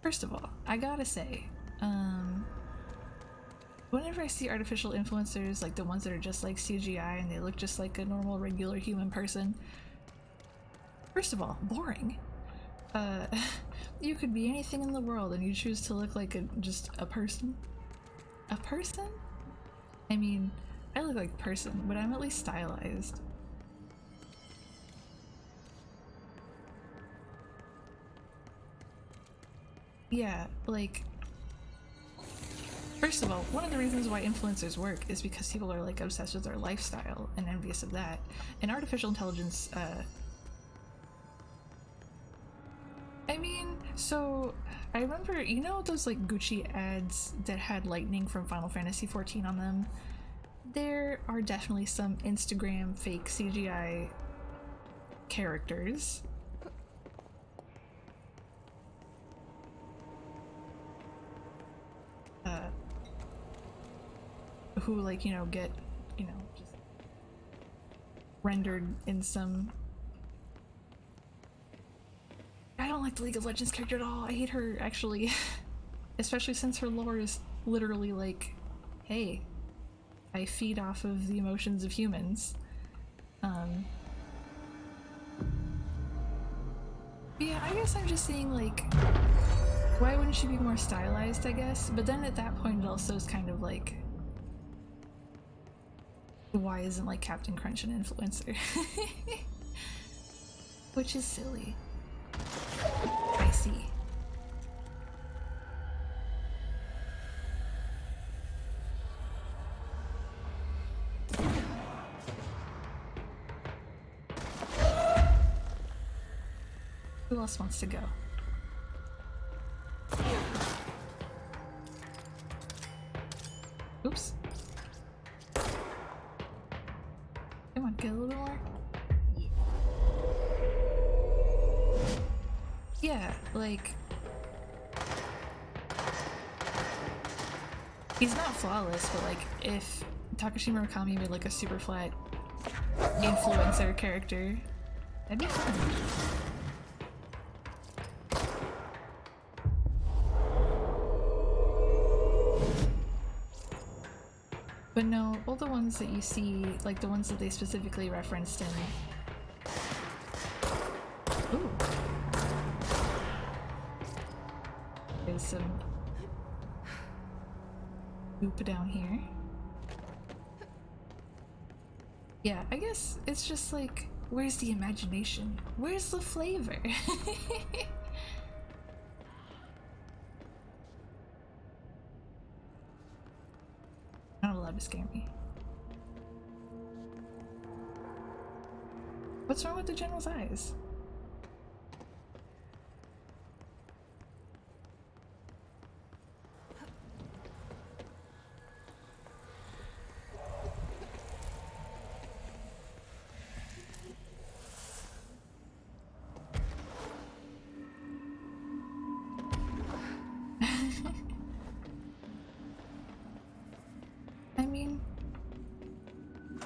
first of all, I gotta say, whenever I see artificial influencers, like the ones that are just like CGI and they look just like a normal regular human person, first of all, boring. You could be anything in the world and you choose to look like just a person? A person? I mean, I look like a person, but I'm at least stylized. Yeah, like, first of all, one of the reasons why influencers work is because people are like obsessed with their lifestyle and envious of that. And artificial intelligence, I mean, so I remember, you know those like Gucci ads that had lightning from Final Fantasy XIV on them? There are definitely some Instagram fake CGI characters. Who like, you know, get, you know, just rendered in some... I don't like the League of Legends character at all. I hate her, actually. Especially since her lore is literally like, hey, I feed off of the emotions of humans. Yeah, I guess I'm just saying, like, why wouldn't she be more stylized, I guess? But then at that point it also is kind of like, why isn't like Captain Crunch an influencer? Which is silly. I see. Who else wants to go? Oops. Come on, get a little bit more. Yeah, like... he's not flawless, but like, if Takashi Murakami made like a super flat influencer character, that'd be fun. But no, all the ones that you see, like the ones that they specifically referenced in... Ooh. There's some goop down here. Yeah, I guess it's just like... Where's the imagination? Where's the flavor? Not allowed to scare me. What's wrong with the general's eyes? I mean,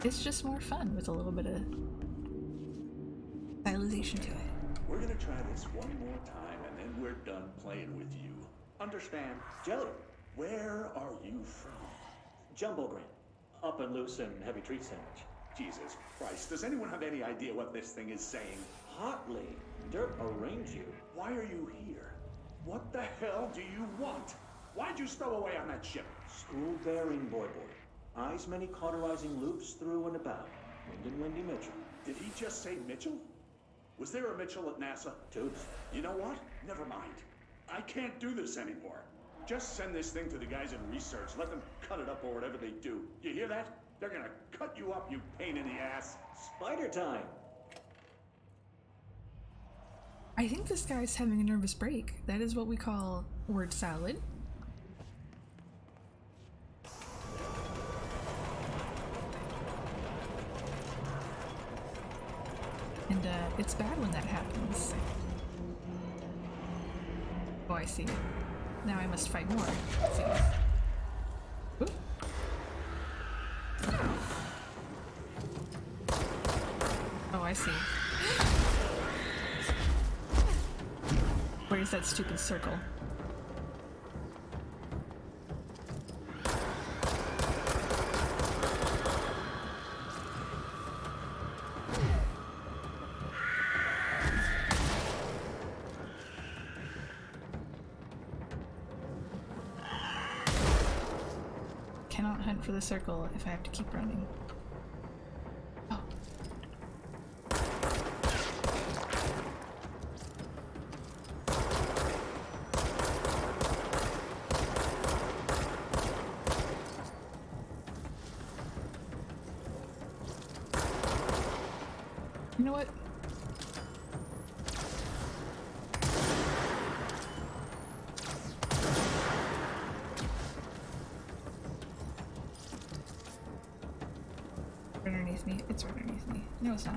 it's just more fun with a little bit of stylization to it. We're gonna try this one more time and then we're done playing with you. Understand? Jelly, Where are you from? Jumbo Grand. Up and loose and heavy treat sandwich. Jesus Christ, does anyone have any idea what this thing is saying? Hotly. Dirt arrange you. Why are you here? What the hell do you want? Why'd you stow away on that ship? School bearing, boy. Eyes many cauterizing loops through and about. Wind and Windy Mitchell. Did he just say Mitchell? Was there a Mitchell at NASA? Toots. You know what? Never mind. I can't do this anymore. Just send this thing to the guys in research. Let them cut it up or whatever they do. You hear that? They're gonna cut you up, you pain in the ass. Spider time. I think this guy's having a nervous break. That is what we call word salad. And it's bad when that happens. Oh, I see. Now I must fight more. Let's see. Ooh. Oh, I see. Where's that stupid circle? Cannot hunt for the circle if I have to keep running. Oh. You know what? Right underneath me. It's right underneath me. No, it's not.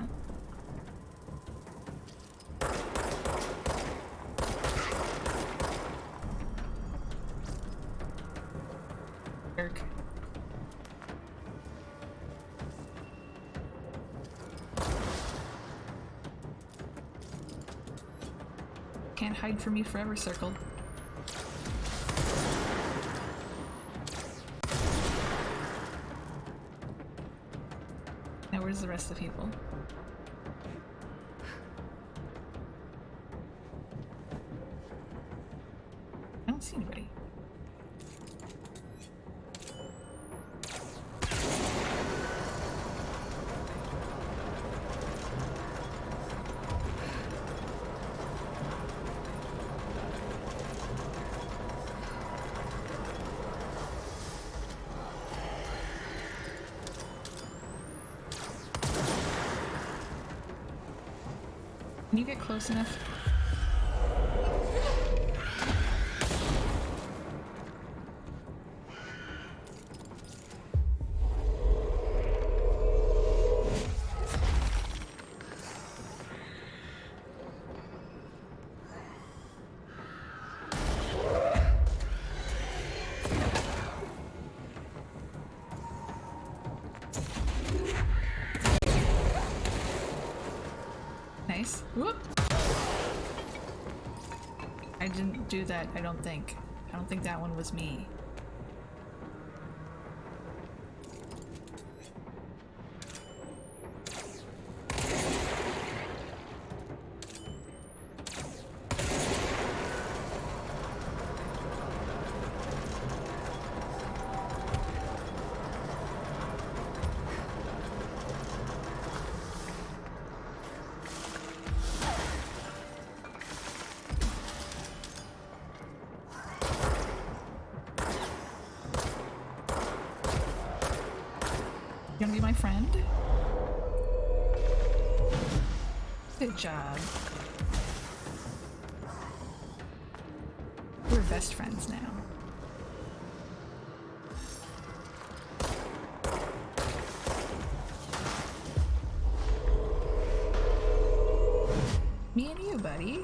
Jerk. Can't hide from me forever, circle. Now where's the rest of the people? I don't see anybody. Can you get close enough? Nice. Whoop! I didn't do that, I don't think. I don't think that one was me. You wanna be my friend? Good job. We're best friends now. Me and you, buddy.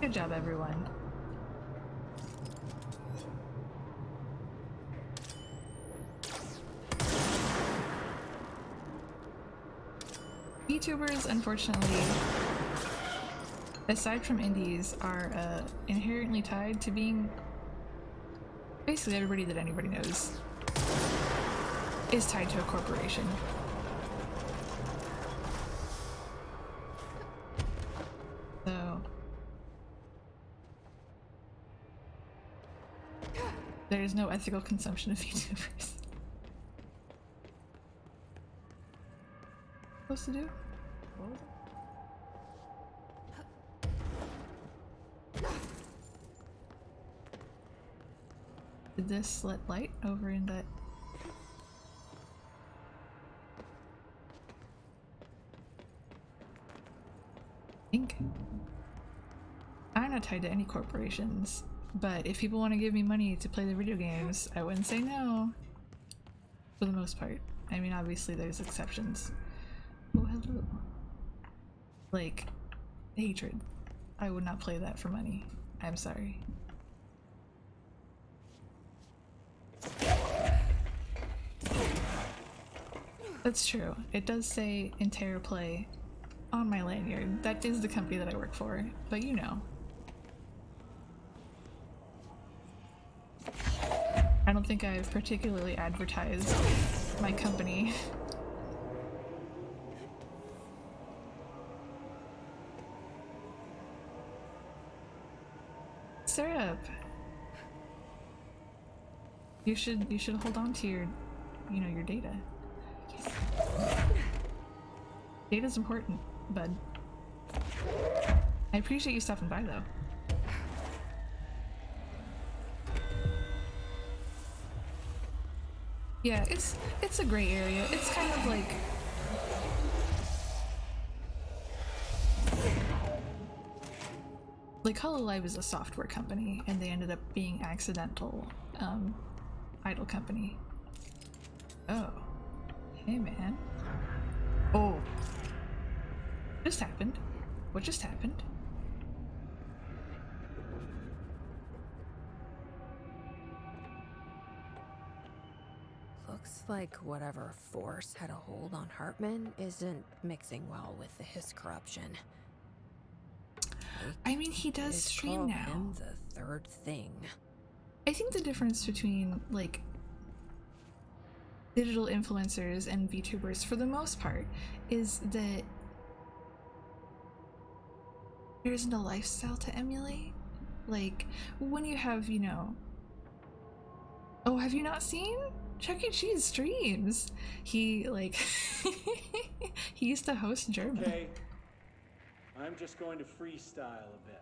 Good job, everyone. VTubers, unfortunately, aside from indies, are inherently tied to being basically everybody that anybody knows is tied to a corporation. So there is no ethical consumption of VTubers. Supposed to do? What was it? Did this let light over in that? Ink. I'm not tied to any corporations, but if people want to give me money to play their video games, I wouldn't say no. For the most part. I mean, obviously there's exceptions. Oh, hello. Like, hatred. I would not play that for money. I'm sorry. That's true. It does say InteraPlay on my lanyard. That is the company that I work for, but you know. I don't think I've particularly advertised my company. Syrup. You should hold on to your, you know, your data. Data's important, bud. I appreciate you stopping by, though. Yeah, it's a gray area. It's kind of like HoloLive is a software company, and they ended up being accidental idol company. Oh, hey man. Oh, just happened. What just happened? Looks like whatever force had a hold on Hartman isn't mixing well with his corruption. I mean, he does stream now. Him the third thing. I think the difference between, like, digital influencers and VTubers, for the most part, is that there isn't a lifestyle to emulate. Like, when you have, you know... Oh, have you not seen? Chuck E. Cheese streams. He, like... he used to host German. Okay. I'm just going to freestyle a bit.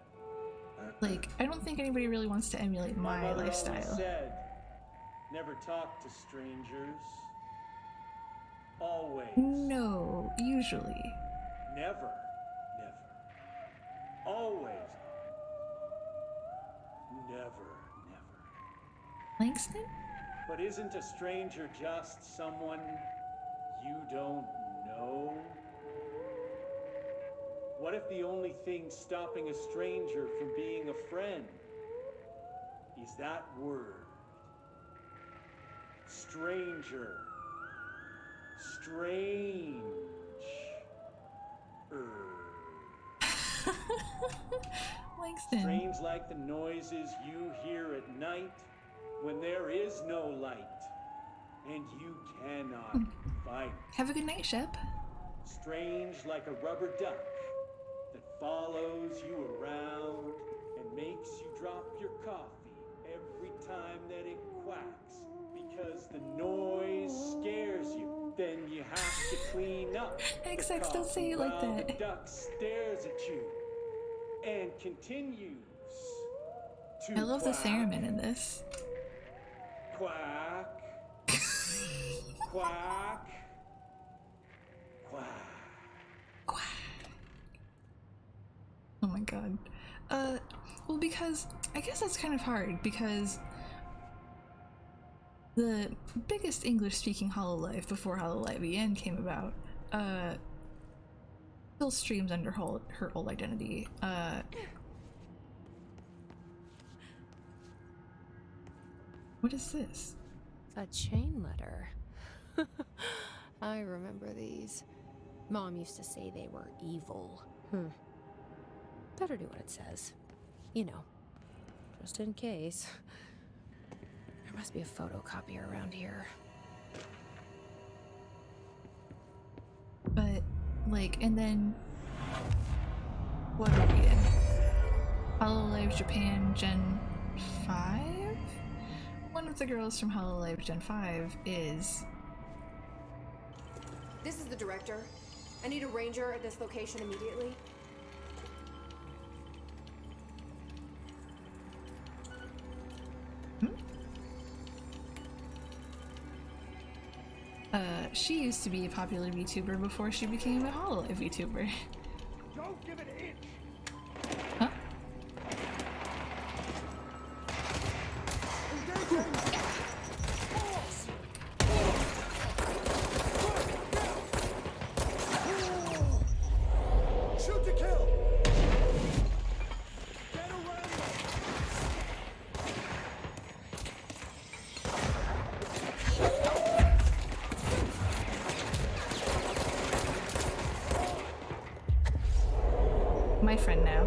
Like, I don't think anybody really wants to emulate my lifestyle. Always said, never talk to strangers. Always. No, usually. Never. Never. Always. Never. Never. Langston? But isn't a stranger just someone you don't know? What if the only thing stopping a stranger from being a friend is that word? Stranger. Strange. Langston. Strange like the noises you hear at night when there is no light and you cannot fight. Have a good night, Shep. Strange like a rubber duck that follows you around and makes you drop your coffee every time that it quacks because the noise scares you. then you have to clean up. XX, don't say it like that. The duck stares at you and continues to I love the quack, theremin in this. quack, quack, quack. Oh my god. Well, because I guess that's kind of hard because the biggest English-speaking Hololive before Hololive EN came about, still streams under her old identity. What is this? A chain letter. I remember these. Mom used to say they were evil. Better do what it says. You know, just in case. There must be a photocopier around here. But, like, and then... What are we in? Hololive Japan Gen 5? One of the girls from Hololive Gen 5 is... This is the director. I need a ranger at this location immediately. She used to be a popular VTuber before she became a Hololive VTuber. Don't give it an inch. Huh? Shoot to kill. Get around. My friend now.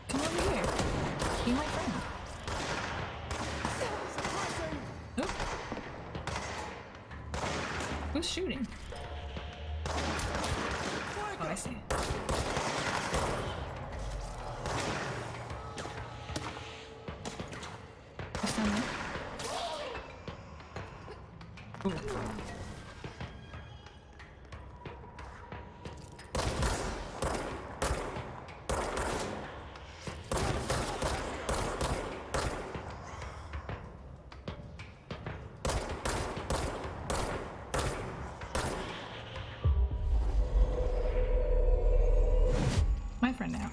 Come over here. Be my friend. Oop. Who's shooting? Oh, I see. What's down there? Ooh. My friend now.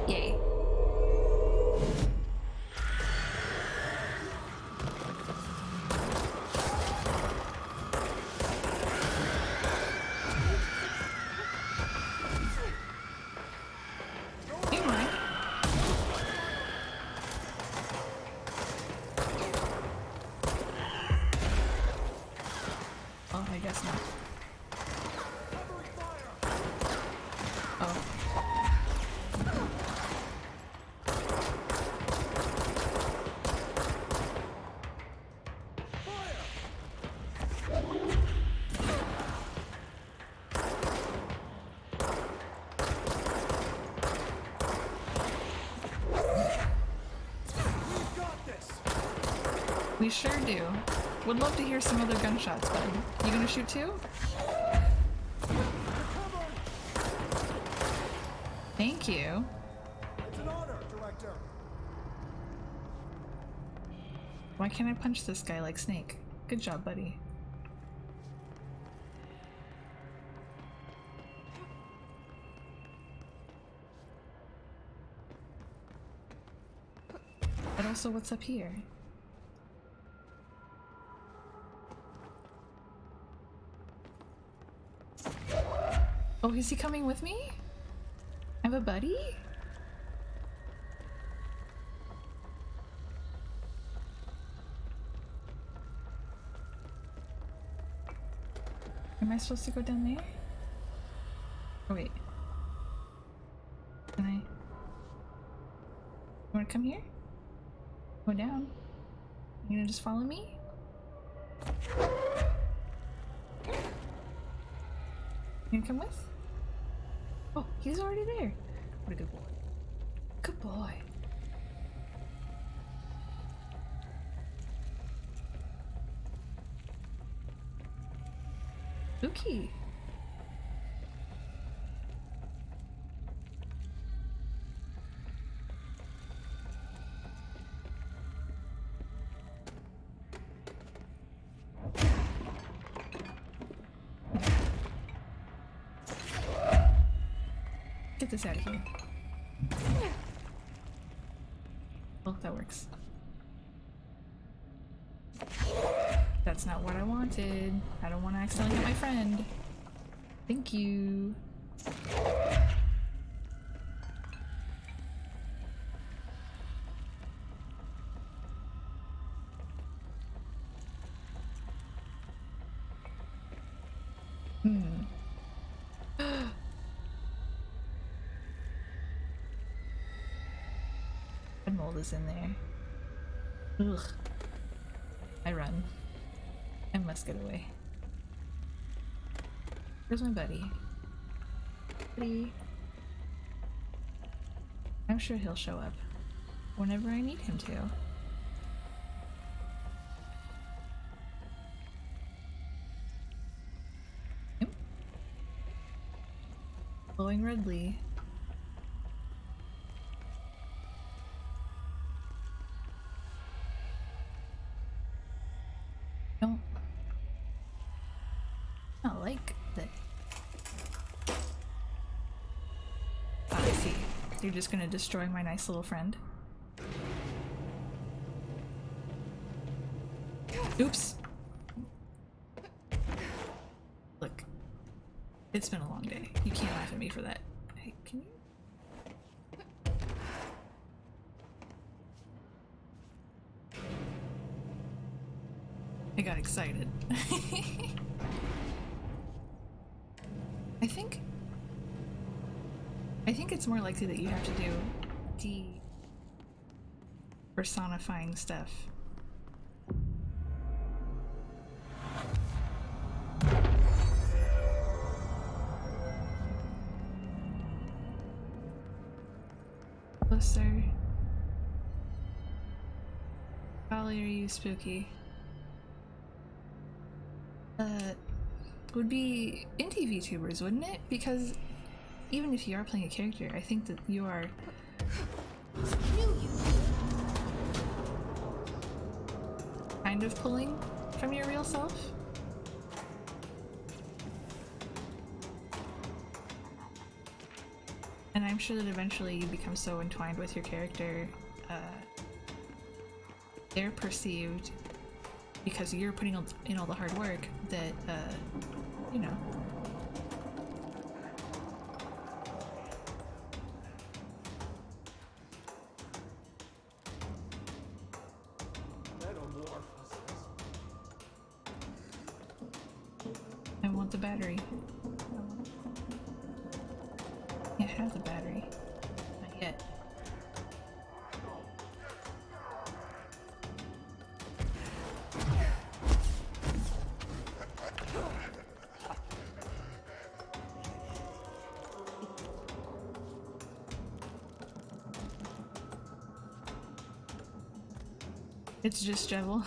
Yay. Hey, Mike. Oh, I guess not. Oh. We sure do. Would love to hear some other gunshots, bud. You gonna shoot too? Thank you. It's an honor, Director. Why can't I punch this guy like Snake? Good job, buddy. But also, what's up here? Oh, is he coming with me? I have a buddy? Am I supposed to go down there? Oh, wait. Can I? You wanna come here? Go down. You gonna just follow me? You gonna come with? Oh, he's already there. What a good boy. Good boy. Spooky. Get this out of here. Oh, that works. That's not what I wanted. I don't want to accidentally hit my friend. Thank you. Red mold is in there. Ugh. I run. I must get away. Where's my buddy? Buddy. I'm sure he'll show up whenever I need him to. Yep. Glowing redly. Don't not like that. Oh, I see. You're just gonna destroy my nice little friend. Oops. Look, it's been a long day. You can't laugh at me for that. Hey, can you? I got excited. I think it's more likely that you have to do de-personifying stuff. Closer. Golly, are you spooky? Would be indie VTubers, wouldn't it? Because even if you are playing a character, I think that you are kind of pulling from your real self. And I'm sure that eventually you become so entwined with your character, they're perceived, because you're putting in all the hard work, that, you know. I want the battery. Can't have the battery. Not yet. It's just Jevil.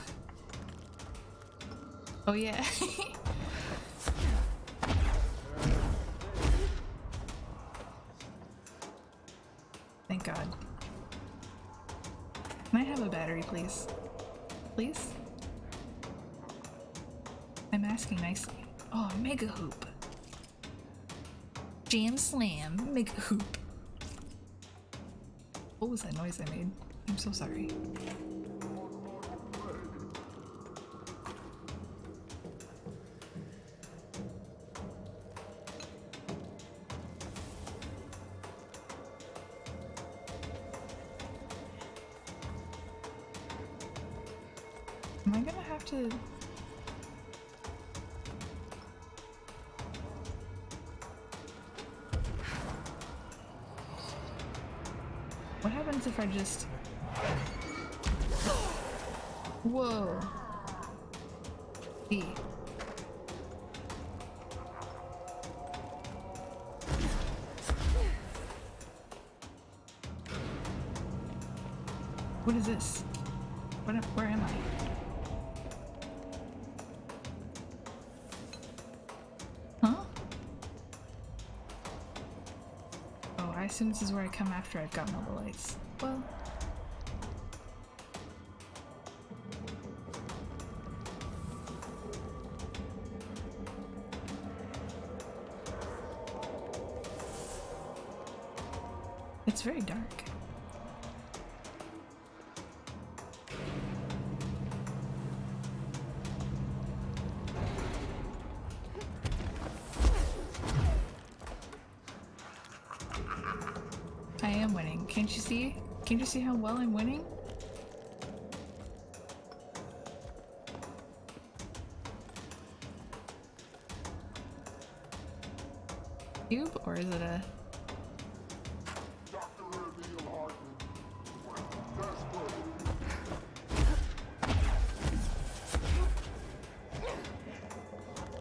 Oh yeah. Thank God. Can I have a battery, please? Please? I'm asking nicely. Oh, Mega Hoop. Jam Slam, Mega Hoop. What was that noise I made? I'm so sorry. Am I gonna have to... What happens if I just... Whoa. D. What is this? Where am I? Huh? Oh, I assume this is where I come after I've gotten all the lights. Well... It's very dark. I am winning. Can't you see? Can't you see how well I'm winning? Cube, or is it a...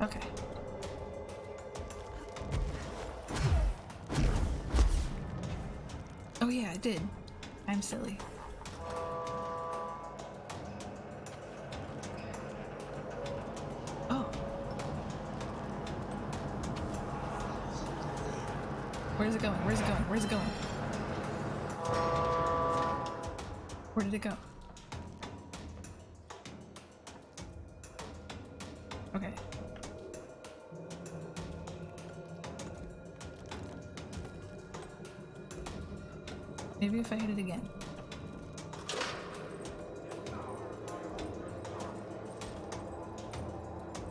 Okay. Oh yeah, I did. I'm silly. Oh. Where's it going? Where's it going? Where's it going? Where did it go? Okay. Maybe if I hit it again.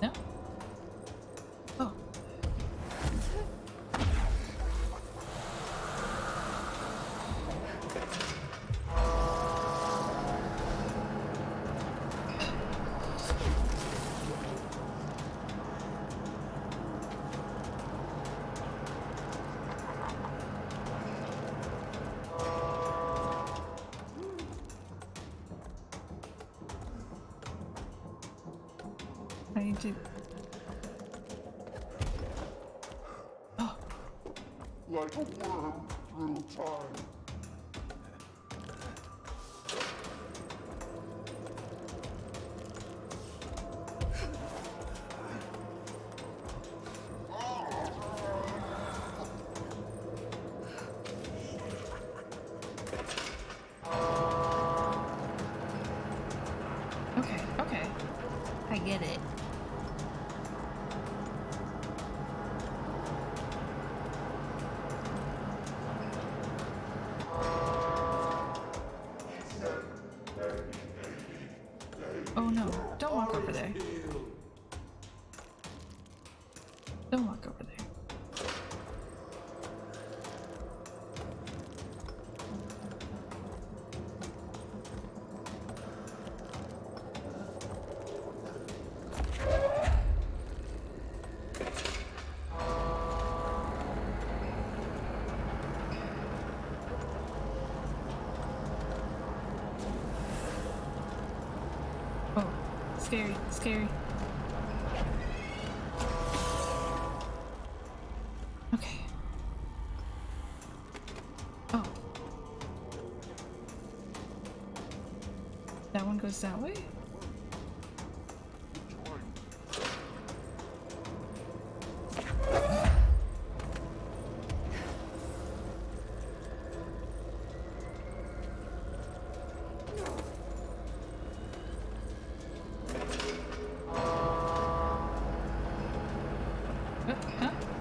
No? Oh. I need to... Oh. Like a worm through time. Okay, okay. I get it. Oh no, don't walk over there. Don't walk over there. Oh, scary, scary. Okay. Oh. That one goes that way?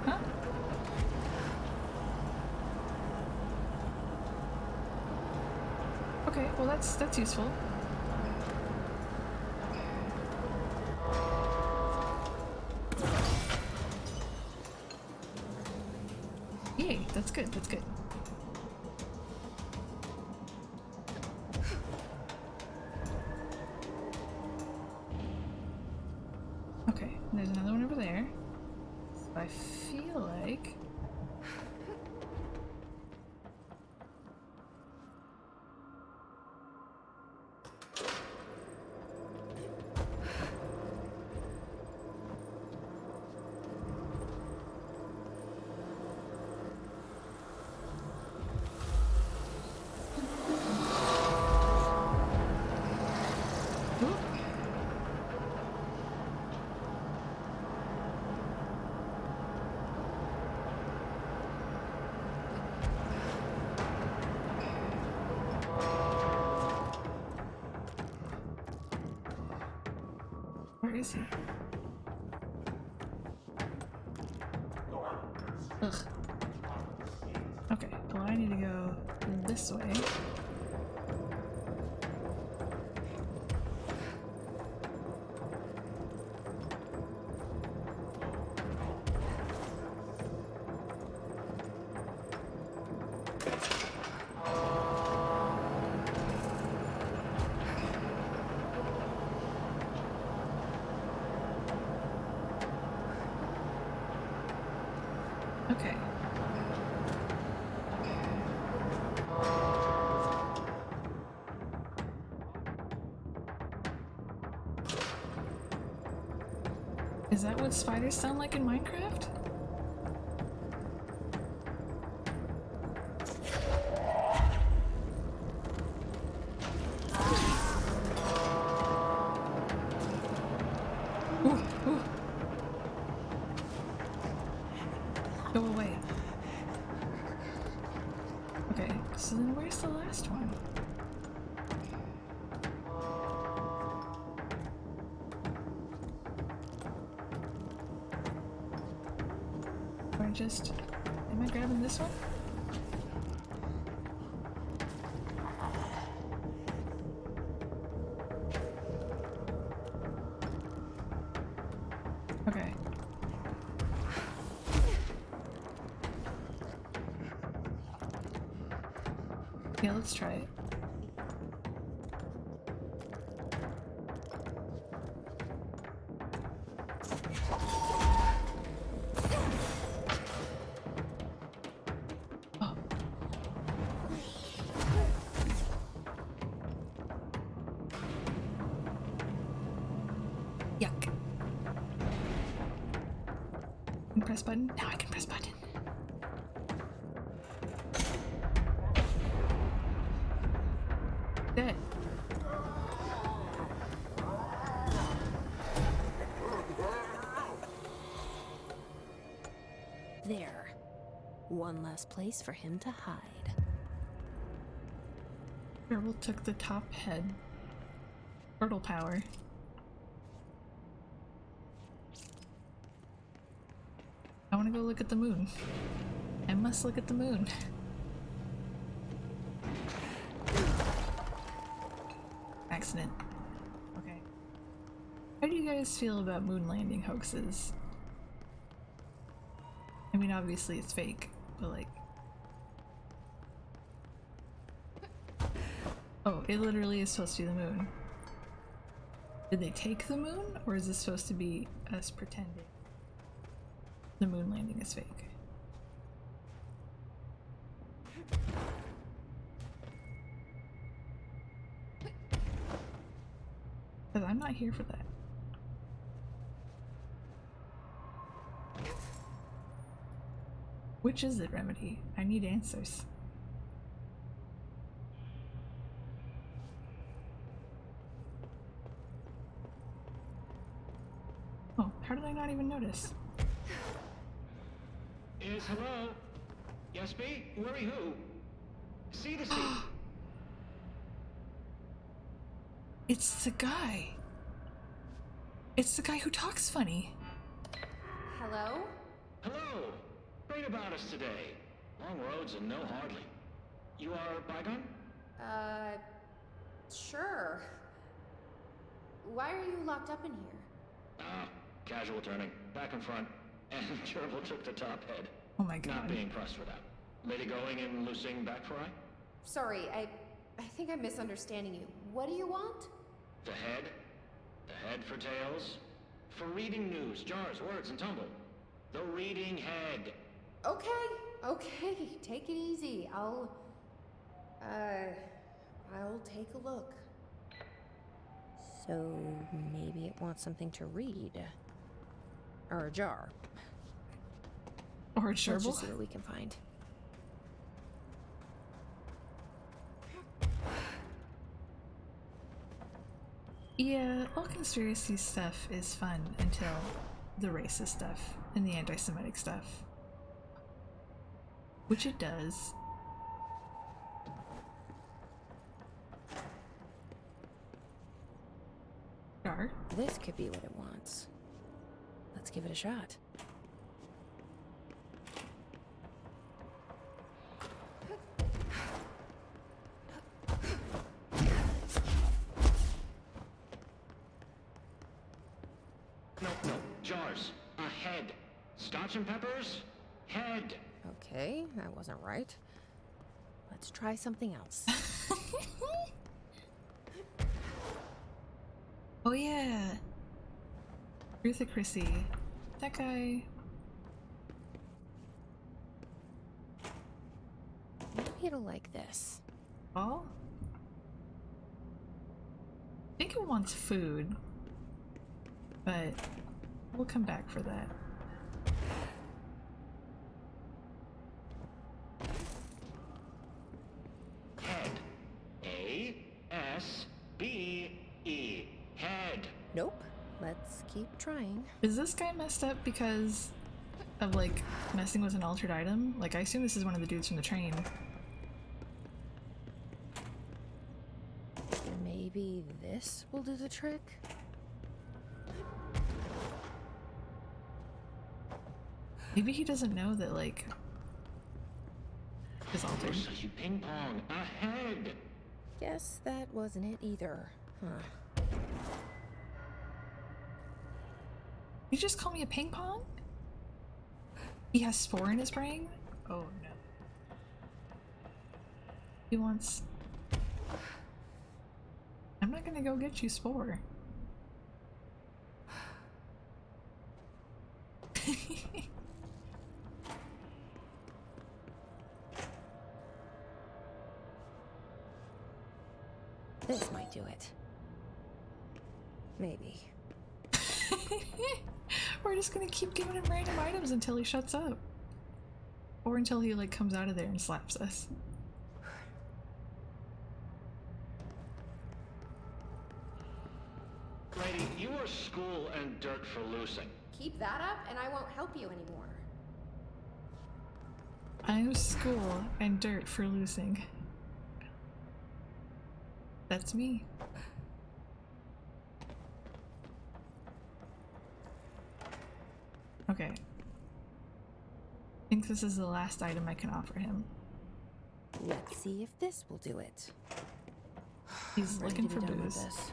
Huh? Okay, well that's useful. Yay, that's good, that's good. Okay, there's another one over there. So I feel like... is he? Ugh. Okay, well I need to go this way. Okay. Is that what spiders sound like in Minecraft? Ooh, ooh. Go away. Okay, so then where's the last one? Or just... Am I grabbing this one? Okay. Yeah, let's try it. Oh. Yuck. Can press button? Now I can press button. Dead. There. One less place for him to hide. Gerbil took the top head. Turtle power. I want to go look at the moon. I must look at the moon. Accident. Okay. How do you guys feel about moon landing hoaxes? I mean, obviously it's fake, but like... Oh, it literally is supposed to be the moon. Did they take the moon, or is this supposed to be us pretending the moon landing is fake? Because I'm not here for that. Which is it, Remedy? I need answers. Oh, how did I not even notice? Is hello? Yes, B? Worry who? C to C. It's the guy. It's the guy who talks funny. Hello? Hello. Great about us today. Long roads and no hardly. You are Bygone? Sure. Why are you locked up in here? Casual turning. Back and front. And Gerbil took the top head. Oh my god. Not being pressed for that. Lady going and loosing back fry? Sorry, I think I'm misunderstanding you. What do you want? The head? The head for tales? For reading news, jars, words, and tumble. The reading head. Okay, take it easy. I'll take a look. So maybe it wants something to read. Or a jar. Or a Let's gerbil. just see what we can find. Yeah, all conspiracy stuff is fun until the racist stuff and the anti-Semitic stuff. Which it does. Jar. this could be what it wants. Let's give it a shot. No, jars. A head. Scotch and peppers? Head. Okay, that wasn't right. Let's try something else. Oh yeah. Rutha Chrissy. That guy. Maybe it'll like this. Oh? I think it wants food. But we'll come back for that. Head. A-S-B-E. Head. Nope. Let's keep trying. Is this guy messed up because of like messing with an altered item? Like I assume this is one of the dudes from the train. Maybe this will do the trick? Maybe he doesn't know that like is altered. You ping pong. A head. Guess that wasn't it either. Huh. You just call me a ping pong? He has spore in his brain? Oh no. He wants... I'm not gonna go get you spore. This might do it. Maybe. We're just gonna keep giving him random items until he shuts up. Or until he like comes out of there and slaps us. Lady, you are school and dirt for losing. Keep that up and I won't help you anymore. I'm school and dirt for losing. That's me. Okay. I think this is the last item I can offer him. Let's see if this will do it. He's Ready looking to for be done with booze. this.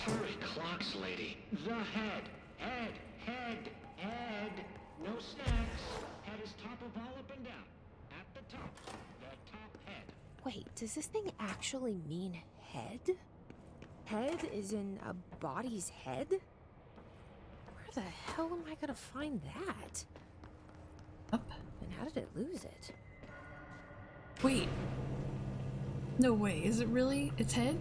Furry clocks, lady. The head. Head. Head. Head. No snacks. Head is top of all up and down. At the top. The top head. Wait, does this thing actually mean head? Head is in a body's head? Where the hell am I gonna find that? Up. And how did it lose it? Wait. No way, is it really its head?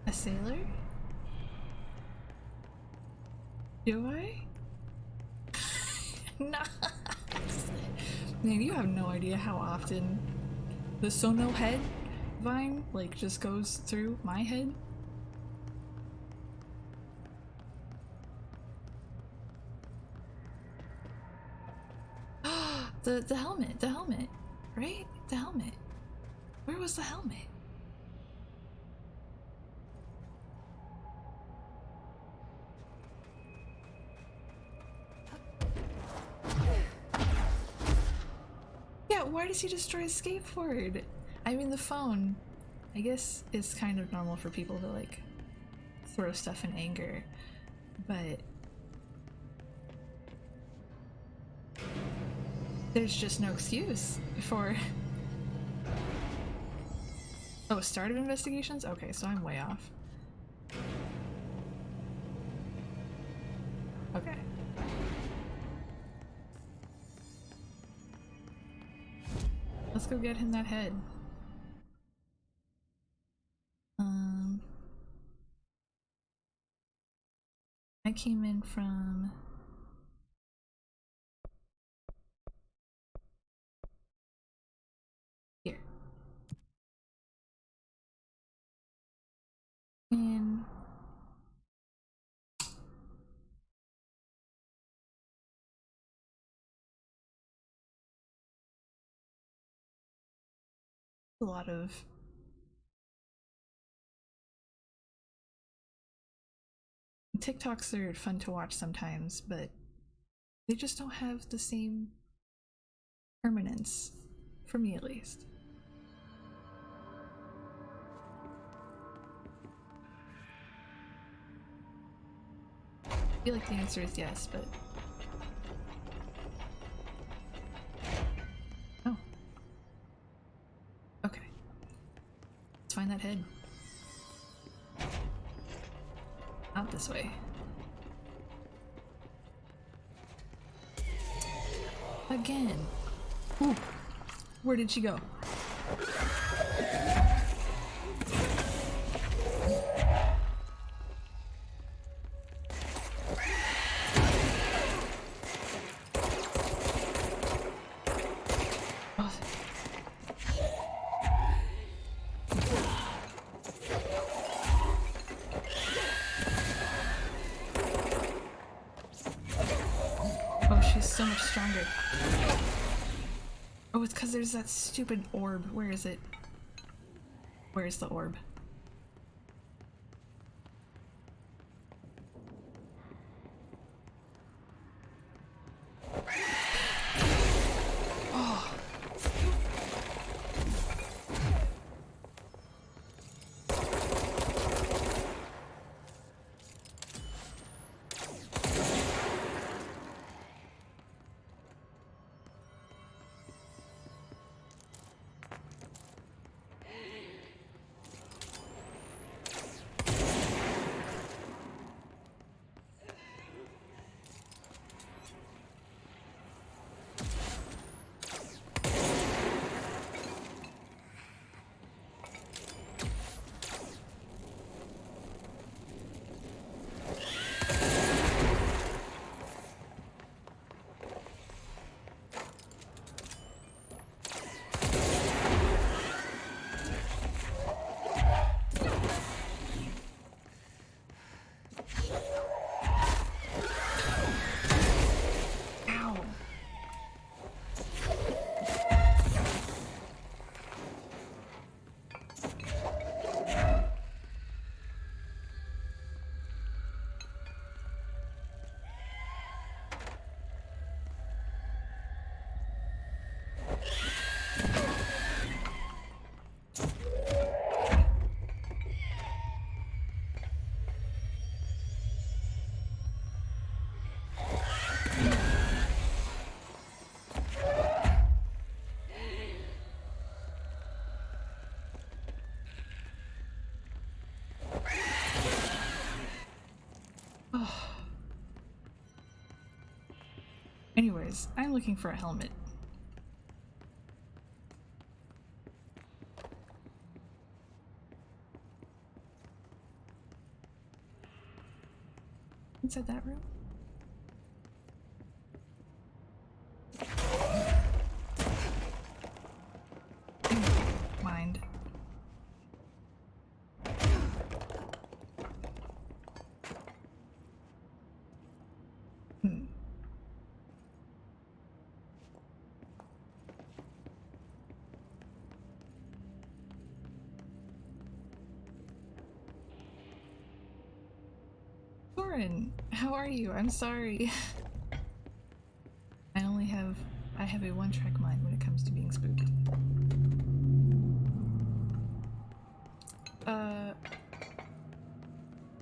A sailor? Do I? Nice! Man, you have no idea how often the Sono head vine like just goes through my head. the helmet, right? The helmet. Where was the helmet? Yeah, why does he destroy his skateboard? I mean, the phone, I guess it's kind of normal for people to like throw stuff in anger, but there's just no excuse for... Oh, start of investigations? Okay, so I'm way off. Okay. Let's go get him that head. I came in from here. And a lot of TikToks are fun to watch sometimes, but they just don't have the same permanence, for me at least. I feel like the answer is yes, but... Oh. Okay. Let's find that head. Not this way. Again. Ooh. Where did she go? So much stronger. Oh, it's because there's that stupid orb. Where is it? Where's the orb? Oh. Anyways, I'm looking for a helmet. Inside that room? Mind. How are you? I'm sorry. I have a one-track mind when it comes to being spooked.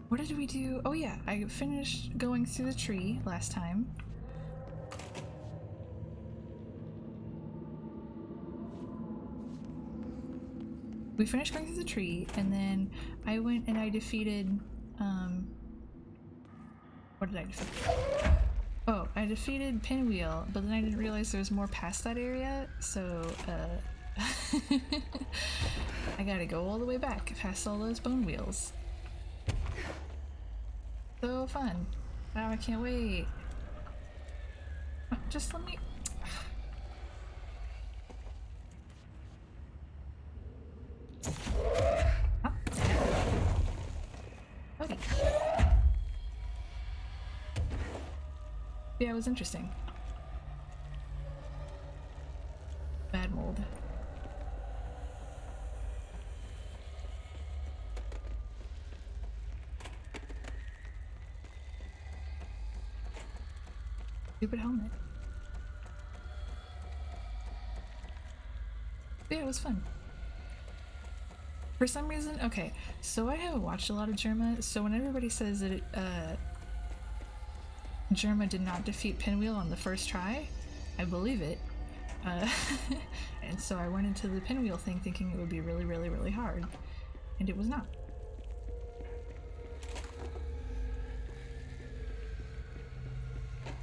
What did we do? Oh yeah, I finished going through the tree last time. We finished going through the tree, and then I went and I defeated, what did I defeat? Oh, I defeated Pinwheel, but then I didn't realize there was more past that area, so, I gotta go all the way back past all those bone wheels. So fun. Oh, I can't wait. Just let me... Huh? Buddy. Yeah, it was interesting. Bad mold. Stupid helmet. Yeah, it was fun. For some reason, okay, so I haven't watched a lot of Germa, so when everybody says that Germa did not defeat Pinwheel on the first try, I believe it. And so I went into the Pinwheel thing thinking it would be really, really, really hard, and it was not.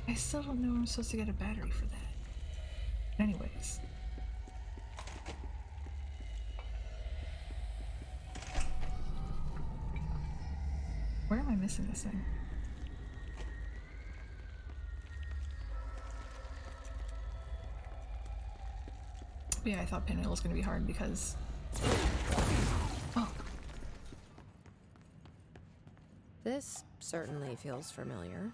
I still don't know I'm supposed to get a battery for that. Anyways. Where am I missing this thing? Yeah, I thought Pinwheel was gonna be hard because... Oh. This certainly feels familiar.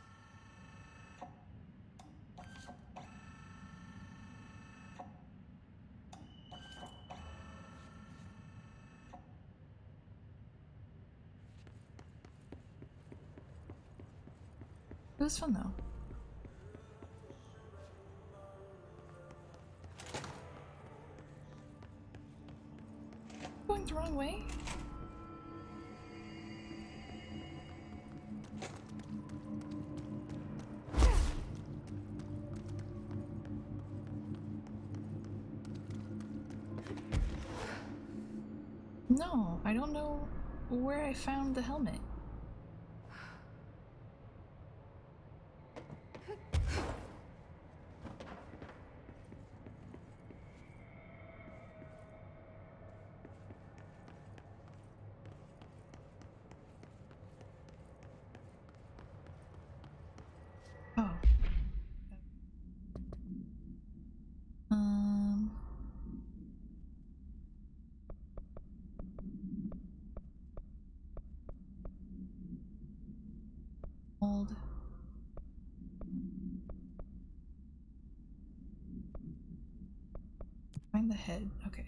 It was fun though. Going the wrong way? No, I don't know where I found the helmet. Oh. Old. Find the head. Okay.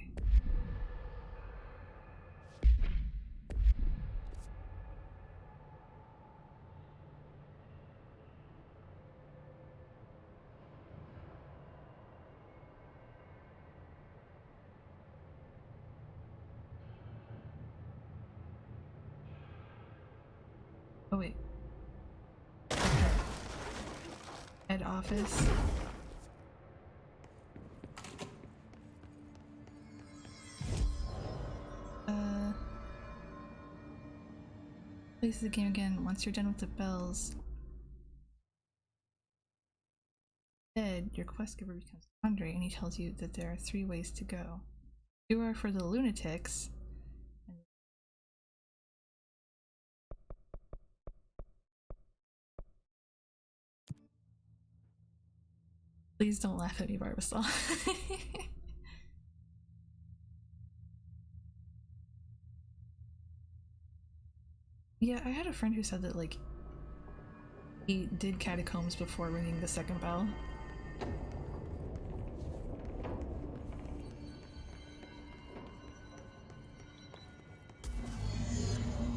Oh wait. Head office. Plays the game again once you're done with the bells. Dead, your quest giver becomes hungry and he tells you that there are 3 ways to go. 2 are for the lunatics. Please don't laugh at me, Barbasol. Yeah, I had a friend who said that, like, he did catacombs before ringing the second bell.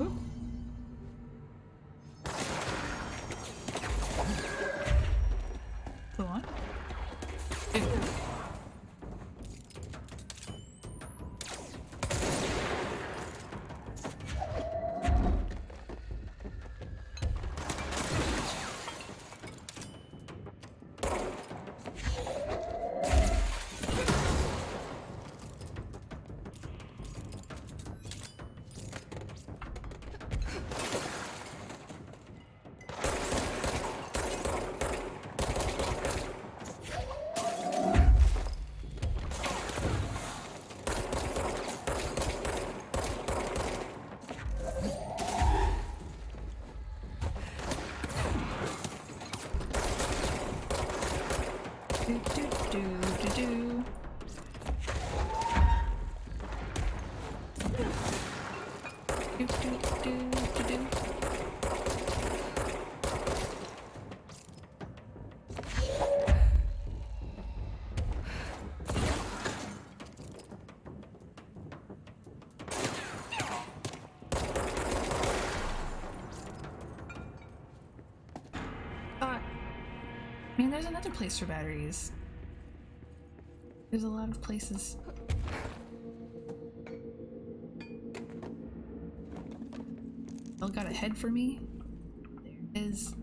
Oop. Go on. Ew. Do do do do do. Do do do do do. Man, there's another place for batteries. There's a lot of places. Oh, got a head for me? There is.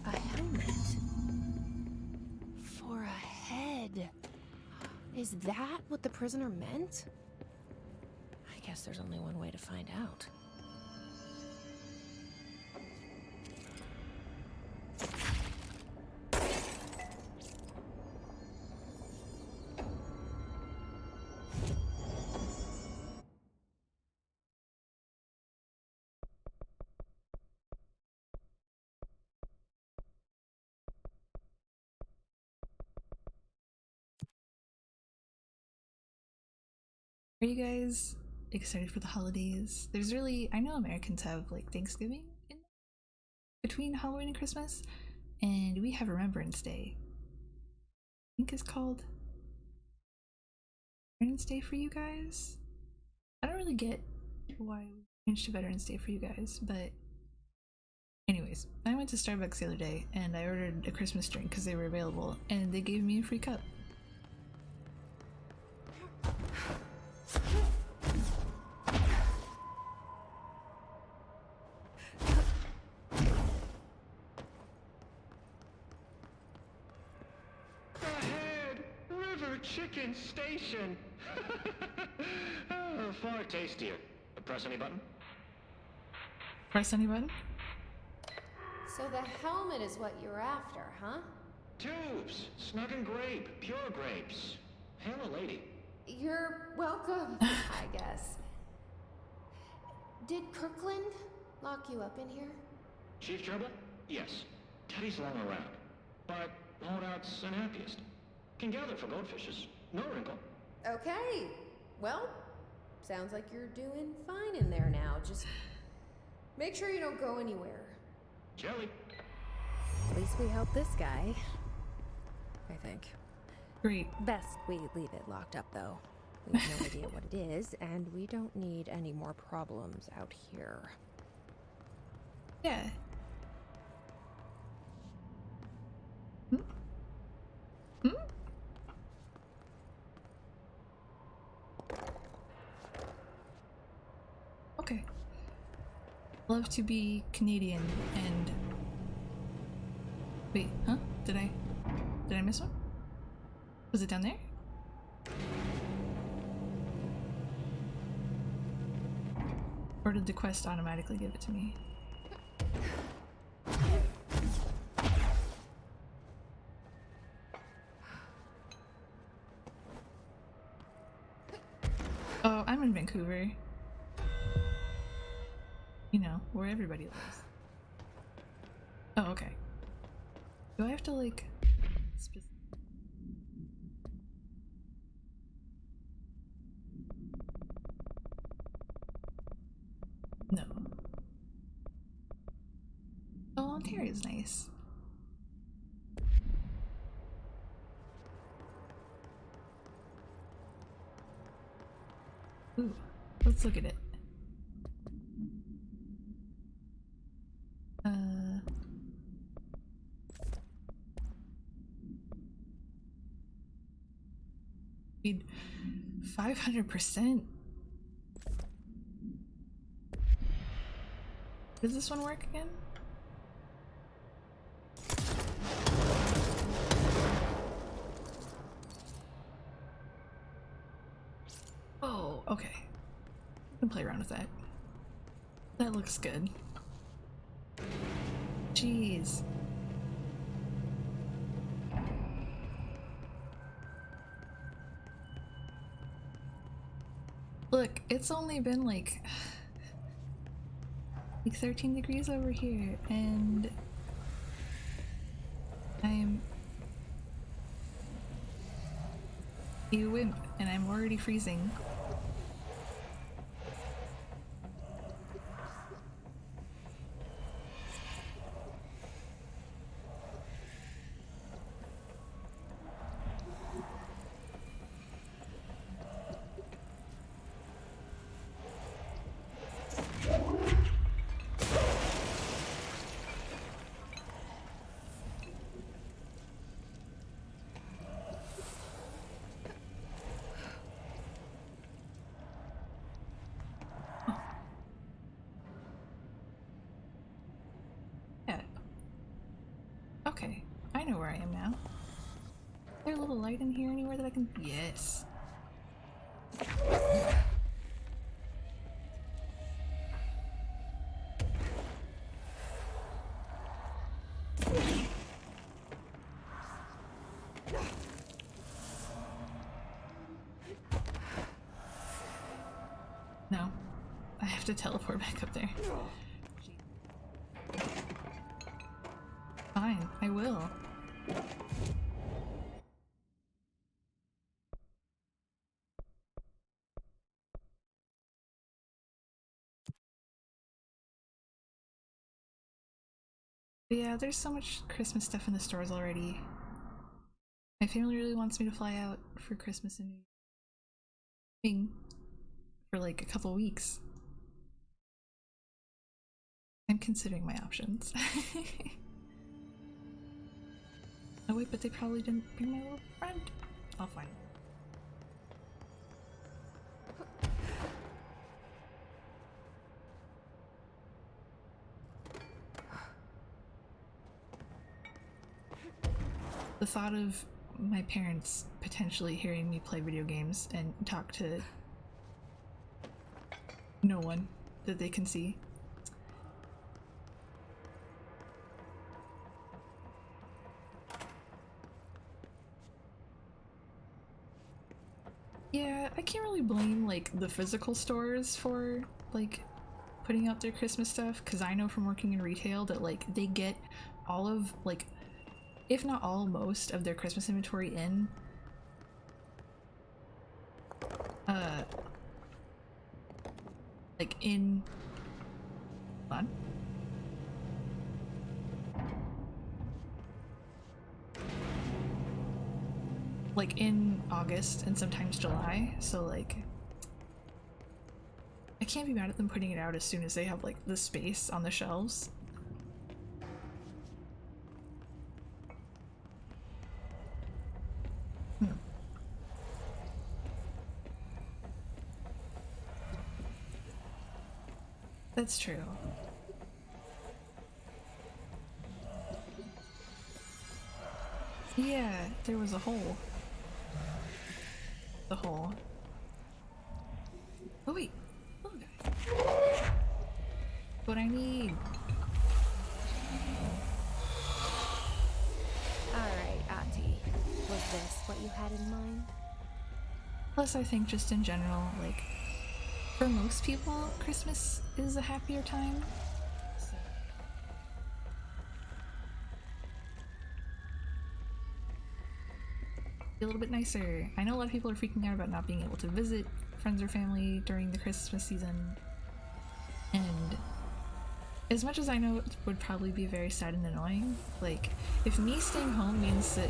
A helmet. For a head. Is that what the prisoner meant? I guess there's only one way to find out. Are you guys excited for the holidays? There's really, I know Americans have like Thanksgiving in between Halloween and Christmas, and we have Remembrance Day. I think it's called Veterans Day for you guys. I don't really get why we changed to Veterans Day for you guys, but anyways, I went to Starbucks the other day and I ordered a Christmas drink because they were available, and they gave me a free cup. Ahead, River Chicken Station. Oh, far tastier. Press any button? Press any button? So the helmet is what you're after, huh? Tubes, snug and grape, pure grapes. Hail a lady. You're welcome, I guess. Did Kirkland lock you up in here? Chief Trouble? Yes. Teddy's long around. But holdout's unhappiest. Can gather for goldfishes. No wrinkle. Okay. Well, sounds like you're doing fine in there now. Just make sure you don't go anywhere. Jelly. At least we helped this guy. I think. Great. Best we leave it locked up, though. We have no idea what it is, and we don't need any more problems out here. Yeah. Hmm? Hmm? Okay. Love to be Canadian and... Wait, huh? Did I miss one? Was it down there? Or did the quest automatically give it to me? Oh, I'm in Vancouver. You know, where everybody lives. Oh, okay. Do I have to, like... No. Oh, Ontario's nice. Ooh, let's look at it. Speed 500%. Does this one work again? Oh, okay. I can play around with that. That looks good. Jeez. Look, it's only been like 13 degrees over here, and I'm You wimp, and I'm already freezing. Okay, I know where I am now. Is there a little light in here anywhere that I can... Yes. No. I have to teleport back up there. Fine, I will. But yeah, there's so much Christmas stuff in the stores already. My family really wants me to fly out for Christmas and New Year for like a couple weeks. I'm considering my options. Oh wait, but they probably didn't bring my little friend. I'll find it. The thought of my parents potentially hearing me play video games and talk to no one that they can see. Yeah, I can't really blame like the physical stores for like putting out their Christmas stuff, because I know from working in retail that like they get all of like, if not all, most of their Christmas inventory in like in hold on. Like in August and sometimes July, so like I can't be mad at them putting it out as soon as they have like the space on the shelves. That's true. Yeah, there was a hole. The hole. Oh wait, little guy. What I need. Alright, Ati. Was this what you had in mind? Plus, I think just in general, like, for most people, Christmas is a happier time. So. Be a little bit nicer. I know a lot of people are freaking out about not being able to visit friends or family during the Christmas season. And as much as I know it would probably be very sad and annoying, like, if me staying home means that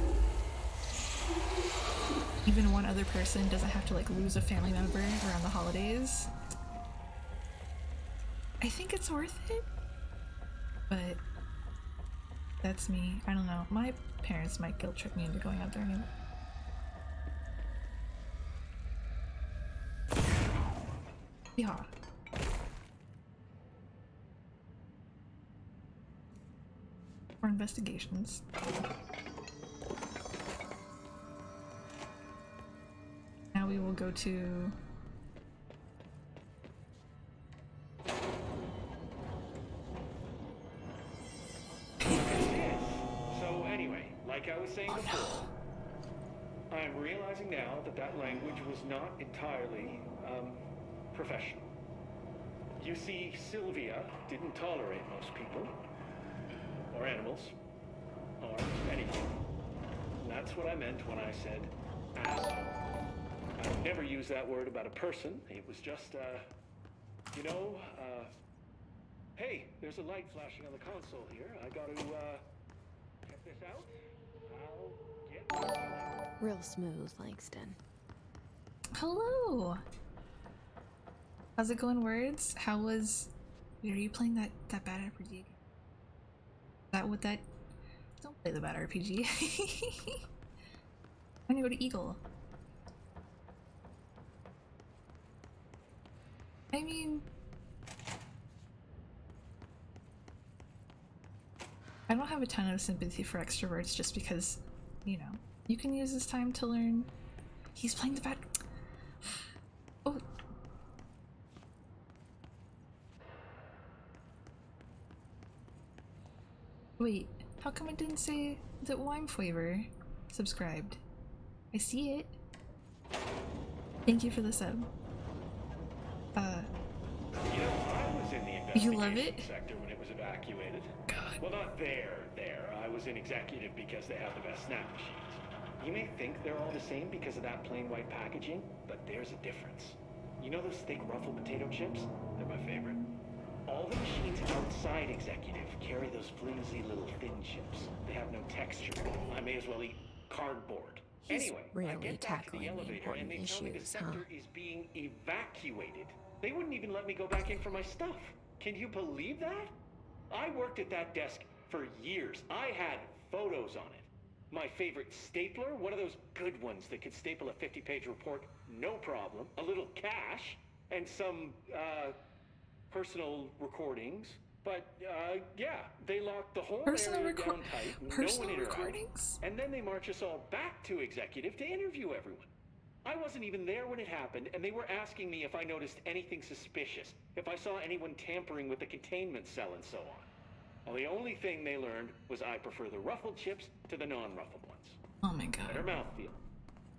even one other person doesn't have to like lose a family member around the holidays, I think it's worth it. But that's me. I don't know. My parents might guilt trip me into going out there anyway. Yeah. For investigations. Now we will go to... So anyway, like I was saying before, I'm realizing now that that language was not entirely, professional. You see, Sylvia didn't tolerate most people, or animals, or anything. And that's what I meant when I said asshole. I'd never use that word about a person. It was just, you know, hey, there's a light flashing on the console here. I gotta, check this out. I'll get... Real smooth, Langston. Hello! How's it going, words? How was... Wait, are you playing that bad RPG again? Is that what that... Don't play the bad RPG. I'm gonna go to Eagle. I mean... I don't have a ton of sympathy for extroverts just because, you know, you can use this time to learn. He's playing the bad... Oh. Wait, how come it didn't say that Wine Flavor subscribed? I see it. Thank you for the sub. You know, I was in the You love it? investigation sector when it was evacuated. God. Well, not there. I was in executive because they have the best snap machines. You may think they're all the same because of that plain white packaging, but there's a difference. You know those thick ruffled potato chips? They're my favorite. All the machines outside executive carry those flimsy little thin chips. They have no texture. I may as well eat cardboard. He's Anyway, I really get back to tackling the the elevator and important they tell me the issues, sector is being evacuated. They wouldn't even let me go back in for my stuff. Can you believe that? I worked at that desk for years. I had photos on it. My favorite stapler, one of those good ones that could staple a 50-page report, no problem. A little cash, and some, personal recordings. But, yeah, they locked the whole area down tight. Personal no one recordings? And then they march us all back to executive to interview everyone. I wasn't even there when it happened, and they were asking me if I noticed anything suspicious, if I saw anyone tampering with the containment cell and so on. Well, the only thing they learned was I prefer the ruffled chips to the non-ruffled ones. Oh my god. Better mouthfeel,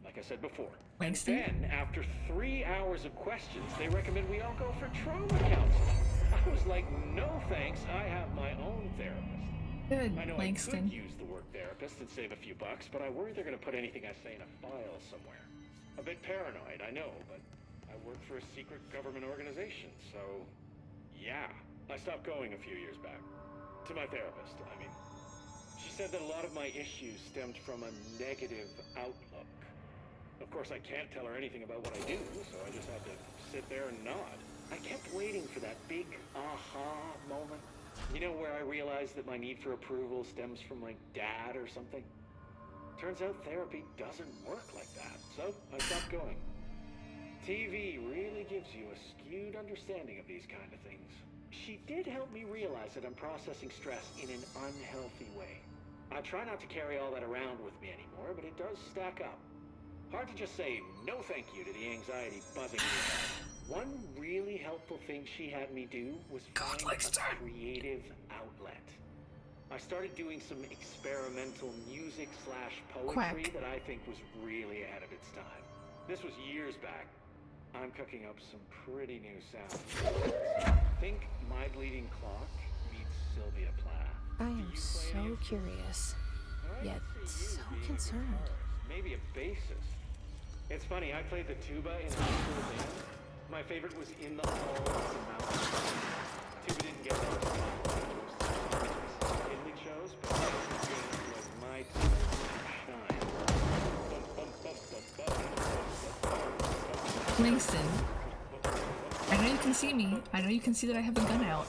like I said before. Langston? And then, after 3 hours of questions, they recommend we all go for trauma counseling. I was like, no thanks, I have my own therapist. Good, I know Langston. I could use the word therapist and save a few bucks, but I worry they're gonna put anything I say in a file somewhere. A bit paranoid, I know, but I work for a secret government organization, so yeah. I stopped going a few years back. To my therapist, I mean. She said that a lot of my issues stemmed from a negative outlook. Of course, I can't tell her anything about what I do, so I just had to sit there and nod. I kept waiting for that big aha moment. You know, where I realized that my need for approval stems from my dad or something? Turns out therapy doesn't work like that, so I stopped going. TV really gives you a skewed understanding of these kind of things. She did help me realize that I'm processing stress in an unhealthy way. I try not to carry all that around with me anymore, but it does stack up. Hard to just say no thank you to the anxiety buzzing in your head. One really helpful thing she had me do was find a creative outlet. I started doing some experimental music / poetry that I think was really ahead of its time. This was years back. I'm cooking up some pretty new sounds. Think My Bleeding Clock meets Sylvia Plath. I am so curious, yet so concerned. Maybe a bassist. It's funny, I played the tuba in high school band. My favorite was In the Halls and Mountains. Tuba didn't get much Italy shows, but it was my time to shine. Langston, I know you can see me. I know you can see that I have a gun out.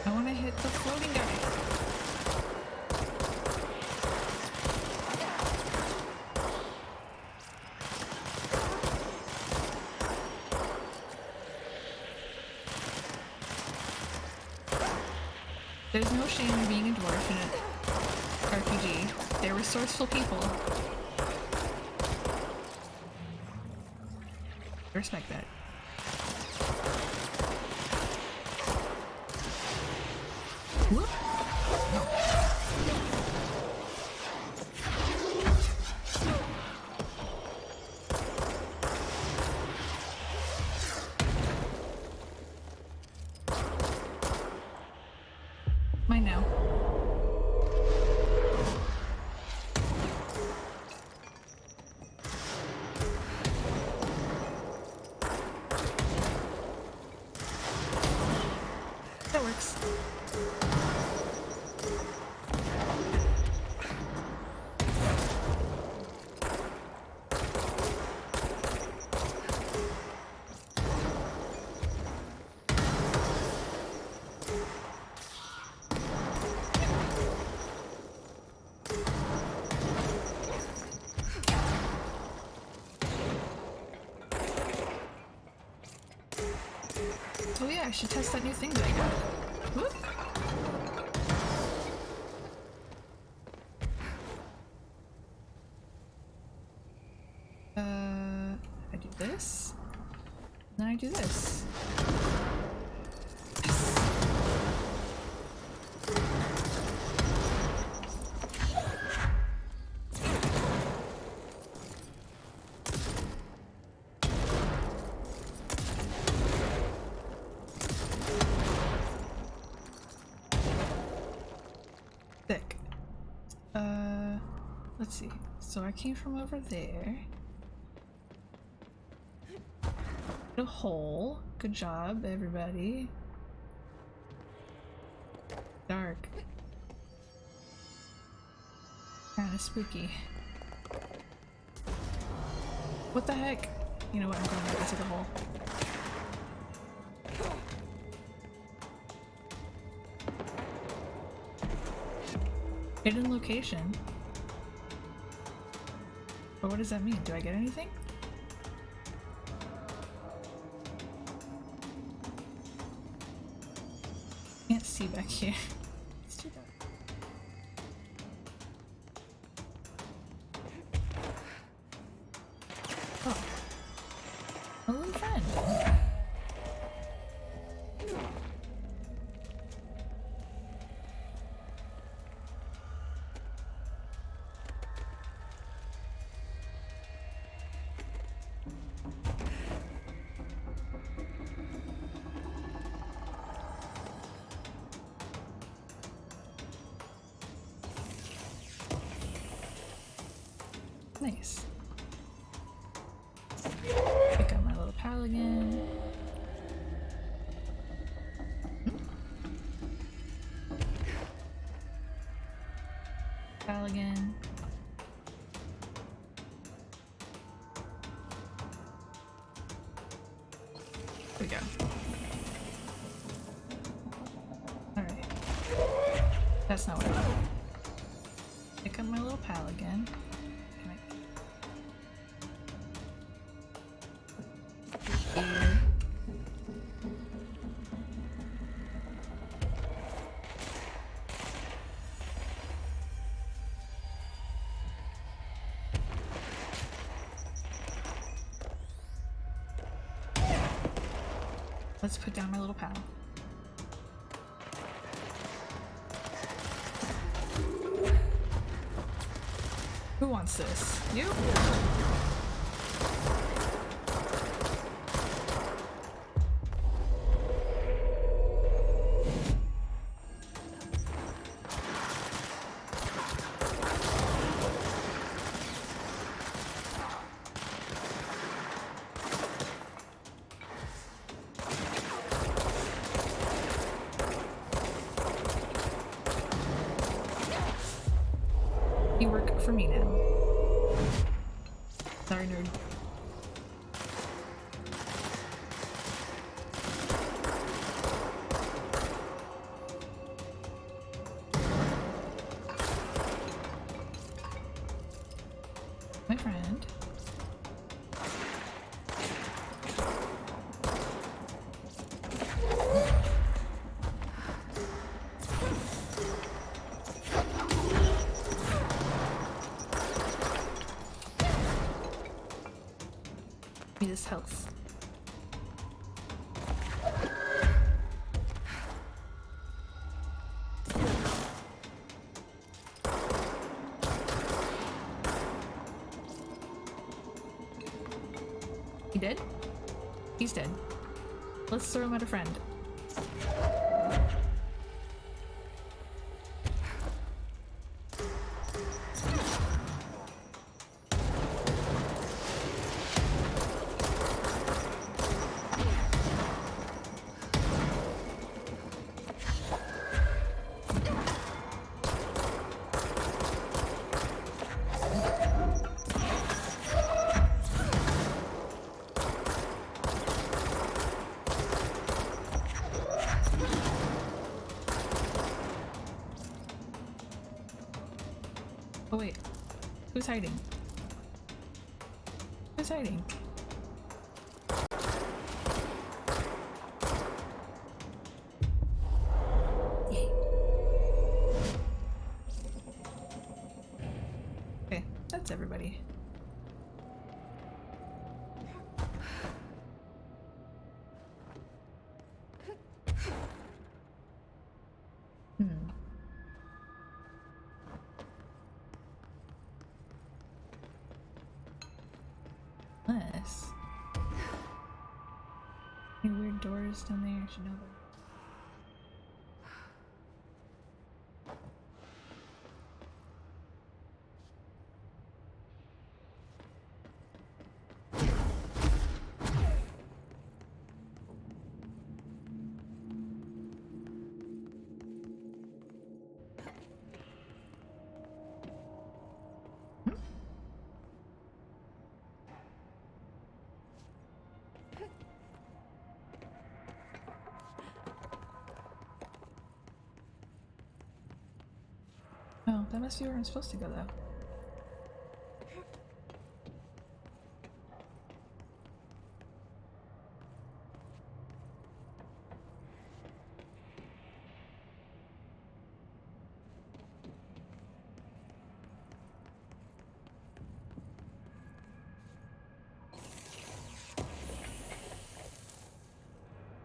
I want to hit the floating guy. There's no shame in being a dwarf in an RPG. They're resourceful people. I respect that. Oh yeah, I should test that new thing that I got. Whoop. I do this. Then I do this. Thick. Let's see. So I came from over there. A hole. Good job, everybody. Dark. Kinda spooky. What the heck? You know what? I'm going back into the hole. Hidden location. But what does that mean? Do I get anything? Can't see back here. It's too dark. Oh. A little friend. Nice. Pick up my little pal again. Pal again. Here we go. Alright. That's not what I want. Pick up my little pal again. Here. Let's put down my little pal. Who wants this? You? You work for me now. Sorry, nerd. My friend. Me this health. He dead? He's dead. Let's throw him at a friend. Who's hiding? Who's hiding? Yay. Okay, that's everybody. Unless any weird doors down there, I should know them. Oh, that must be where I'm supposed to go, though.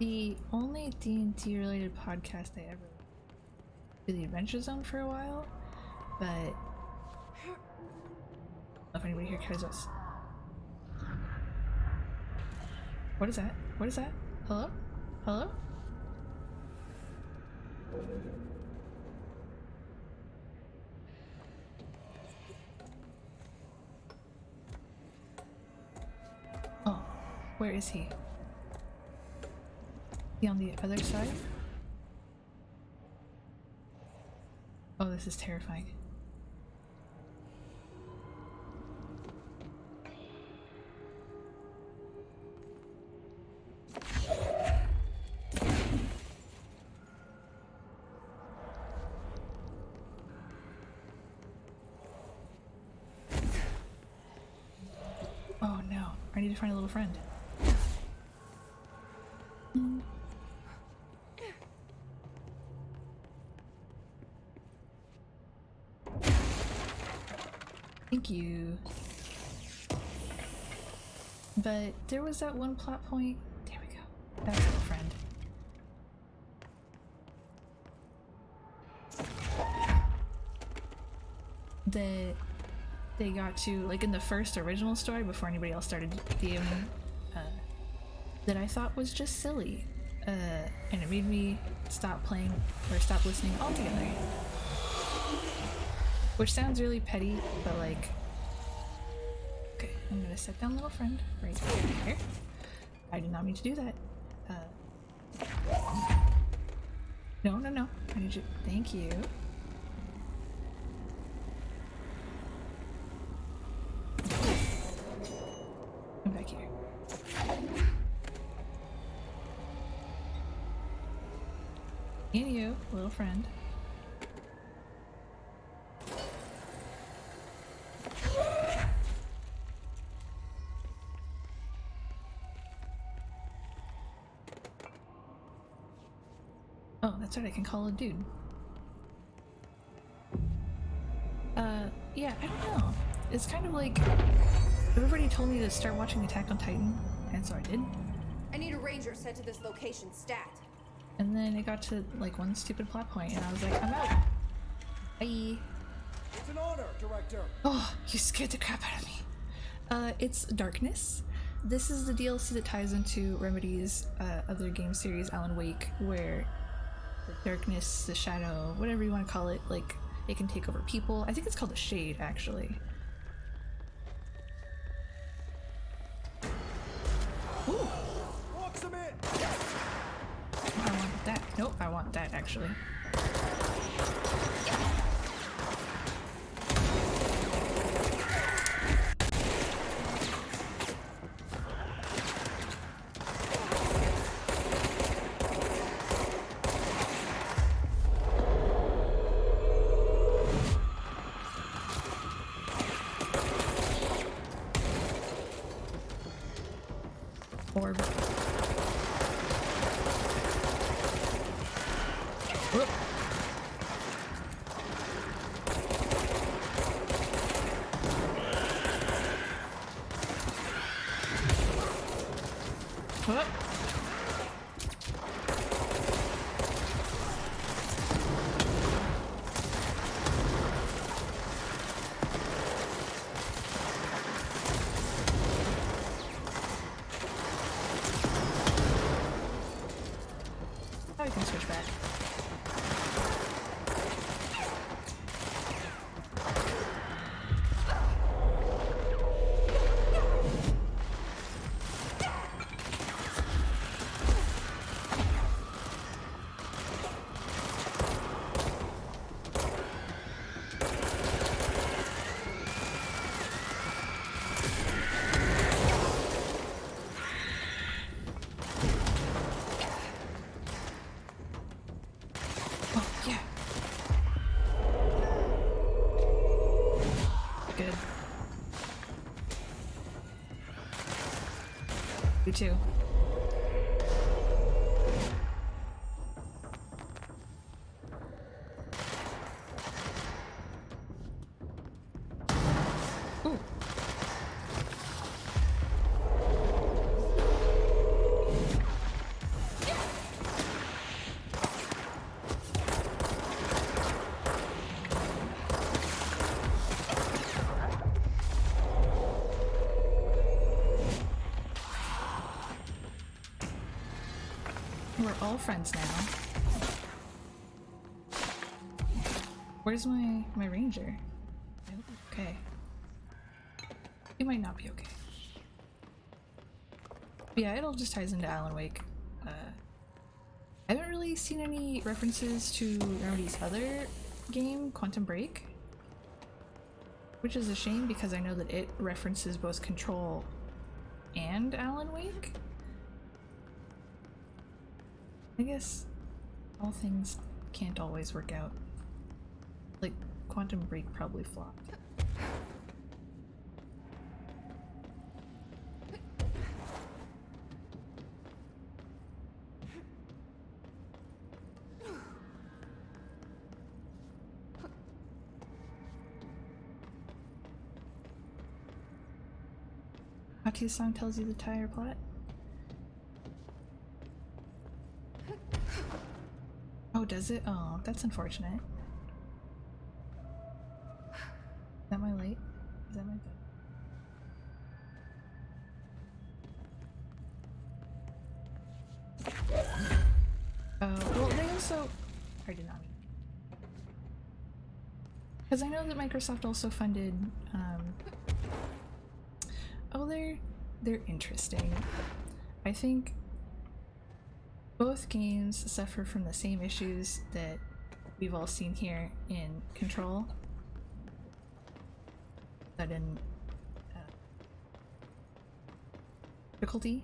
The only D&D related podcast I ever did the Adventure Zone for a while, but I don't know if anybody here cares us. What is that? What is that? Hello? Hello? Oh, where is he? He on the other side? Oh, this is terrifying. Oh no, I need to find a little friend. Thank you. But there was that one plot point. There we go. That's a little friend. That they got to, like in the first original story before anybody else started DMing, that I thought was just silly. And it made me stop playing or stop listening altogether. Which sounds really petty, but like, okay, I'm gonna set down little friend right here. I did not mean to do that. No, no, no. I need you. Thank you. Come back here. And you, little friend. Oh, that's right, I can call a dude. Yeah, I don't know. It's kind of like, everybody told me to start watching Attack on Titan, and so I did. I need a ranger sent to this location stat. And then it got to, like, one stupid plot point, and I was like, I'm out. Bye. It's an honor, Director. Oh, you scared the crap out of me. It's Darkness. This is the DLC that ties into Remedy's other game series, Alan Wake, where the darkness, the shadow, whatever you want to call it, like, it can take over people. I think it's called the Shade, actually. Ooh. Walks him in. I want that. Nope, I want that, actually. Orb. Whoop. Whoop. Oh, we can switch back. You too. Ooh. We're all friends now. Where's my ranger? I hope he's okay. He might not be okay. But yeah, it all just ties into Alan Wake. I haven't really seen any references to Remedy's other game, Quantum Break, which is a shame because I know that it references both Control and Alan Wake. I guess all things can't always work out. Like, Quantum Break probably flopped. Aki's song tells you the entire plot? Oh, does it? Oh, that's unfortunate. Is that my light? Is that my well, they also... I did not mean. Because I know that Microsoft also funded, oh, they're interesting. I think both games suffer from the same issues that we've all seen here in Control. Sudden difficulty.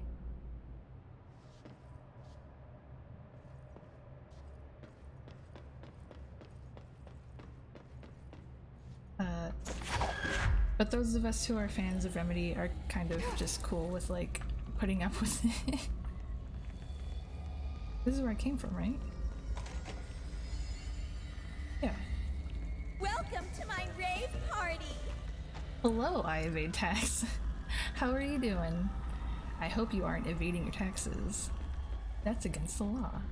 But those of us who are fans of Remedy are kind of just cool with, like, putting up with it. This is where I came from, right? Yeah. Welcome to my rave party! Hello, I evade tax. How are you doing? I hope you aren't evading your taxes. That's against the law.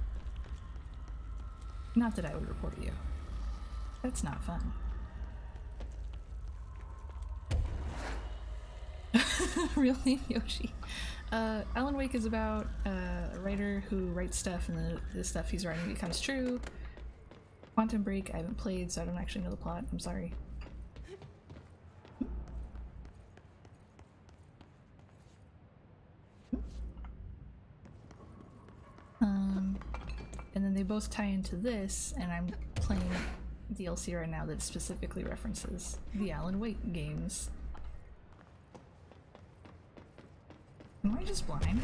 Not that I would report you. That's not fun. Real name Yoshi. Alan Wake is about a writer who writes stuff and the stuff he's writing becomes true. Quantum Break I haven't played, so I don't actually know the plot. I'm sorry. And then they both tie into this, and I'm playing DLC right now that specifically references the Alan Wake games. Am I just blind?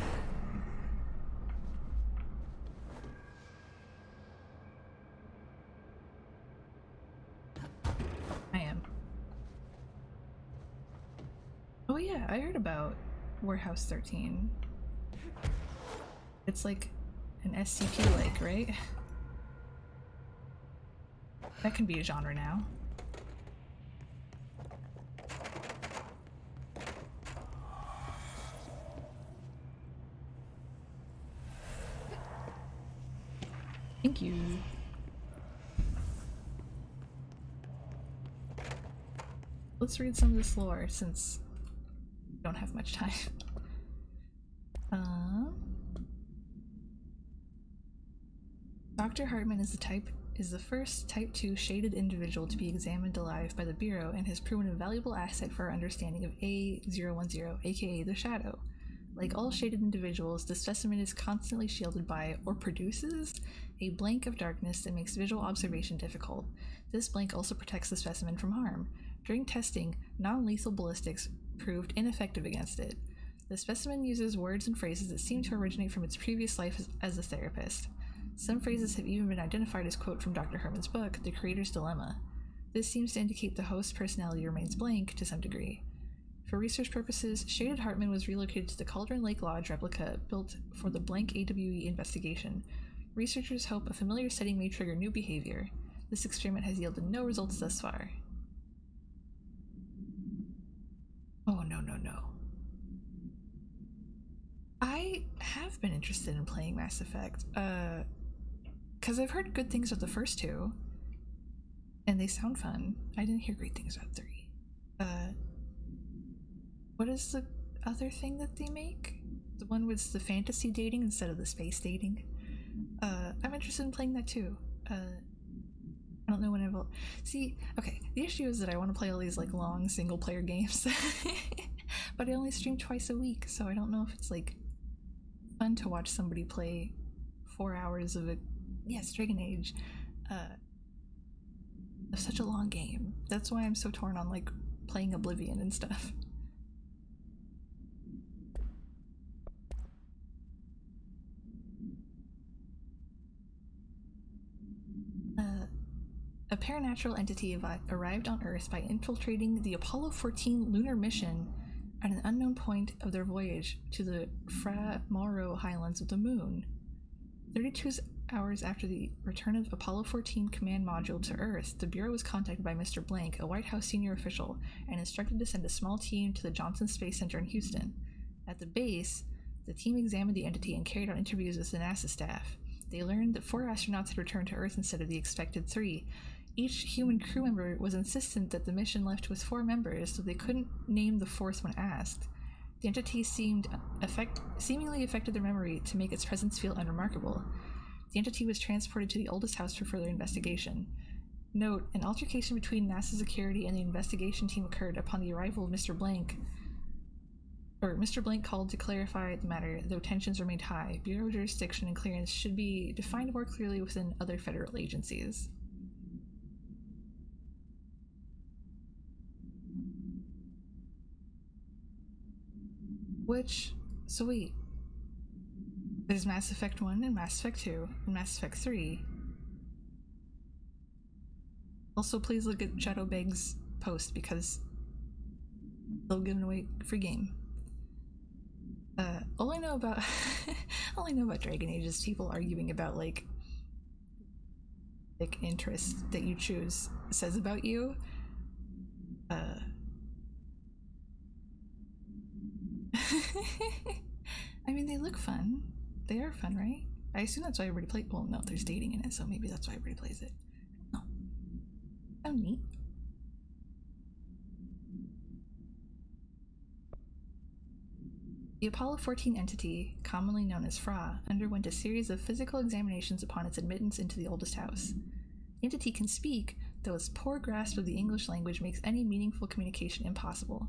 I am. Oh yeah, I heard about Warehouse 13. It's like an SCP-like, right? That can be a genre now. Thank you. Let's read some of this lore since we don't have much time. Dr. Hartman is the first Type 2 shaded individual to be examined alive by the Bureau and has proven a valuable asset for our understanding of A010, aka the Shadow. Like all shaded individuals, the specimen is constantly shielded by, or produces, a blank of darkness that makes visual observation difficult. This blank also protects the specimen from harm. During testing, non-lethal ballistics proved ineffective against it. The specimen uses words and phrases that seem to originate from its previous life as a therapist. Some phrases have even been identified as quote from Dr. Herman's book, The Creator's Dilemma. This seems to indicate the host's personality remains blank to some degree. For research purposes, Shaded Hartman was relocated to the Cauldron Lake Lodge replica built for the blank AWE investigation. Researchers hope a familiar setting may trigger new behavior. This experiment has yielded no results thus far. Oh, no. I have been interested in playing Mass Effect, because I've heard good things about the first two, and they sound fun. I didn't hear great things about 3. What is the other thing that they make? The one with the fantasy dating instead of the space dating? I'm interested in playing that too. I don't know when I will. See, okay, the issue is that I want to play all these like long single player games, but I only stream twice a week, so I don't know if it's like fun to watch somebody play 4 hours of Dragon Age, of such a long game. That's why I'm so torn on like playing Oblivion and stuff. A paranatural entity arrived on Earth by infiltrating the Apollo 14 lunar mission at an unknown point of their voyage to the Fra Mauro Highlands of the Moon. 32 hours after the return of Apollo 14 command module to Earth, the Bureau was contacted by Mr. Blank, a White House senior official, and instructed to send a small team to the Johnson Space Center in Houston. At the base, the team examined the entity and carried out interviews with the NASA staff. They learned that 4 astronauts had returned to Earth instead of the expected 3. Each human crew member was insistent that the mission left with 4 members, so they couldn't name the 4th when asked. The entity seemingly affected their memory to make its presence feel unremarkable. The entity was transported to the oldest house for further investigation. Note, an altercation between NASA security and the investigation team occurred upon the arrival of Mr. Blank. Mr. Blank called to clarify the matter, though tensions remained high. Bureau jurisdiction and clearance should be defined more clearly within other federal agencies. So wait, there's Mass Effect 1 and Mass Effect 2 and Mass Effect 3. Also, please look at Shadowbag's post because they'll give away free game. All I know about Dragon Age is people arguing about like interest that you choose says about you. I mean, they look fun. They are fun, right? I assume that's why everybody plays. Well, no, there's dating in it, so maybe that's why everybody plays it. Oh, how neat. The Apollo 14 entity, commonly known as Fra, underwent a series of physical examinations upon its admittance into the oldest house. The entity can speak, though its poor grasp of the English language makes any meaningful communication impossible.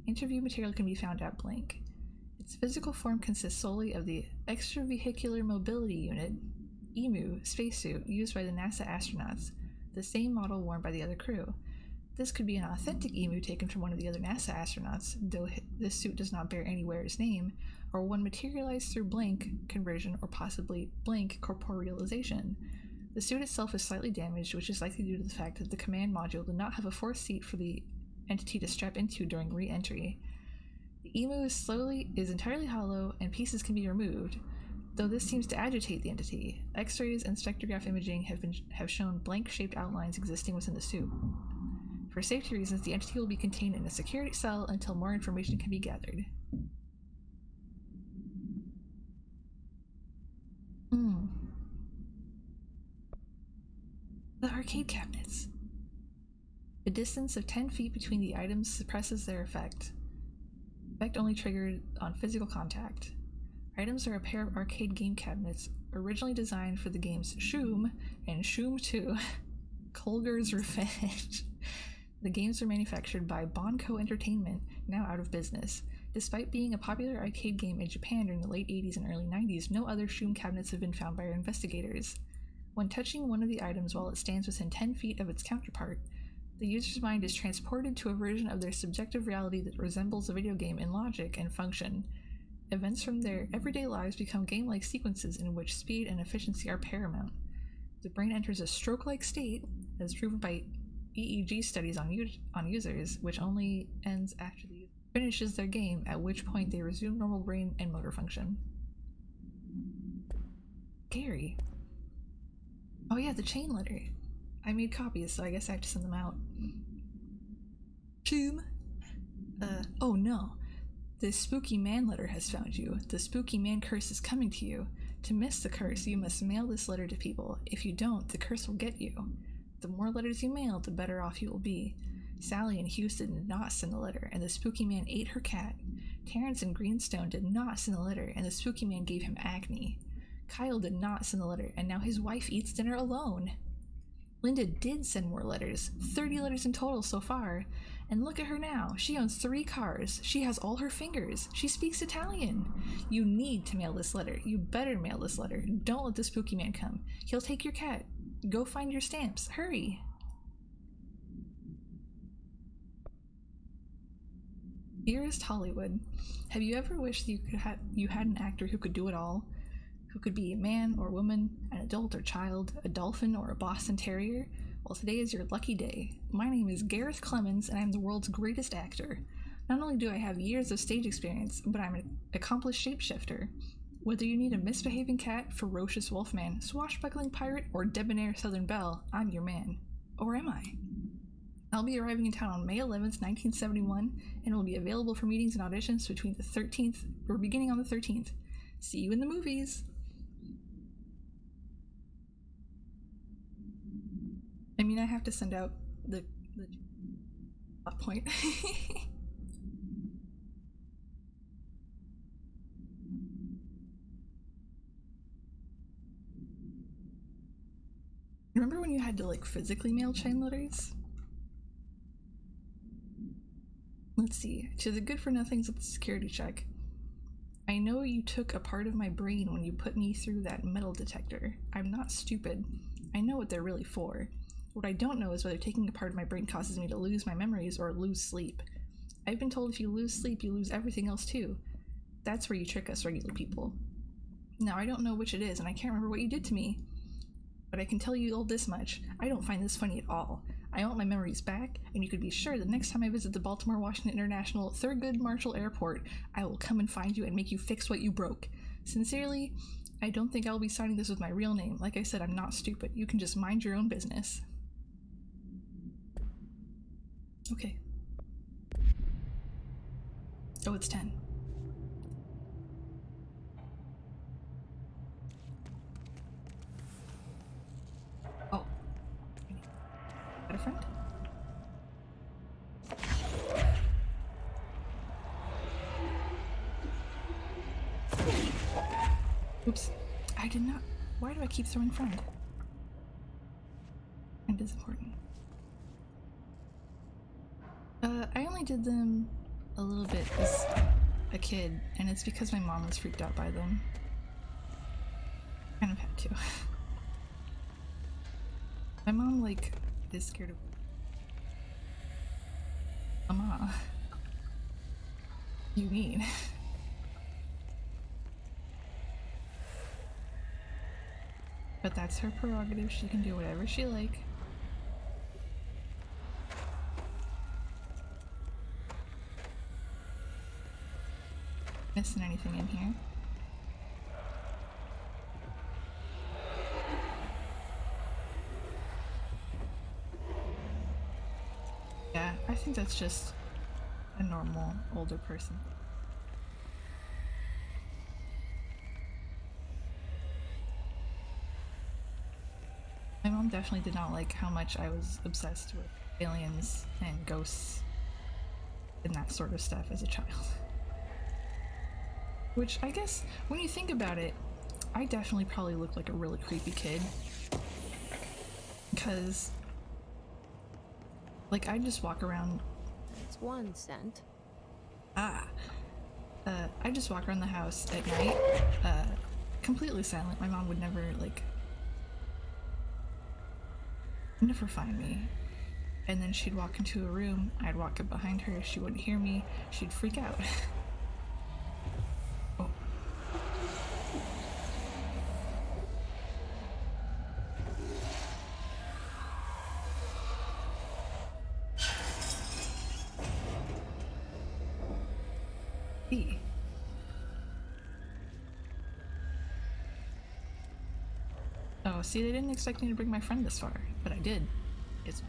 Interview material can be found at blank. Its physical form consists solely of the Extravehicular Mobility Unit, EMU, spacesuit used by the NASA astronauts, the same model worn by the other crew. This could be an authentic EMU taken from one of the other NASA astronauts, though this suit does not bear any wearer's name, or one materialized through blank conversion or possibly blank corporealization. The suit itself is slightly damaged, which is likely due to the fact that the command module did not have a fourth seat for the entity to strap into during re-entry. The emu is entirely hollow and pieces can be removed, though this seems to agitate the entity. X-rays and spectrograph imaging have shown blank-shaped outlines existing within the soup. For safety reasons, the entity will be contained in a security cell until more information can be gathered. The arcade cabinets. A distance of 10 feet between the items suppresses their effect. Effect only triggered on physical contact. Items are a pair of arcade game cabinets originally designed for the games Shoom and Shoom 2, Kolger's Revenge. The games are manufactured by Bonco Entertainment, now out of business. Despite being a popular arcade game in Japan during the late 80s and early 90s, no other Shoom cabinets have been found by our investigators. When touching one of the items while it stands within 10 feet of its counterpart, the user's mind is transported to a version of their subjective reality that resembles a video game in logic and function. Events from their everyday lives become game-like sequences in which speed and efficiency are paramount. The brain enters a stroke-like state, as proven by EEG studies on users, which only ends after the user finishes their game, at which point they resume normal brain and motor function. Scary. Oh yeah, the chain letter. I made copies, so I guess I have to send them out. Tomb. Oh no. The spooky man letter has found you. The spooky man curse is coming to you. To miss the curse, you must mail this letter to people. If you don't, the curse will get you. The more letters you mail, the better off you will be. Sally in Houston did not send the letter, and the spooky man ate her cat. Terrence in Greenstone did not send the letter, and the spooky man gave him acne. Kyle did not send the letter, and now his wife eats dinner alone. Linda did send more letters, 30 letters in total so far. And look at her now. She owns 3 cars. She has all her fingers. She speaks Italian. You need to mail this letter. You better mail this letter. Don't let the spooky man come. He'll take your cat. Go find your stamps. Hurry. Dearest Hollywood, have you ever wished you had an actor who could do it all? Who could be a man or woman, an adult or child, a dolphin or a Boston Terrier? Well, today is your lucky day. My name is Gareth Clemens, and I'm the world's greatest actor. Not only do I have years of stage experience, but I'm an accomplished shapeshifter. Whether you need a misbehaving cat, ferocious wolfman, swashbuckling pirate, or debonair Southern belle, I'm your man. Or am I? I'll be arriving in town on May 11th, 1971, and will be available for meetings and auditions between the 13th, or beginning on the 13th. See you in the movies! I mean, I have to send out the plot point. Remember when you had to, like, physically mail chain letters? Let's see. To the good-for-nothings at the security check. I know you took a part of my brain when you put me through that metal detector. I'm not stupid. I know what they're really for. What I don't know is whether taking a part of my brain causes me to lose my memories or lose sleep. I've been told if you lose sleep, you lose everything else too. That's where you trick us regular people. Now, I don't know which it is, and I can't remember what you did to me. But I can tell you all this much. I don't find this funny at all. I want my memories back, and you could be sure the next time I visit the Baltimore-Washington International Thurgood Marshall Airport, I will come and find you and make you fix what you broke. Sincerely, I don't think I'll be signing this with my real name. Like I said, I'm not stupid. You can just mind your own business. Okay. Oh, it's 10. Oh. Got a friend? Oops. I did not. Why do I keep throwing friend? Friend is important. I only did them a little bit as a kid, and it's because my mom was freaked out by them. Kind of had to. My mom, like, is scared of... Mama. You mean? But that's her prerogative. She can do whatever she like. Missing anything in here? Yeah, I think that's just a normal older person. My mom definitely did not like how much I was obsessed with aliens and ghosts and that sort of stuff as a child. Which I guess, when you think about it, I definitely probably look like a really creepy kid. Because, like, I just walk around. It's 1 cent. I just walk around the house at night, completely silent. My mom would never, like, never find me. And then she'd walk into a room, I'd walk up behind her, she wouldn't hear me, she'd freak out. Oh. E. Oh, see, they didn't expect me to bring my friend this far, but I did. It's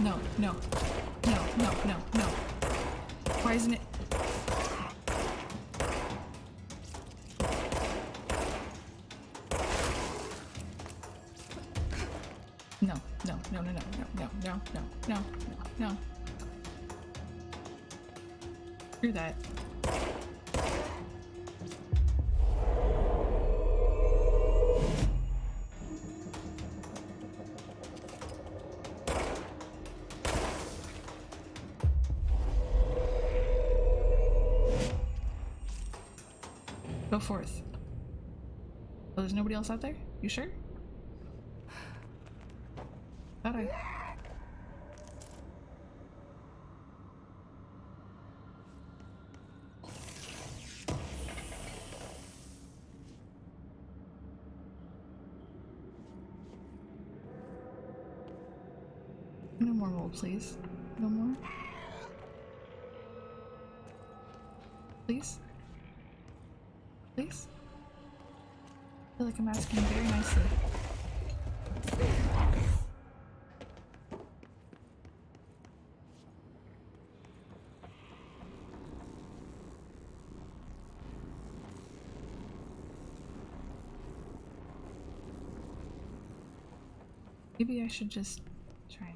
no, no, no, no, no, no. Why isn't it? No, no, no, no, no, no, no, no, no, no, no. Screw that. Go forth. Oh, there's nobody else out there? You sure? Thought I... No more mold, please. No more. Please? Please? I feel like I'm asking very nicely. Maybe I should just try.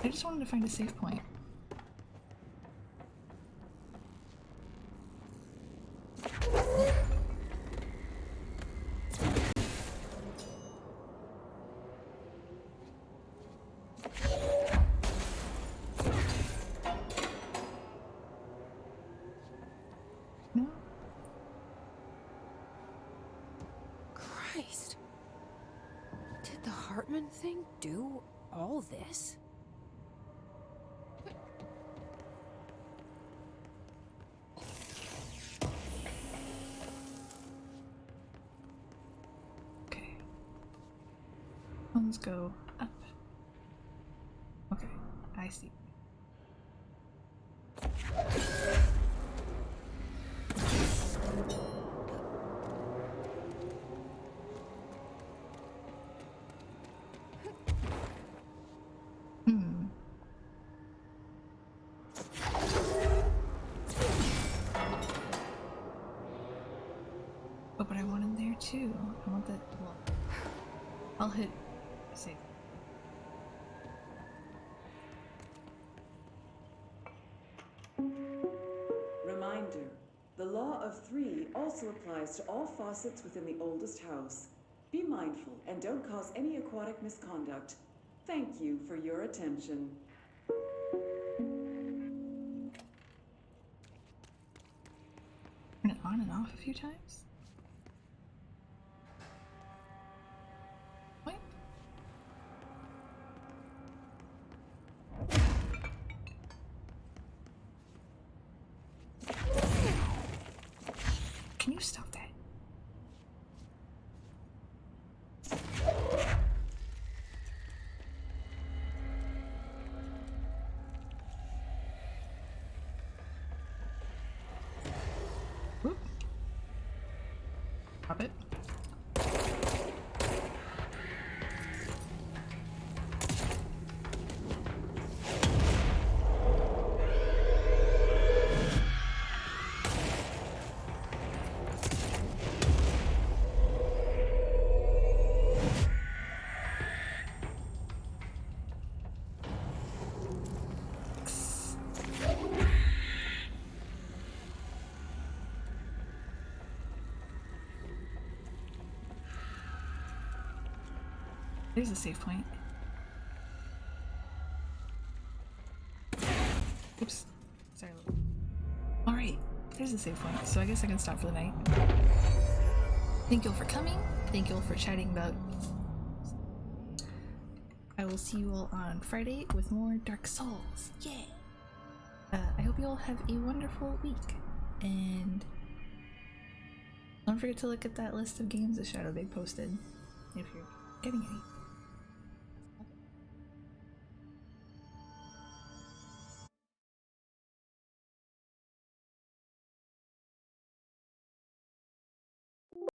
I just wanted to find a safe point. No? Christ. Did the Hartman thing do all this? Okay. Let's go up. Okay, I see. Oh, but I want in there too. I want that. Well, I'll hit save. Reminder, the law of 3 also applies to all faucets within the oldest house. Be mindful and don't cause any aquatic misconduct. Thank you for your attention. Turn it on and off a few times? What? Can you stop that? Whoop. Pop it. There's a save point. Oops. Sorry. Alright, there's a save point, so I guess I can stop for the night. Thank you all for coming. Thank you all for chatting about. I will see you all on Friday with more Dark Souls. Yay! I hope you all have a wonderful week. And don't forget to look at that list of games that Shadowbig posted if you're getting any.